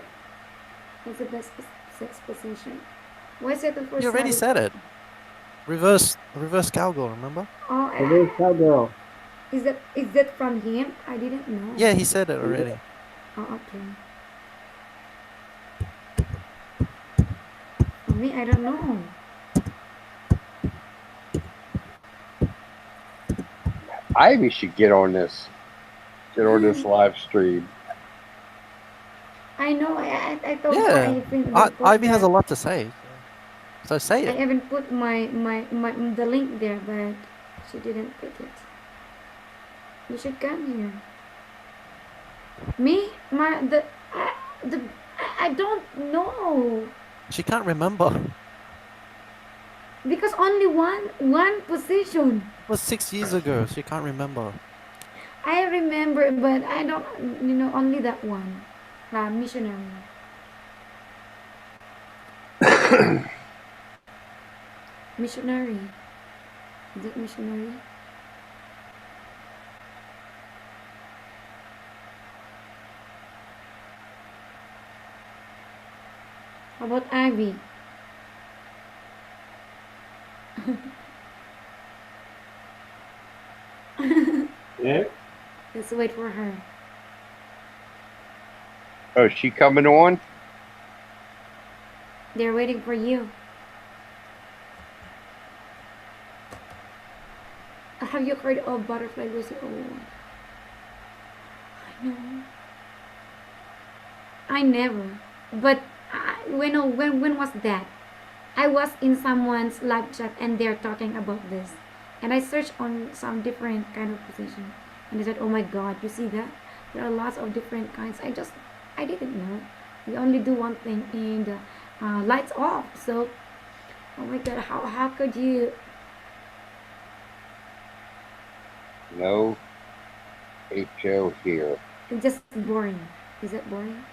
What's the best sex position? Why is it the first You already time? said it. Reverse cowgirl. Remember? Oh, Reverse cowgirl. is that from him? I didn't know. Yeah, he said it already. Oh, okay. For me, I don't know. Ivy should get on this live stream. I know. I told her Yeah, I think Ivy has a lot to say. So say I it. haven't put my the link there, but she didn't put it. You should come here. Me? I don't know. She can't remember. Because only one position. It was 6 years ago. She can't remember. I remember, but I don't, only that one. Missionary. Missionary. Is it missionary? How about Ivy? Yeah. Let's wait for her. Oh, is she coming on? They're waiting for you. Have you heard of Butterfly Lucy? Oh, I know. I never. But when was that? I was in someone's live chat and they're talking about this, and I searched on some different kind of position, and they said, "Oh my God, you see that? There are lots of different kinds." I didn't know. We only do one thing, and lights off. So, oh my God, how could you? No. HO here. It's just boring. Is it boring?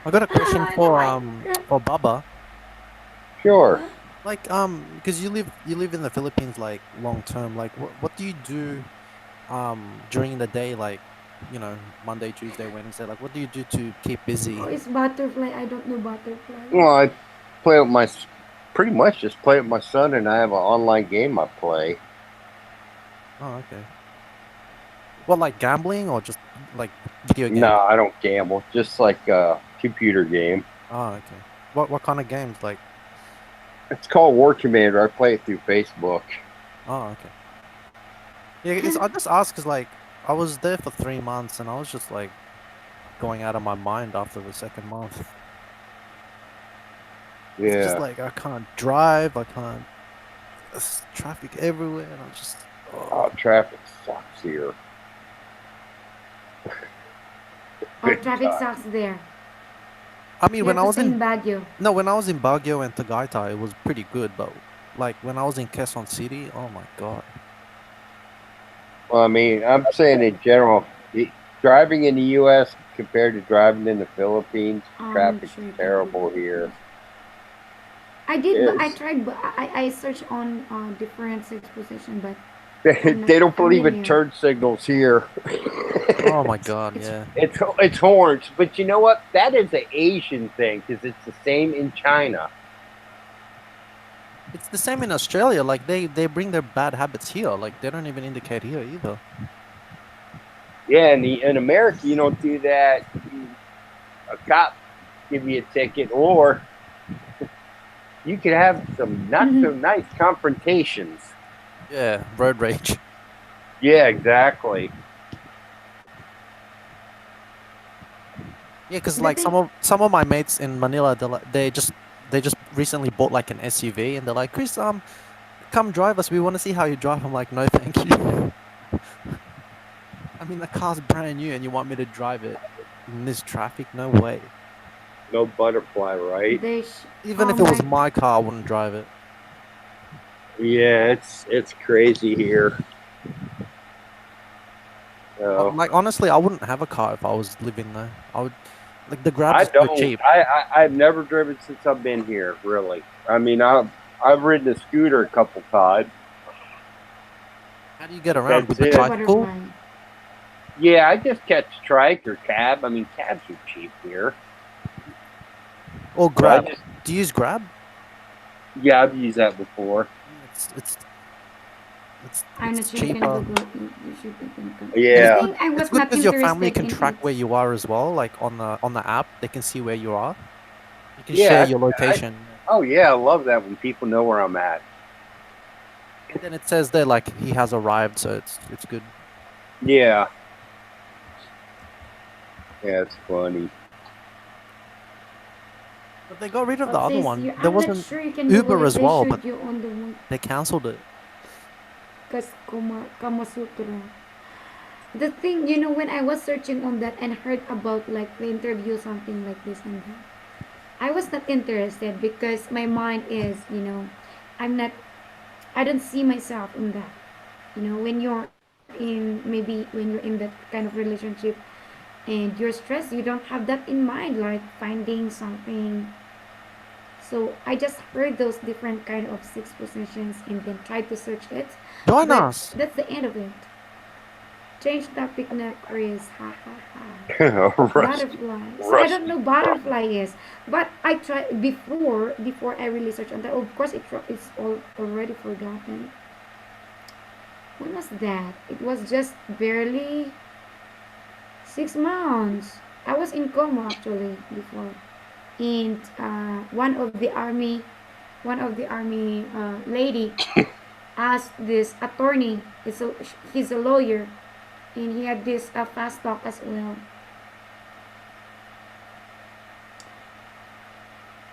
I got a question I know, for Baba. Sure. Like because you live in the Philippines like long term. Like what do you do during the day, like Monday, Tuesday, Wednesday? Like what do you do to keep busy? Oh, it's butterfly. I don't know butterfly. Well, I play with pretty much just play with my son, and I have an online game I play. Oh, okay. What, like gambling or just like video games? No, I don't gamble. Just like a computer game. Oh, okay. What kind of games? Like, It's called War Commander. I play it through Facebook. oh, okay. Yeah, I just asked because like I was there for 3 months and I was just like going out of my mind after the second month. It's just Yeah. like I can't drive. I can't. There's traffic everywhere, and I'm just. Oh, traffic sucks here. Oh, traffic sucks there. I mean, You when I have to was stay in Baguio. when I was in Baguio and Tagaytay, it was pretty good. But like when I was in Quezon City, oh my god. Well, I mean, I'm saying in general, driving in the U.S. compared to driving in the Philippines, traffic's Sure, it terrible would here. be. I did, but I It's tried, but I searched on different sex position, but I'm not they don't believe in familiar. turn signals here. Oh my god, It's yeah. It's horns, but you know what? That is an Asian thing because it's the same in China. It's the same in Australia. Like they bring their bad habits here. Like they don't even indicate here either. Yeah, in America, you don't do that. A cop give you a ticket, or you could have some not so nice confrontations. Yeah, road rage. Yeah, exactly. Yeah, because the like thing. some of my mates in Manila, they just recently bought like an SUV, and they're like, Chris, come drive us. We want to see how you drive. I'm like, no, thank you. I mean, the car's brand new, and you want me to drive it in this traffic? No way. No butterfly, right? They Even oh if it was my my car, I wouldn't drive it. Yeah, it's crazy here. So Like honestly, I wouldn't have a car if I was living there. I would like the Grabs I is so don't. cheap. I've never driven since I've been here. Really. I mean, I've ridden a scooter a couple times. How do you get around That's with the the it. tricycle butterfly. Yeah, I just catch trike or cab. I mean, cabs are cheap here. or So I Grab? just Do you use Grab? yeah, I've used that before. It's I'm not it's sure you can cheaper. Google. You should think. The And Yeah. thing I it's was good not because your family interested can in track it. where you are as well. Like on the app, they can see where you are. You can share Yeah. your location, Oh yeah, I love that when people know where I'm at. and then it says there like he has arrived, so it's good. Yeah. Yeah, it's funny. But they got rid of the What other says one. you? There I'm not wasn't sure you can Google Uber it. as They well, but showed you on the one they cancelled it. Kama Sutra. The thing, you know, when I was searching on that and heard about like the interview, something like this and that, I was not interested because my mind is, you know, I'm not, I don't see myself in that. You know, when you're in, maybe when you're in that kind of relationship and you're stressed, you don't have that in mind, like finding something. So I just heard those different kind of six positions and then tried to search it, Join but us. that's the end of it. Change topic na, Chris. Ha ha ha. Rusty. Butterfly. So I don't Rusty. know butterfly is, but I tried before I really searched on that. Of course, it's all already forgotten. When was that? It was just barely 6 months. I was in coma actually before, and one of the army lady asked this attorney. He's a lawyer, and he had this fast talk as well.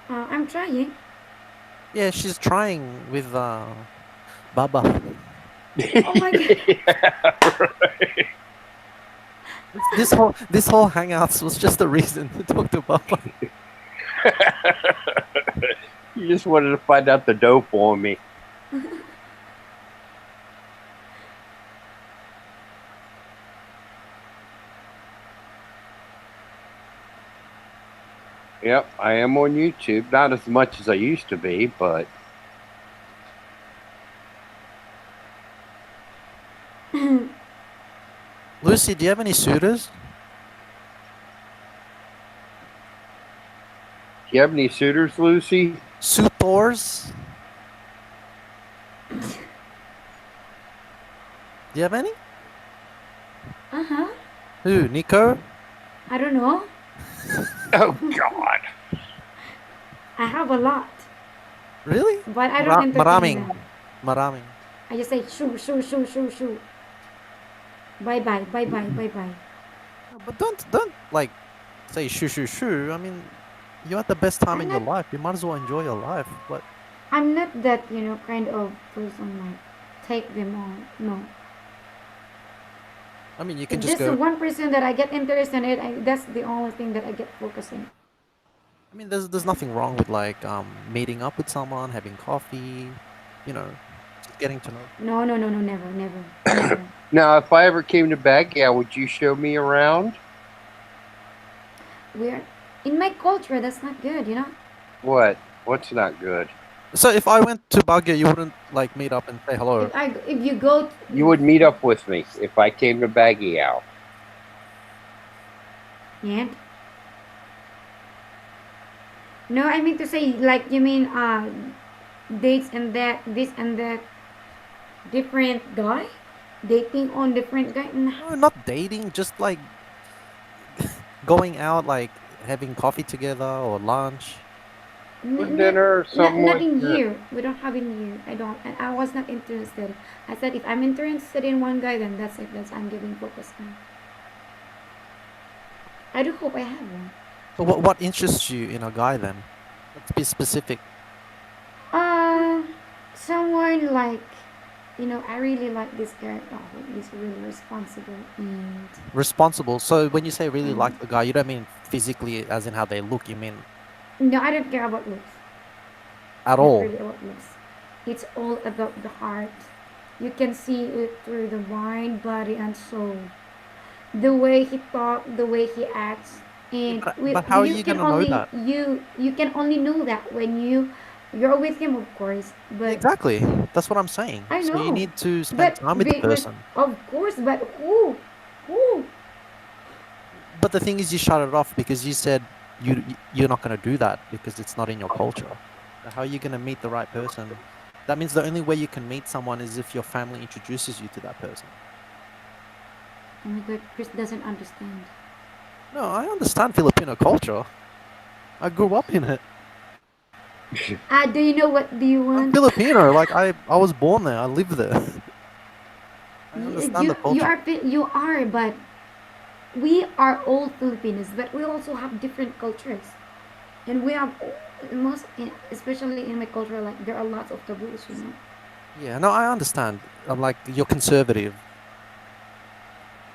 I'm trying. Yeah, she's trying with Baba. Oh my god. This whole hangouts was just a reason to talk to Baba. You just wanted to find out the dope on me. Yep, I am on YouTube. Not as much as I used to be, but Lucy, do you have any suitors? do you have any suitors, Lucy? Suitors? Do you have any? Uh-huh. Who? Nico? I don't know. Oh God. I have a lot, Really? but I don't entertain Maraming. them. Maraming. I just say shoo, shoo, shoo, shoo, shoo. Bye bye, bye bye, bye bye. No, but don't like say shoo shoo shoo. I mean, you're at the best time I'm in your not life. You might as well enjoy your life. What? I'm not that, you know, kind of person like take them on. No. I mean, you can If just this is go. 1% that I get interested in it, that's the only thing that I get focusing. I mean, there's nothing wrong with like meeting up with someone, having coffee, you know, just getting to know. No, no, no, no, never, never, never. Now, if I ever came to Baguio, would you show me around? We're in my culture. That's not good, you know. What? What's not good? So if I went to Baguio, you wouldn't like meet up and say hello. If you go, You would meet up with me if I came to Baguio. and no, I mean to say like you mean dates and that this and that different guy dating on different guy. No, not dating, just like going out, like having coffee together or lunch. With dinner or something Not like in that. here. We don't have in here. I don't. And I was not interested. I said if I'm interested in one guy, then that's it. That's I'm giving focus on. I do hope I have one. So what interests you in a guy then? Let's be specific. Uh, someone like, I really like this guy. Oh, he's really responsible and Responsible. So when you say really um, like the guy, you don't mean physically as in how they look, you mean no, I don't care about looks. at Not all. really about looks. It's all about the heart. You can see it through the mind, body, and soul. The way he talks, the way he acts, Yeah, and but how are you gonna know that? you can only know that when you're with him, of course. Yeah, But exactly. That's what I'm saying. I So you know, need to spend but time with the person. of course, but who? But the thing is, you shut it off because you said you're not gonna do that because it's not in your culture. So how are you gonna meet the right person? That means the only way you can meet someone is if your family introduces you to that person. Oh my God, Chris doesn't understand. No, I understand Filipino culture. I grew up in it. Do you know what do you I'm want? Filipino. Like I was born there. I live there. I You understand the culture. you are, but we are all Filipinos, but we also have different cultures, and we have especially in my culture, like there are lots of taboos, you know. Yeah, no, I understand. I'm like you're conservative.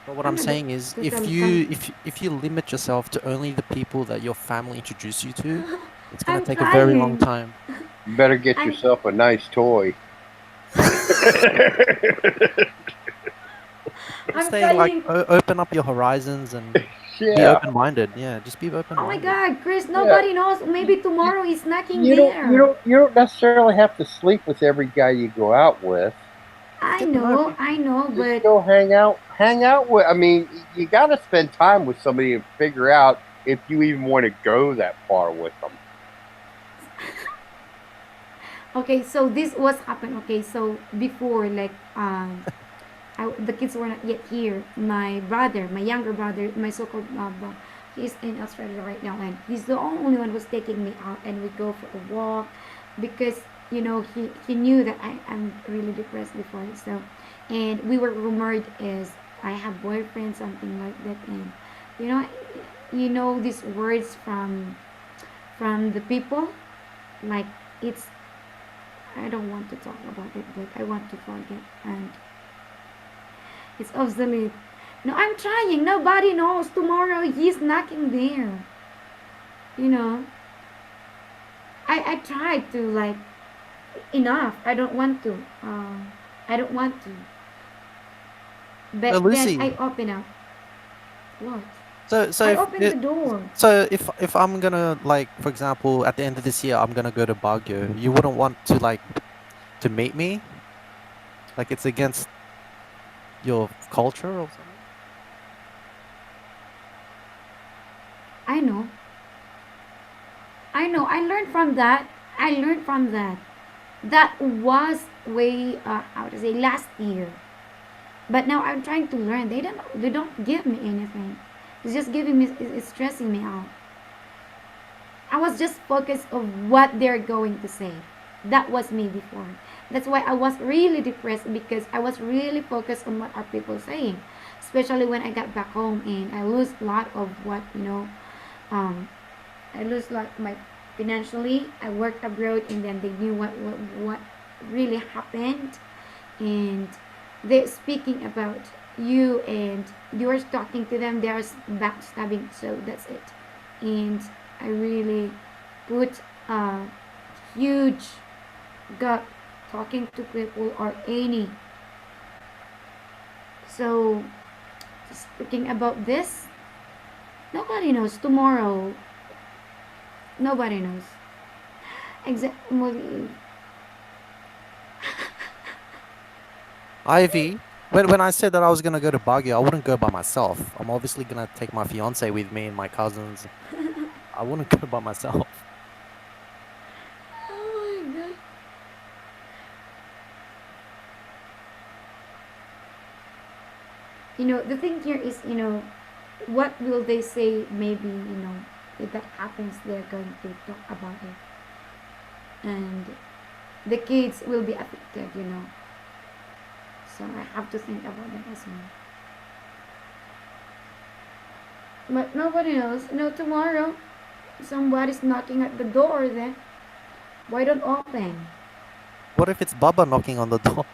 But what I'm I'm a bit saying is, if I'm you limit yourself to only the people that your family introduce you to, it's gonna I'm take a very long trying. time. You better get I'm yourself a nice toy. Just I'm say like trying. open up your horizons and be Yeah, open-minded. Yeah, just be Oh my open-minded. God, Chris! yeah. Nobody knows. Maybe tomorrow he's knocking You don't you there. don't you don't necessarily have to sleep with every guy you go out with. Just get to know people. I know, Just but go hang out with. I mean, you got to spend time with somebody and figure out if you even want to go that far with them. okay. So this was happened. Okay, so before like the kids were not yet here. My brother, my younger brother, my so-called he's in Australia right now, and he's the only one who's taking me out, and we go for a walk, because he knew that I'm really depressed before, so, and we were rumored as I have boyfriend, something like that, and you know, these words from the people, like it's. I don't want to talk about it, but I want to forget, and it's obsolete. No, I'm trying. Nobody knows. Tomorrow he's knocking there. You know. I tried to like enough. I don't want to. I don't want to. So But then Lucy, I open up. What? so so I if open the door. if I'm gonna like, for example, at the end of this year, I'm gonna go to Baguio. You wouldn't want to like to meet me? Like it's against your culture or something? I know. I know. I learned from that. I learned from that. That was way how to say last year. But now I'm trying to learn. They don't give me anything. It's just giving me it's stressing me out. I was just focused of what they're going to say. That was me before. That's why I was really depressed, because I was really focused on what are people saying. Especially when I got back home and I lose a lot of what, um I lose like my financially. I worked abroad, and then they knew what really happened, and they're speaking about you, and you're talking to them, they're backstabbing, so that's it. And I really put a huge gap talking to people or any So, speaking about this, nobody knows tomorrow. Nobody knows. Exactly. Ivy, when I said that I was gonna go to Baguio, I wouldn't go by myself. I'm obviously gonna take my fiance with me and my cousins. I wouldn't go by myself. Oh my god. The thing here is, what will they say? Maybe, if that happens, they're going to talk about it. And the kids will be affected. So I have to think about that as well. But nobody knows. Tomorrow, somebody's knocking at the door then. Why don't open? What if it's Baba knocking on the door?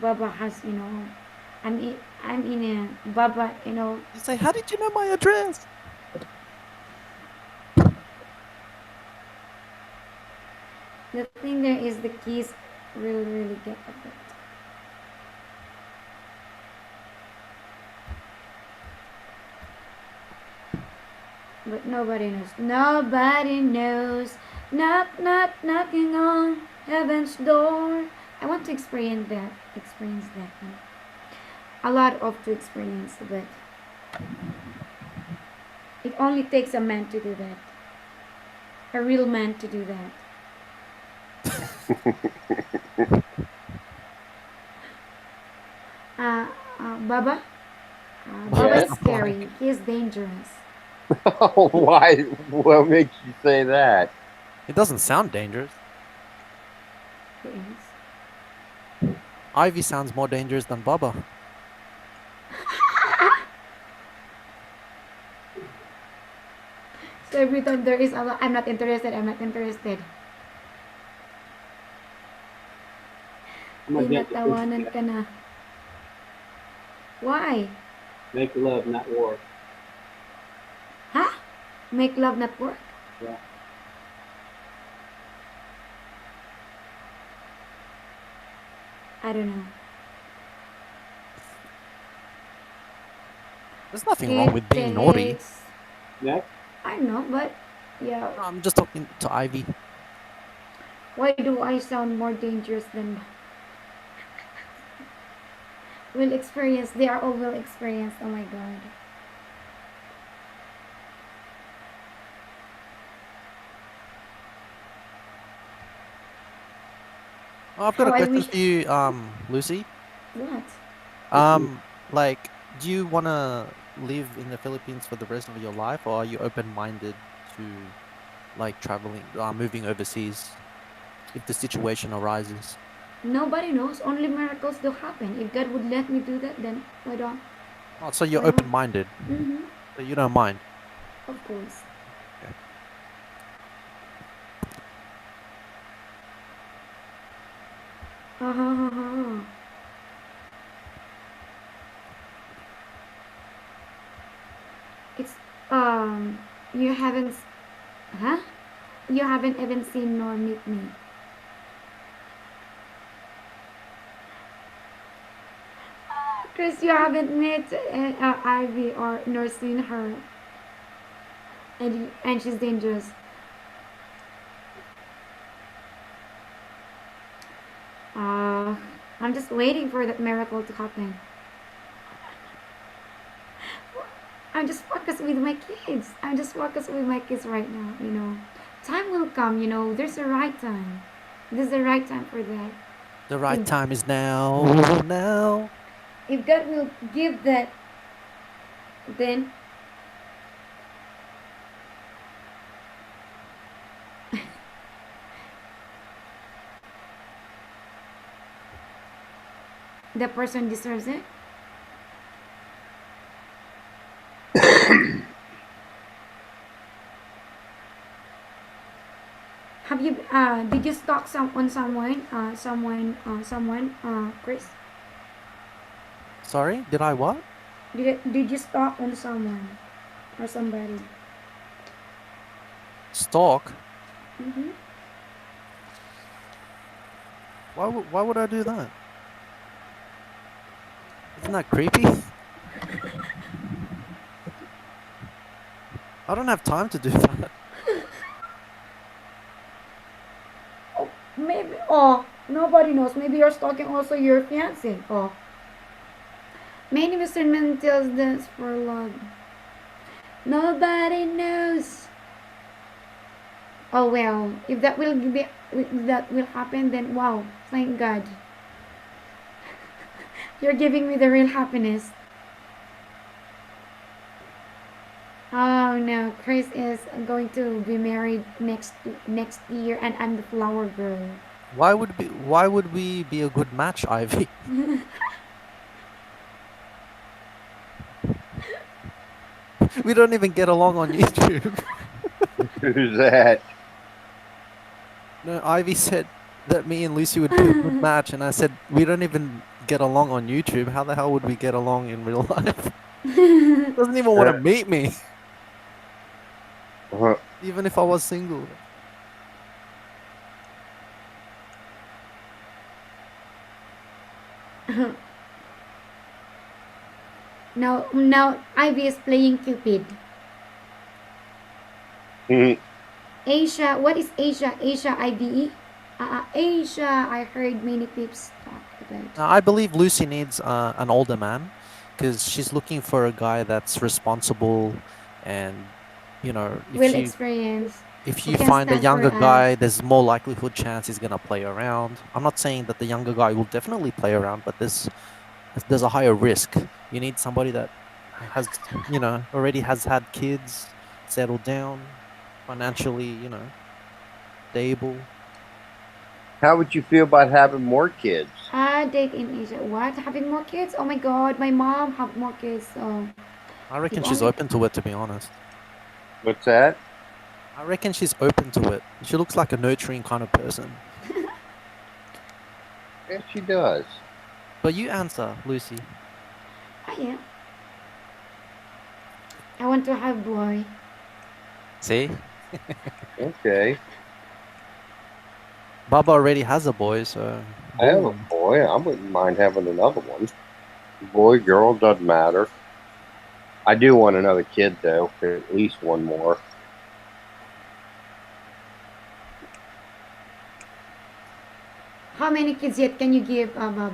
Baba has, I'm in a Baba, You say, how did you know my address? the thing there is the keys really, really get a bit. But nobody knows. Nobody knows. Knock, knock, knocking on heaven's door. I want to experience that. A lot of to experience, but it only takes a man to do that. A real man to do that. Uh, Baba? Baba Yes. is scary. He is dangerous. Why? What makes you say that? It doesn't sound dangerous. He is. Ivy sounds more dangerous than Baba. So every time there is a lot, I'm not interested. I'm gonna get Tinatawanan ka na. Why? make love, not war. Huh? Make love not work? Yeah. I don't know. There's nothing wrong with being naughty. Takes- Next. I know, but yeah. No, I'm just talking to Ivy. Why do I sound more dangerous than well experienced? They are all well experienced. Oh my god. Oh, I've got How a I question wish. for you, Lucy. What? Like, do you wanna live in the Philippines for the rest of your life, or are you open-minded to, like, traveling, moving overseas if the situation arises? Nobody knows. Only miracles do happen. If God would let me do that, then why don't? Oh, so you're Why not? open-minded, Mm-hmm. so you don't mind. Of course. Okay. Uh-huh. It's you haven't huh? You haven't even seen nor meet me. Chris, you haven't met Ivy or nor seen her, and she's dangerous. Uh, I'm just waiting for that miracle to happen. I'm just focused with my kids. I'm just focused with my kids right now. Time will come. There's a right time. There's a right time for that. The right If, time is now, now. if God will give that, then the person deserves it. Have you did you stalk someone Chris? Sorry, did I what? Did you stalk on someone or somebody? Stalk? Mm-hmm. Why would I do that? Isn't that creepy? I don't have time to do that. Maybe, oh, nobody knows. Maybe you're stalking also your fiance. Oh. Many Western men tells this for love. Nobody knows. Oh well, if that will happen, then wow, thank God. You're giving me the real happiness. Oh no, Chris is going to be married next year, and I'm the flower girl. Why would we be a good match, Ivy? We don't even get along on YouTube. Who's that? No, Ivy said that me and Lucy would be a good match, and I said we don't even get along on YouTube. How the hell would we get along in real life? Doesn't even want to meet me, Uh, even if I was single. Now Ivy is playing Cupid. mhm. Asia, what is Asia? Asia IDE? Asia, I heard many tips talk about. I believe Lucy needs an older man, because she's looking for a guy that's responsible, and Will experience. if Who you can find a stand for younger guy, us. there's more likelihood chance he's gonna play around. I'm not saying that the younger guy will definitely play around, but there's a higher risk. You need somebody that has already has had kids, settled down, financially, stable. How would you feel about having more kids? Date in Asia. What? Having more kids? Oh my god, my mom have more kids. So I reckon if she's only open to it, to be honest. What's that? I reckon she's open to it. She looks like a nurturing kind of person. Yes, she does. But you answer, Lucy. yeah. I want to have boy. See? Okay. Baba already has a boy, so. I have a boom. boy. I wouldn't mind having another one. Boy, girl, doesn't matter. I do want another kid, though. At least one more. How many kids yet can you give, Baba?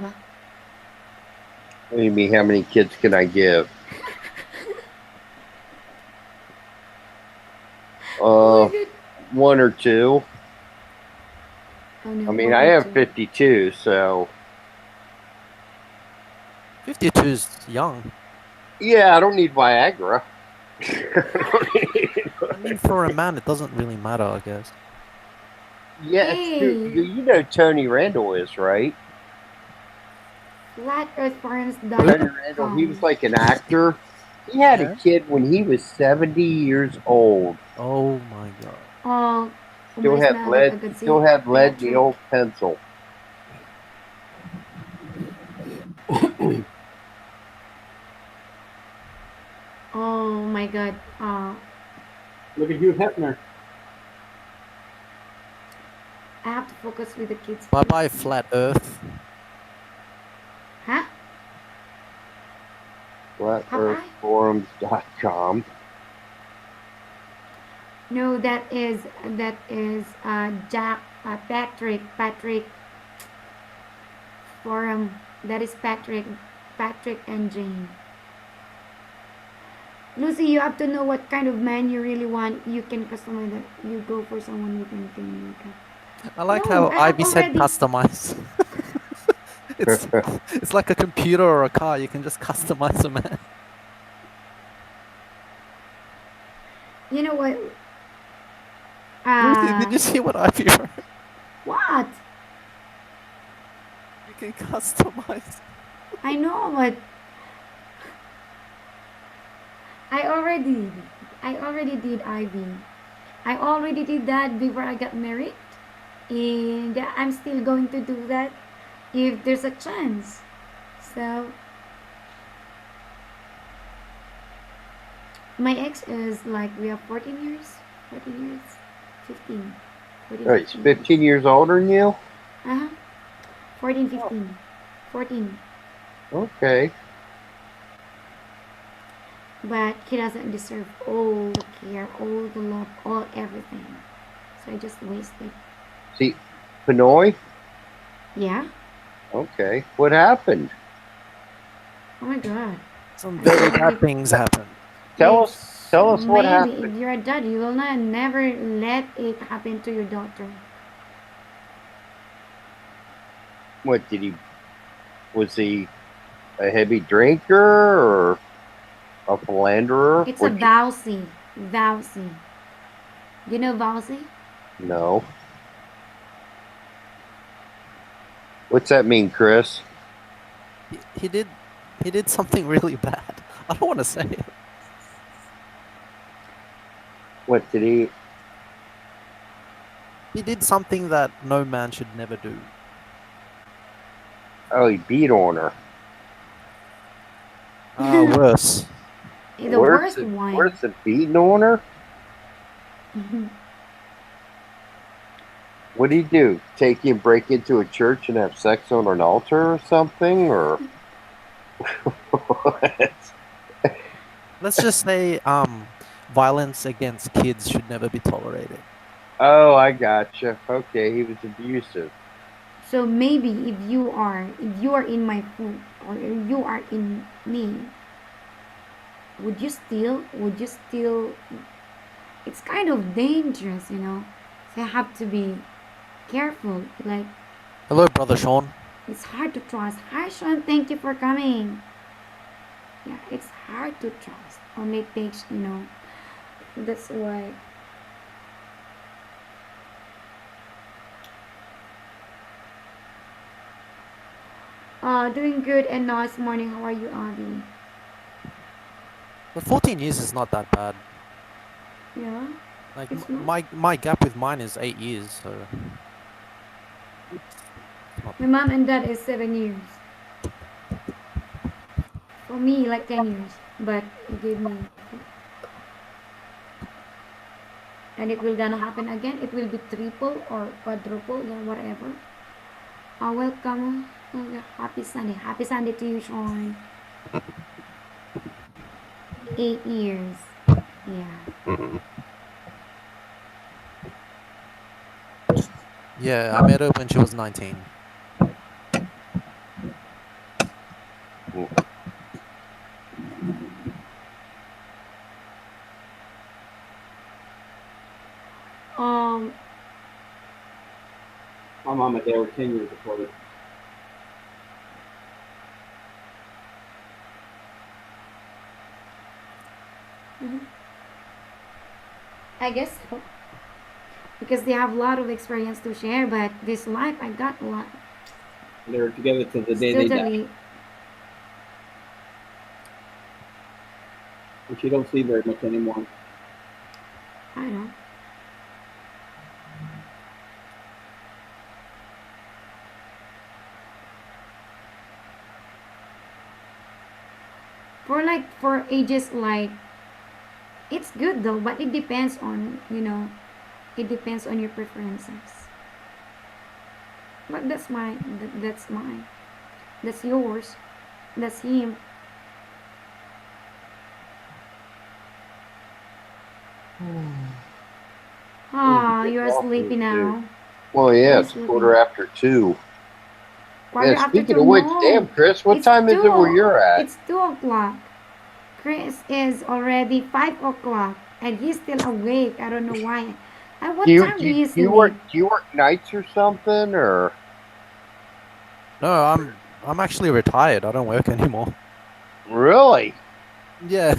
What do you mean, how many kids can I give? Oh my god. One or two. Oh no. I mean, one I or have two. 52, so 52 is young. yeah, I don't need Viagra. I mean, for a man, it doesn't really matter, I guess. Yeah, it's true. Hey. You know Tony Randall is, right? Flat Earth Farms Tony Randall, he was like an actor. He had Yeah? a kid when he was 70 years old. Oh my god. Oh, Still umalis had na lead. agad si Still had lead in the Patrick. old pencil. Oh my god. Look at Hugh Hefner. I have to focus with the kids. Bye bye, flat Earth. Huh? FlatEarthForums.com. No, that is Jack Patrick forum. That is Patrick and Jane. Lucy, you have to know what kind of man you really want. You can customize that. You go for someone with anything like that. I like No, how I have Ivy said already. customize. it's like a computer or a car. You can just customize a man. You know what? Lucy, did you see what Ivy wrote? What? You can customize. I know, but I already did Ivy. I already did that before I got married, and I'm still going to do that if there's a chance. So my ex is like we have 14 years, 15, 14, Oh, he's 15 years older than you? Uh-huh. 14, 15, 14. Okay. but he doesn't deserve all the care, all the love, all everything. So I just wasted. See, Pinoy? Yeah. Okay. What happened? Oh my God. Some I very thought bad things happen. Tell us it's tell us what maybe happened. if you're a dad, you will not never let it happen to your daughter. What did he was he a heavy drinker or a philanderer? It's a What Vowsy. Vowsy. You know Vowsy? no. What's that mean, Chris? He did something really bad. I don't want to say it. What did he He did something that no man should never do. oh he beat on her. Worse. The worst one. Worse than beating on her? What did he do? Take you and break into a church and have sex on an altar or something? Or what? Let's just say violence against kids should never be tolerated. Oh, I gotcha. Okay, he was abusive. So maybe if you are in my food or if you are in me, would you still it's kind of dangerous, you know. So I have to be careful. Like Hello, brother Sean. it's hard to trust. Hi Sean, thank you for coming. Yeah, it's hard to trust. Only takes, you know. That's why. Doing good and nice morning. How are you, Abby? But 14 years is not that bad. Yeah, Like it's not. my gap with mine is 8 years, so it's not. My mom and dad is 7 years. For me, like 10 years. But it gave me, and it will gonna happen again. It will be triple or quadruple or whatever. Welcome. Yeah, happy Sunday. Happy Sunday to you, Sean. 8 years. Yeah. Yeah, I met her when she was 19. Um. My mom and dad were 10 years apart. I guess so. Because they have a lot of experience to share, but this life I got a lot. They were together till the It's day they died. totally. Which you don't see very much anymore. I don't know. For ages like it's good though, but it depends on, you know, it depends on your preferences. But that's mine. That's yours. That's him. Ah, you are sleepy now. Well, yeah, You're it's sleeping. quarter after 2. Quarter Yeah, after speaking two. of which, No, damn, Chris, what it's time is it where you're at? It's 2 o'clock. Chris is already 5 o'clock, and he's still awake. I don't know why. At what time do you sleep? Do you work nights or something, or No, I'm actually retired. I don't work anymore. really? Yeah.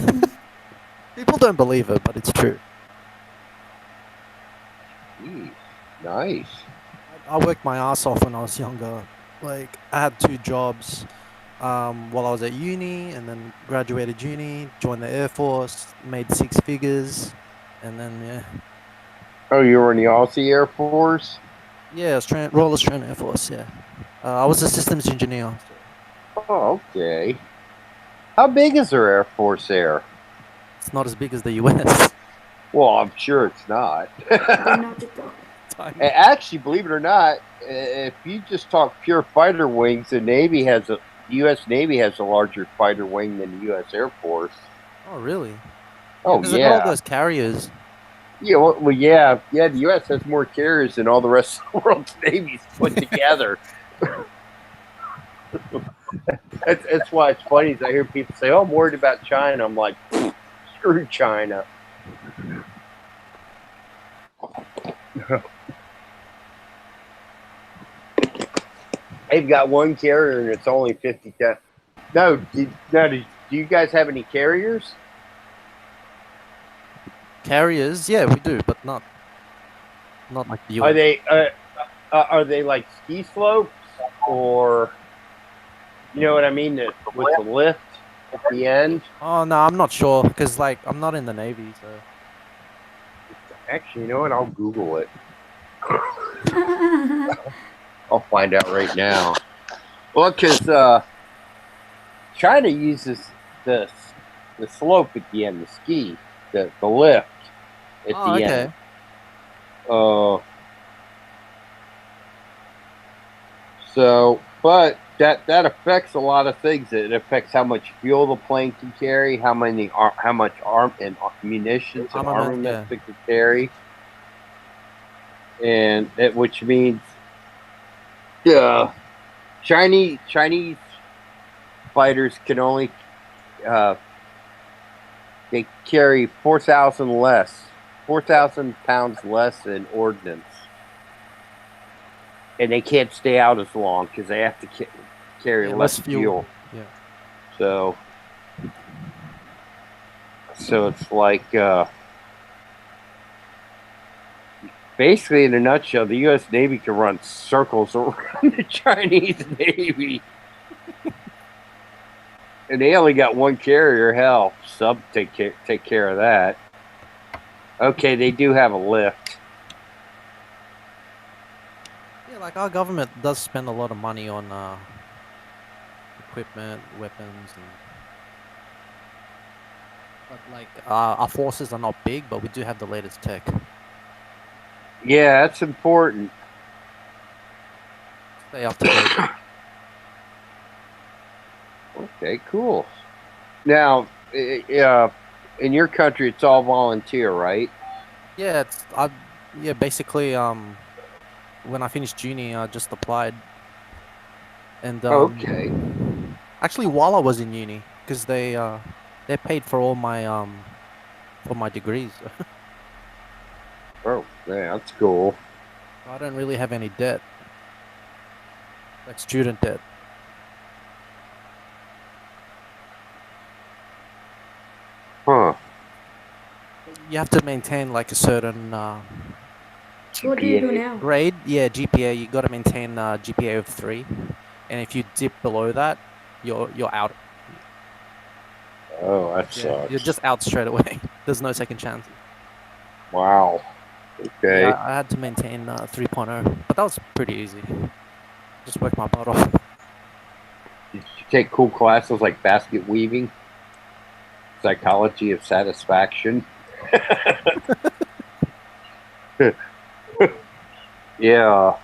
People don't believe it, but it's true. Jeez, nice. I worked my ass off when I was younger. Like I had 2 jobs while I was at uni, and then graduated uni, joined the Air Force, made 6 figures, and then Oh, you were in the Aussie Air Force? yeah, Royal Australian Air Force. Yeah, I was a systems engineer. Oh, okay. How big is their Air Force there? It's not as big as the US. Well, I'm sure it's not. They're not to talk. Actually, believe it or not, if you just talk pure fighter wings, the U.S. Navy has a larger fighter wing than the U.S. Air Force. Oh, really? Oh Because they got all yeah, those carriers. yeah. Well, yeah, yeah. The U.S. has more carriers than all the rest of the world's navies put together. That's why it's funny. Is I hear people say, "Oh, I'm worried about China." I'm like, screw China. They've got one carrier and it's only 50. No, do you guys have any carriers? Carriers, yeah, we do, but not like the Are US. they like ski slopes or you know what I mean with the lift at the end? Oh no, I'm not sure because like I'm not in the Navy, so Actually, you know what? I'll Google it. I'll find out right now. Well, because China uses the the slope at the end, the ski, the lift at oh the okay. end. Uh, but that affects a lot of things. It affects how much fuel the plane can carry, how much munitions and Armament, yeah. armaments it can carry, which means Chinese fighters can only they carry 4,000 pounds less in ordnance, and they can't stay out as long because they have to carry Yeah, less less fuel. fuel. Yeah. So it's like basically in a nutshell, the U.S. Navy can run circles around the Chinese Navy. And they only got one carrier. Hell, sub take care of that. Okay, they do have a lift. Yeah, like our government does spend a lot of money on equipment, weapons, and but like our forces are not big, but we do have the latest tech. Yeah, that's important. Stay up to date. Okay, cool. Now, in your country, it's all volunteer, right? Yeah, basically when I finished uni, I just applied, and Okay. actually while I was in uni, because they paid for all my for my degrees. Oh, yeah, that's cool. I don't really have any debt, like student debt. Huh. You have to maintain like a certain So what do you do GPA. now? grade. Yeah, GPA. You got to maintain GPA of 3, and if you dip below that, you're out. Oh, that Yeah, sucks. you're just out straight away. There's no second chance. Wow. Okay. Yeah, I had to maintain 3.0, but that was pretty easy. Just work my butt off. Did you take cool classes like basket weaving, psychology of satisfaction? Yeah.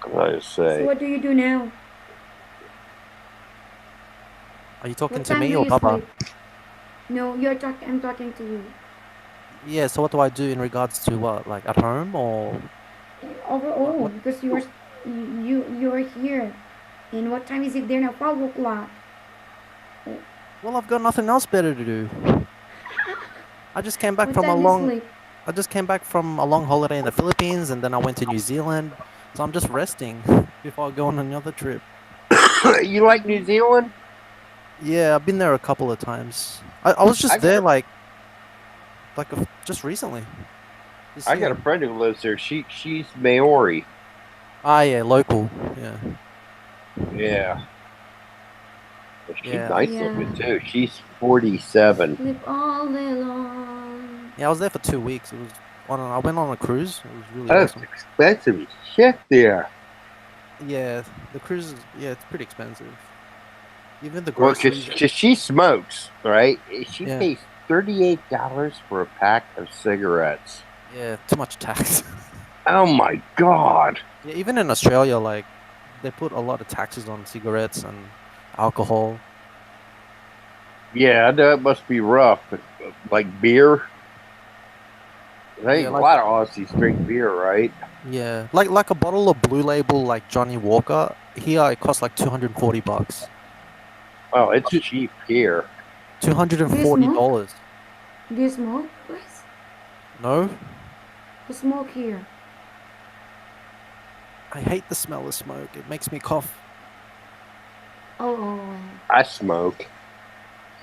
What did I So say? what do you do now? Are you talking What to time me do or you Papa? sleep? No, I'm talking to you. Yeah. So what do I do in regards to what, like at home or Overall, what? because you're here. And what time is it there now? 12 o'clock. Well, I've got nothing else better to do. I just came back What from a time you long. sleep? I just came back from a long holiday in the Philippines, and then I went to New Zealand. So I'm just resting before I go on another trip. You like New Zealand? Yeah, I've been there a couple of times. I was I just got there a, just recently. This I got a year. friend who lives there. She's Maori. Ah, yeah, local. Yeah, Yeah. She's yeah, nice Yeah. looking too. She's 47. Sleep all day long. yeah. I was there for 2 weeks. It was I went on a cruise. It was really That's awesome. expensive as shit there. Yeah, the cruise is it's pretty expensive. Even the Well, groceries. because she smokes, right? She Yeah. pays $38 for a pack of cigarettes. Yeah, too much tax. Oh my god. Yeah, even in Australia, like they put a lot of taxes on cigarettes and alcohol. Yeah, that must be rough. Like beer. I think Yeah, a like lot of Aussies drink beer, right? yeah, like a bottle of Blue Label, like Johnny Walker. Here it costs like $240. Oh, it's Two cheap here. two hundred and Do you forty smoke? dollars. Do you smoke, Chris? No, You smoke here. I hate the smell of smoke. It makes me cough. Oh, I smoke.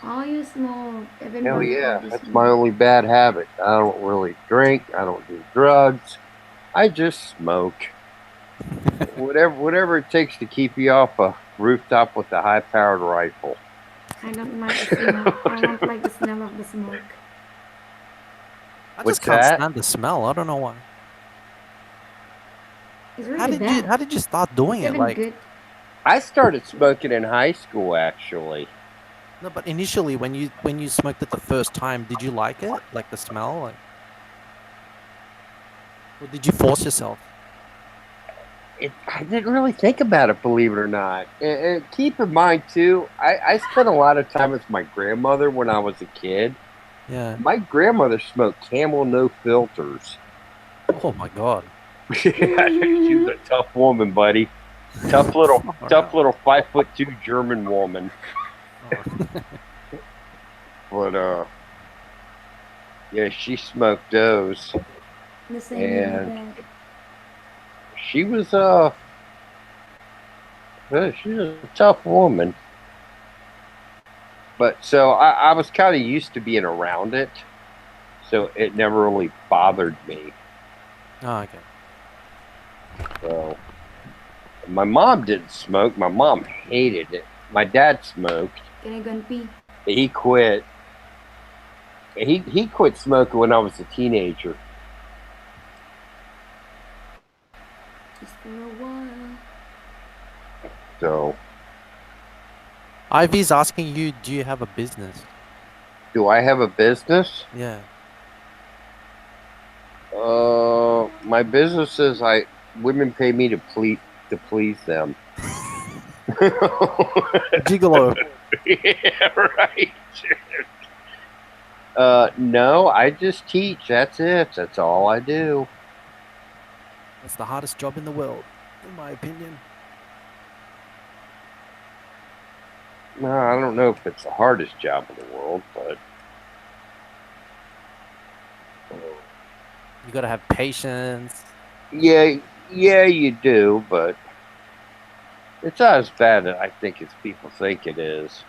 oh, you smoke. Even Hell my yeah, hobby that's my smoke. only bad habit. I don't really drink. I don't do drugs. I just smoke. Whatever it takes to keep you off a rooftop with a high-powered rifle. I don't like the smell. I don't like the smell of the smoke. I just What's can't that? stand the smell. I don't know why. It's How really did you bad. how did you start doing It's it? even Like good. I started smoking in high school, actually. no, but initially when you smoked it the first time, did you like it? Like the smell? Like or did you force yourself? I didn't really think about it, believe it or not. And keep in mind, too, I spent a lot of time with my grandmother when I was a kid. Yeah. My grandmother smoked Camel no filters. Oh my god. She was a tough woman, buddy. Tough little, Far tough out. little 5'2" German woman. Oh. But yeah, she smoked those, The same with my and dad. she was she's a tough woman. But so I was kind of used to being around it, so it never really bothered me. Oh, okay. So my mom didn't smoke. My mom hated it. My dad smoked. Can I go and pee? He quit. He quit smoking when I was a teenager. Just for a while. So Ivy's asking you, do you have a business? do I have a business? Yeah. My business is women pay me to please them. Gigolo. Yeah, right. No, I just teach. That's it. That's all I do. That's the hardest job in the world, in my opinion. No, I don't know if it's the hardest job in the world, but You gotta have patience. yeah, you do. But it's not as bad as I think as people think it is.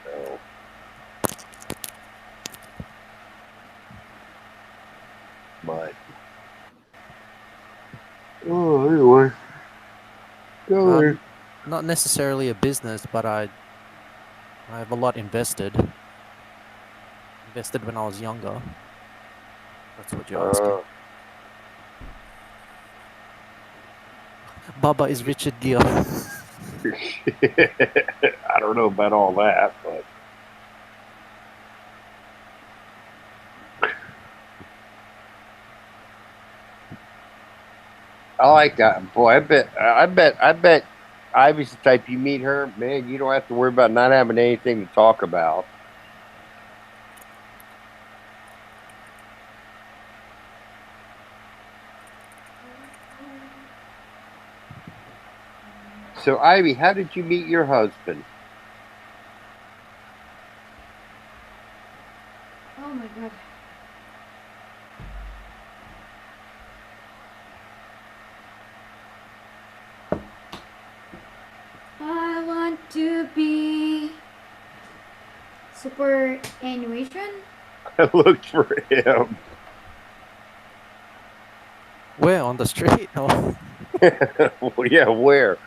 So, but oh, anyway, go ahead. Not necessarily a business, but I have a lot invested. Invested when I was younger. That's what you're asking. Baba is Richard Gere. I don't know about all that, but I like that. Boy, I bet Ivy's the type you meet her, man, you don't have to worry about not having anything to talk about. So, Ivy, how did you meet your husband? Oh my god. I want to be superannuation. I looked for him. Where? On the street? Oh, Well, yeah, where? It's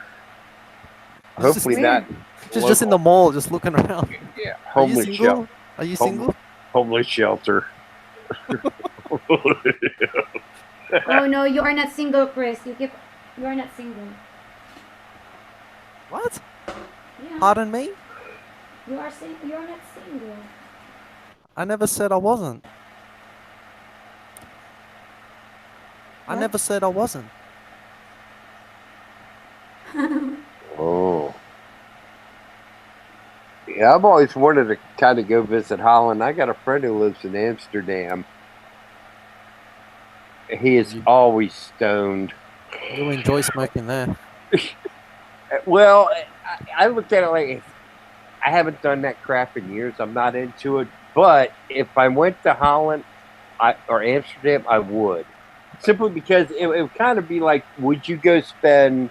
just- Hopefully not. just in the mall, just looking around. Yeah, Are you homeless single? shelter. Are you Home- single? Homeless shelter. Oh no, you are not single, Chris. You are not single. What? Yeah. Pardon me? You are you are not single. I never said I wasn't. I What? never said I wasn't. Oh. Yeah, I've always wanted to kind of go visit Holland. I got a friend who lives in Amsterdam. He is You, always stoned. you enjoy smoking there. Well, I looked at it like I haven't done that crap in years. I'm not into it. But if I went to Holland or Amsterdam, I would. Simply because it would kind of be like, would you go spend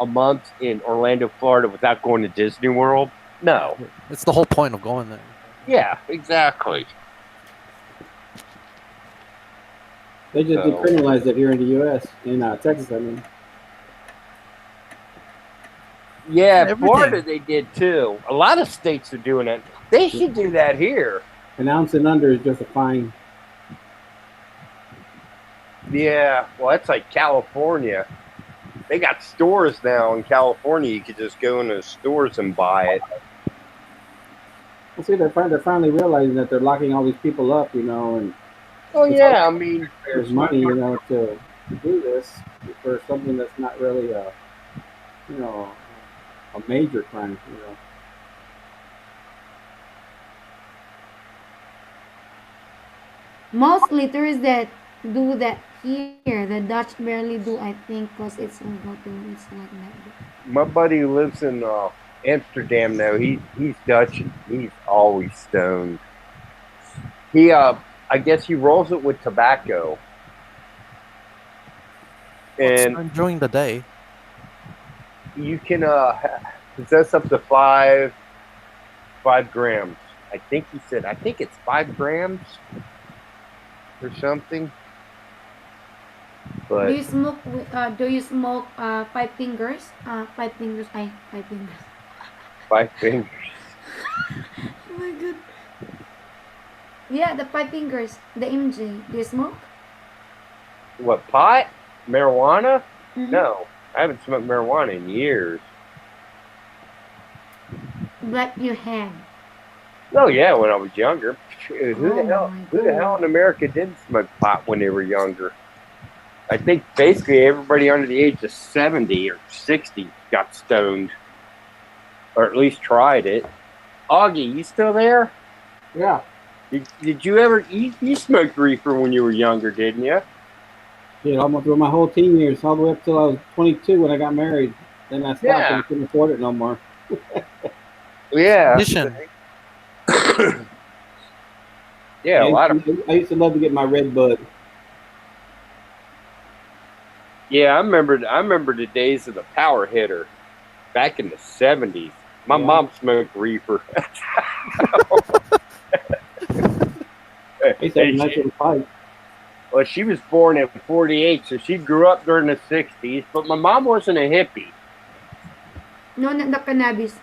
a month in Orlando, Florida without going to Disney World? No. It's the whole point of going there. Yeah, exactly. They just So- decriminalized it here in the U.S. in Texas. I mean, Yeah, Everything. Florida they did too. A lot of states are doing it. They should do that here. an ounce and under is just a fine. Yeah, well, that's like California. They got stores now in California. You could just go into stores and buy it. Well, see, they're finally realizing that they're locking all these people up, and Oh yeah, I mean, there's money, to do this for something that's not really a major crime. Mostly tourists that do that here. The Dutch barely do, I think, because it's it's like that. my buddy who lives in Amsterdam now. He's Dutch. He's always stoned. He I guess he rolls it with tobacco. And Smoke during the day. you can possess up to five grams. I think he said. I think it's 5 grams or something. But Do you smoke 5 fingers? 5 fingers. 5 fingers. 5 fingers. Oh my god. Yeah, the 5 fingers. The MJ. Do you smoke? What, pot? Marijuana? Mhm. No, I haven't smoked marijuana in years. But you had. Oh yeah, when I was younger. Who the Oh hell? my Who the God. hell in America didn't smoke pot when they were younger? I think basically everybody under the age of 70 or 60 got stoned, or at least tried it. Augie, you still there? Yeah. Did you ever? You smoked reefer when you were younger, didn't you? Yeah, almost through my whole teen years, all the way up till I was 22 when I got married. Then I stopped Yeah. and couldn't afford it no more. Yeah. Tradition. Yeah, a lot of. I used to love to get my red bud. Yeah, I remember the days of the power hitter back in the 70s. My Yeah. mom smoked reefer. I used to have a nice little pipe. Well, she was born in 48, so she grew up during the 60s, but my mom wasn't a hippie. No, not the cannabis.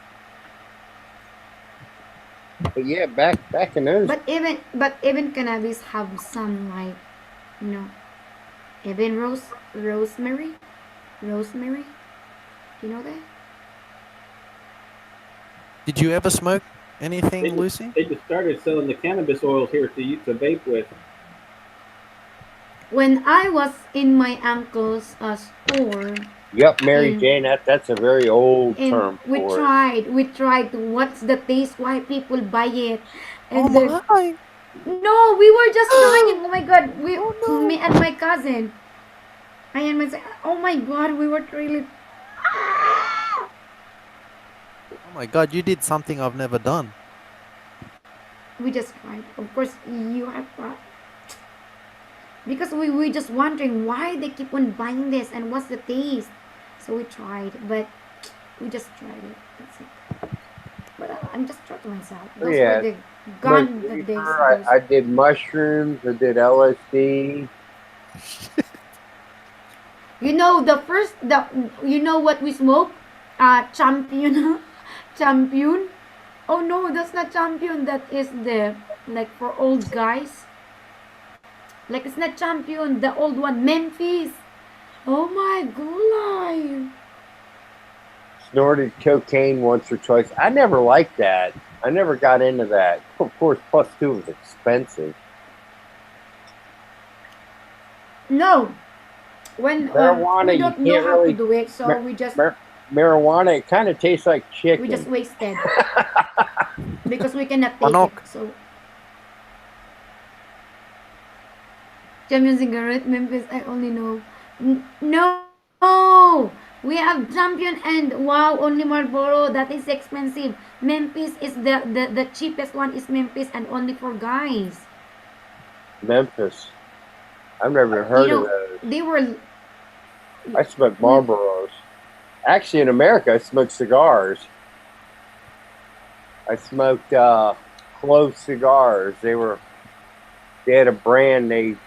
But yeah, back in those. But even cannabis have some like, even rosemary. You know that? Did you ever smoke anything, Lucy? They just started selling the cannabis oils here to vape with. When I was in my uncle's store, Yep, Mary in- Jane, that's a very old and term we for it. tried what's the taste, why people buy it, Oh and my! no, we were just trying it. Oh my god, Oh, no. me and my cousin, oh my god, we were really. Oh my God! You did something I've never done. We just tried. Of course, you have tried. Because we were just wondering why they keep on buying this and what's the taste. So we tried, but we just tried it. That's it. But I'm just trying to myself. Those Yeah. were the Smoked the days. reefer, I did mushrooms, I did LSD. You know what we smoke? Champion. Champion. Oh no, that's not champion. That is the like for old guys. Like it's not champion. The old one, Memphis. Oh my god. Snorted cocaine once or twice. I never liked that. I never got into that. Of course, plus 2 was expensive. No. When Marijuana, we you don't know can't how really- to do it, so we just marijuana. It kind of tastes like We just chicken. wasted because we cannot take it. Manok. So, Champion cigarette, Memphis. I only know. No, we have Champion and wow, only Marlboro. That is expensive. Memphis is the cheapest one. Is Memphis and only for guys. Memphis. I've never You heard of know, those. they were. I smoke Marlboros. Actually, in America, I smoke cigars. I smoked clove cigars. They had a brand. They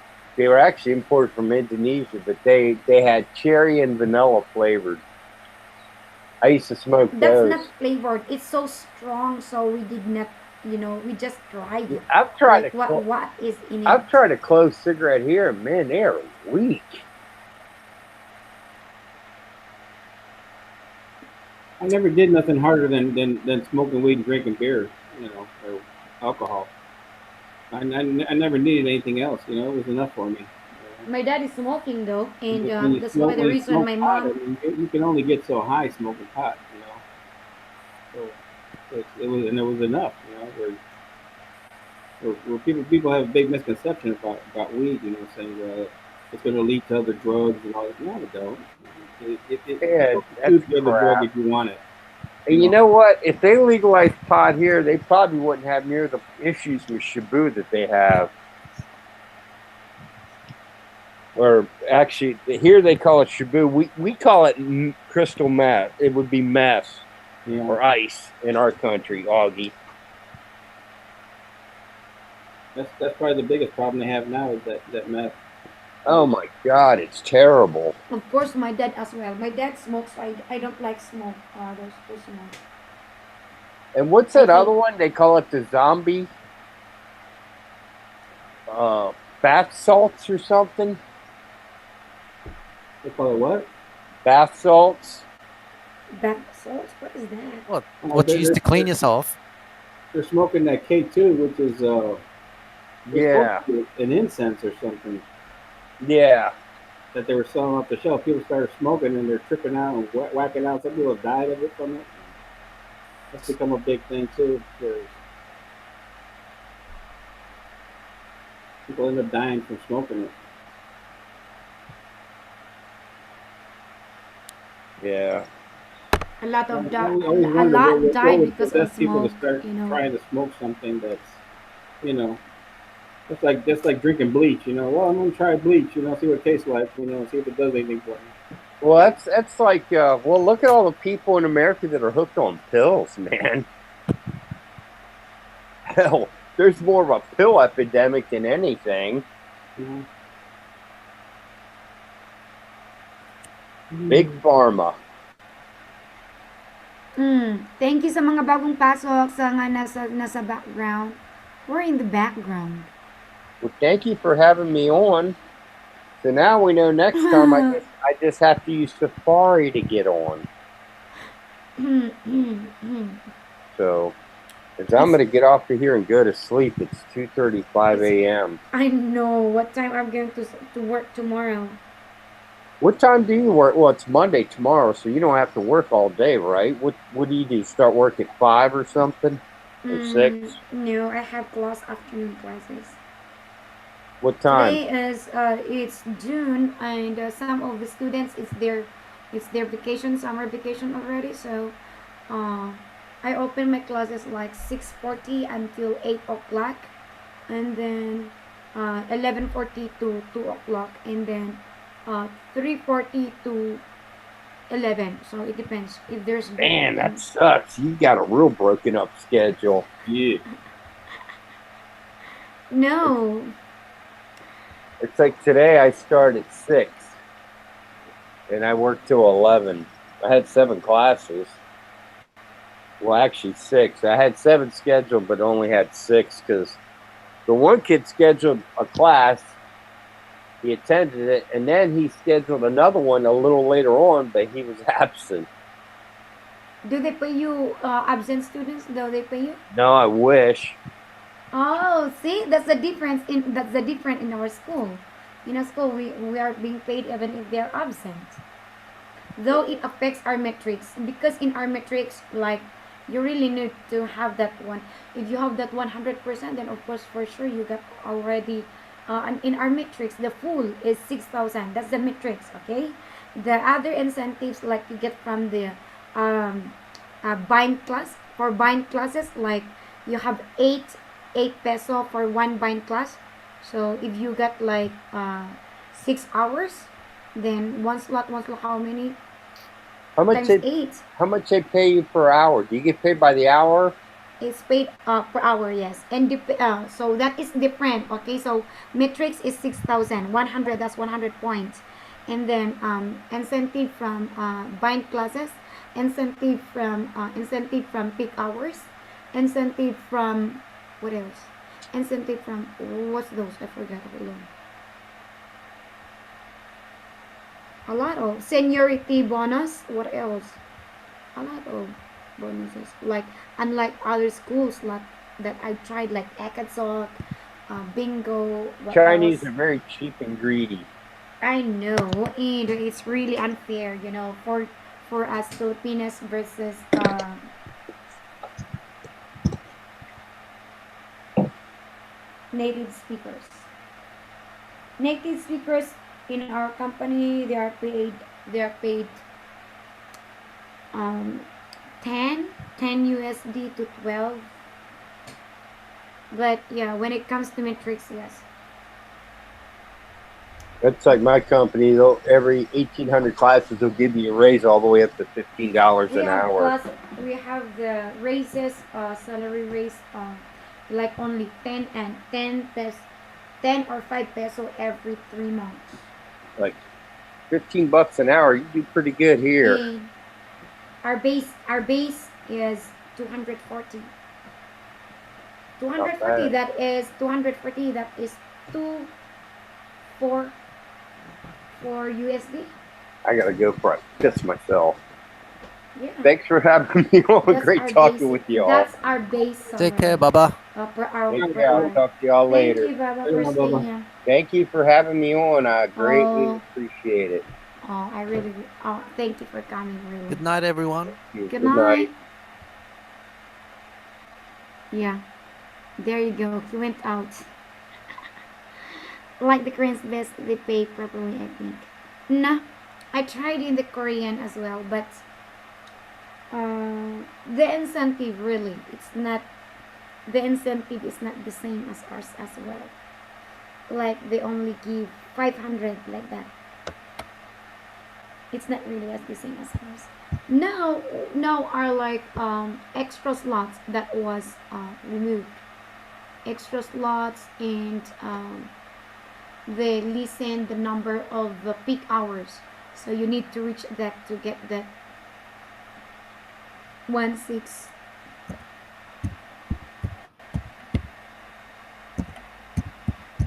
were actually imported from Indonesia, but they had cherry and vanilla flavored. I used to smoke That's those. not flavored. It's so strong. So we did not. We just tried it. I've tried Like a what is in it? I've tried a clove cigarette here, and man, they are weak. I never did nothing harder than smoking weed and drinking beer, or alcohol. I never needed anything else. It was enough for me. My dad is smoking though, and When you that's why smoke, the when you reason smoke my pot, I mom. mean, you can only get so high smoking pot. So it was enough. Where people have a big misconception about weed. Saying it's going to lead to other drugs and all that. No, it don't. Yeah, It's that's a good drug crap. if you want it. And you know what? If they legalized pot here, they probably wouldn't have near the issues with Shabu that they have. Or actually, here they call it Shabu. We call it crystal meth. It would be meth Yeah. or ice in our country, Augie. That's probably the biggest problem they have now is that meth. Oh my God, it's terrible. Of course, my dad as well. My dad smokes. I don't like smoke. Those smoke. And what's that other one? They call it the zombie bath salts or something. They call it what? Bath salts. Bath salts. What is that? What? Oh, What you use to clean yourself? They're smoking that K2, which is Yeah, an incense or something yeah. that they were selling off the shelf. People started smoking and they're tripping out and whacking out. Some people have died of it from it. That's become a big thing too. Because people end up dying from smoking it. Yeah. A lot of I always a wonder lot what died would because of possess people smoke. to start trying to smoke something that's, you know, that's like drinking bleach. Well, I'm gonna try bleach. See what it tastes like. See if it does anything for me. Well, that's like well, look at all the people in America that are hooked on pills, man. Hell, there's more of a pill epidemic than anything. Big pharma. Thank you sa mga bagong pasok sa nga nasa background. We're in the background. Well, thank you for having me on. So now we know next time I just have to use Safari to get on. So, as I'm going to get off of here and go to sleep. It's 2:35 a.m. I know what time I'm going to work tomorrow. What time do you work? Well, it's Monday tomorrow, so you don't have to work all day, right? What do you do? Start work at 5 or something? Or 6? No, I have afternoon classes. What time? Today is it's June, and some of the students it's their vacation, summer vacation already. So, I open my classes like 6:40 until 8 o'clock, and then 11:40 to 2 o'clock, and then 3:40 to 11. So it depends if there's. Man, that sucks. You got a real broken up schedule. Yeah. No. It's like today I start at 6 and I work till 11. I had 7 classes. Well, actually 6. I had 7 scheduled, but only had 6 because the one kid scheduled a class. He attended it, and then he scheduled another one a little later on, but he was absent. Do they pay you absent students? Do they pay you? No, I wish. Oh, see, that's the difference in our school. In our school, we are being paid even if they are absent. though it affects our metrics, because in our metrics, like, you really need to have that one. If you have that 100%, then of course for sure you got already, and in our metrics the full is 6,000. That's the metrics, okay? The other incentives, like, you get from the um bind class. For bind classes, like, you have 8 peso for one bind class. So if you got like 6 hours, then one slot how many How much times they 8? how much they pay you per hour? Do you get paid by the hour? It's paid per hour, yes. And so that is different, okay? So metrics is 6,100, that's 100 points. And then incentive from bind classes, incentive from peak hours, incentive from, what else? Incentive from, what's those? I forgot. Hold on. A lot of seniority bonus. What else? A lot of bonuses. Like, unlike other schools, like, that I tried, like Ekadzok, bingo. What Chinese else? are very cheap and greedy. I know, and it's really unfair, for us Filipinos versus native speakers. Native speakers in our company, they are paid um 10 USD to 12. But yeah, when it comes to metrics, yes. That's like my company. They'll every 1,800 classes, they'll give you a raise all the way up to $15 We an have hour. plus we have the raises, salary raise, like only 10 or 5 peso every 3 months. Like $15 an hour, you do pretty good here. And our base is 240. Not bad. That is 240. That is 2 4 USD. I gotta go for a piss myself. Yeah. Thanks for having me on. That's Great our talking base. with y'all. That's our base salary. Take care, Baba. Per hour. Take Per care. I'll hour. talk to y'all Thank later. you, Baba, Later, for Baba. staying here. Thank you for having me on. I greatly Oh. appreciate it. Oh, I really. Oh, thank you for coming. Really. Good night, everyone. Good night. Yeah. There you go. He went out. Like the Koreans best, they pay properly, I think. No, I tried in the Korean as well, but the incentive, really, it's not. The incentive is not the same as ours as well. Like, they only give 500, like that. It's not really as the same as ours. Now are like extra slots that was removed. Extra slots, and they listen the number of the peak hours. So you need to reach that to get that 1/6.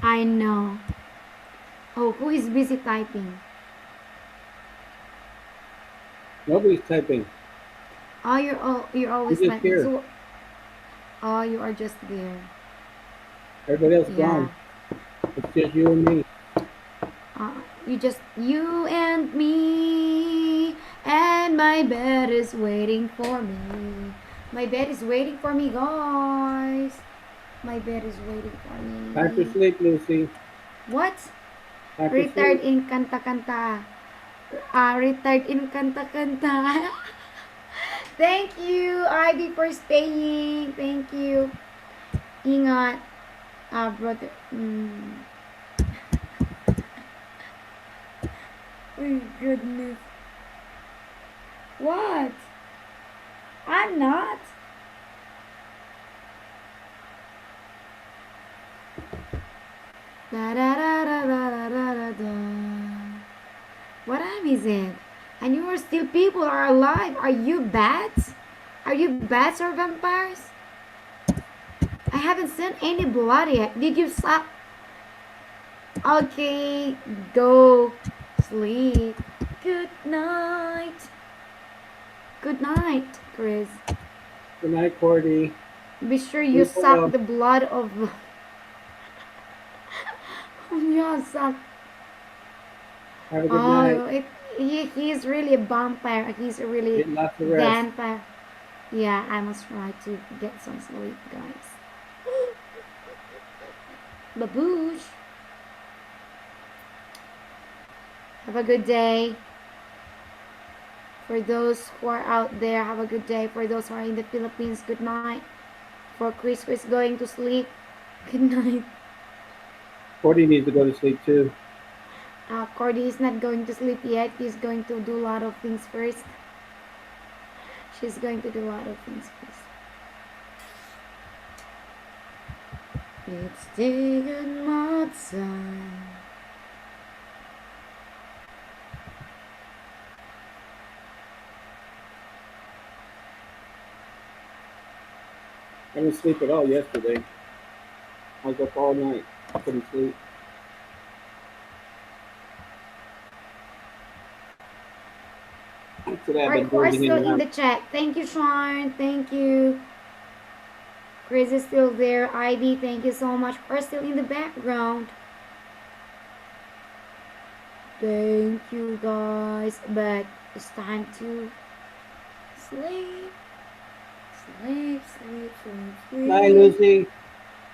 I know. Oh, who is busy typing? Nobody's typing. Oh, you're always just typing. here. So, oh, you are just there. Everybody else Yeah. gone. It's just you and me. You and me, and my bed is waiting for me. My bed is waiting for me, guys. My bed is waiting for me. Time to sleep, Lucy. What? Time to Retired sleep. in kanta-kanta. Retired in kanta-kanta. Thank you, Ivy, for staying. Thank you. Ingat, brother. Oh, goodness. What? I'm not. Da da da da da da da da da. What time is it? And you are still, people are alive. Are you bats? Are you bats or vampires? I haven't seen any blood yet. Did you slap? Okay, go sleep. Good night. Good night, Chris. Good night, Cordy. Be sure you Sleep suck well. the blood of. Yeah, suck. Have a good Oh, night. He's really a vampire. He's a really Getting lots of rest. vampire. Yeah, I must try to get some sleep, guys. Baboosh. Have a good day. For those who are out there, have a good day. For those who are in the Philippines, good night. For Chris who is going to sleep, good night. Cordy needs to go to sleep too. Cordy is not going to sleep yet. He's going to do a lot of things first. She's going to do a lot of things first. It's taken my time. I didn't sleep at all yesterday. I was up all night. I couldn't sleep. Today I've Alright, been who are dozing still in around. the chat? Thank you, Sean. Thank you. Chris is still there. ID, thank you so much. We're still in the background. Thank you, guys. But it's time to sleep. Sleep, sleep, sleep, sleep. Bye, Lucy.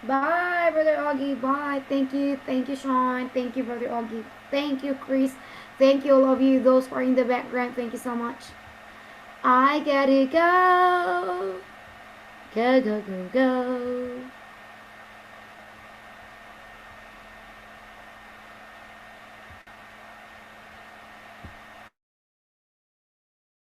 Bye, Brother Augie. Bye. Thank you. Thank you, Sean. Thank you, Brother Augie. Thank you, Chris. Thank you, all of you. Those who are in the background, thank you so much. I gotta go. Go, go, go, go.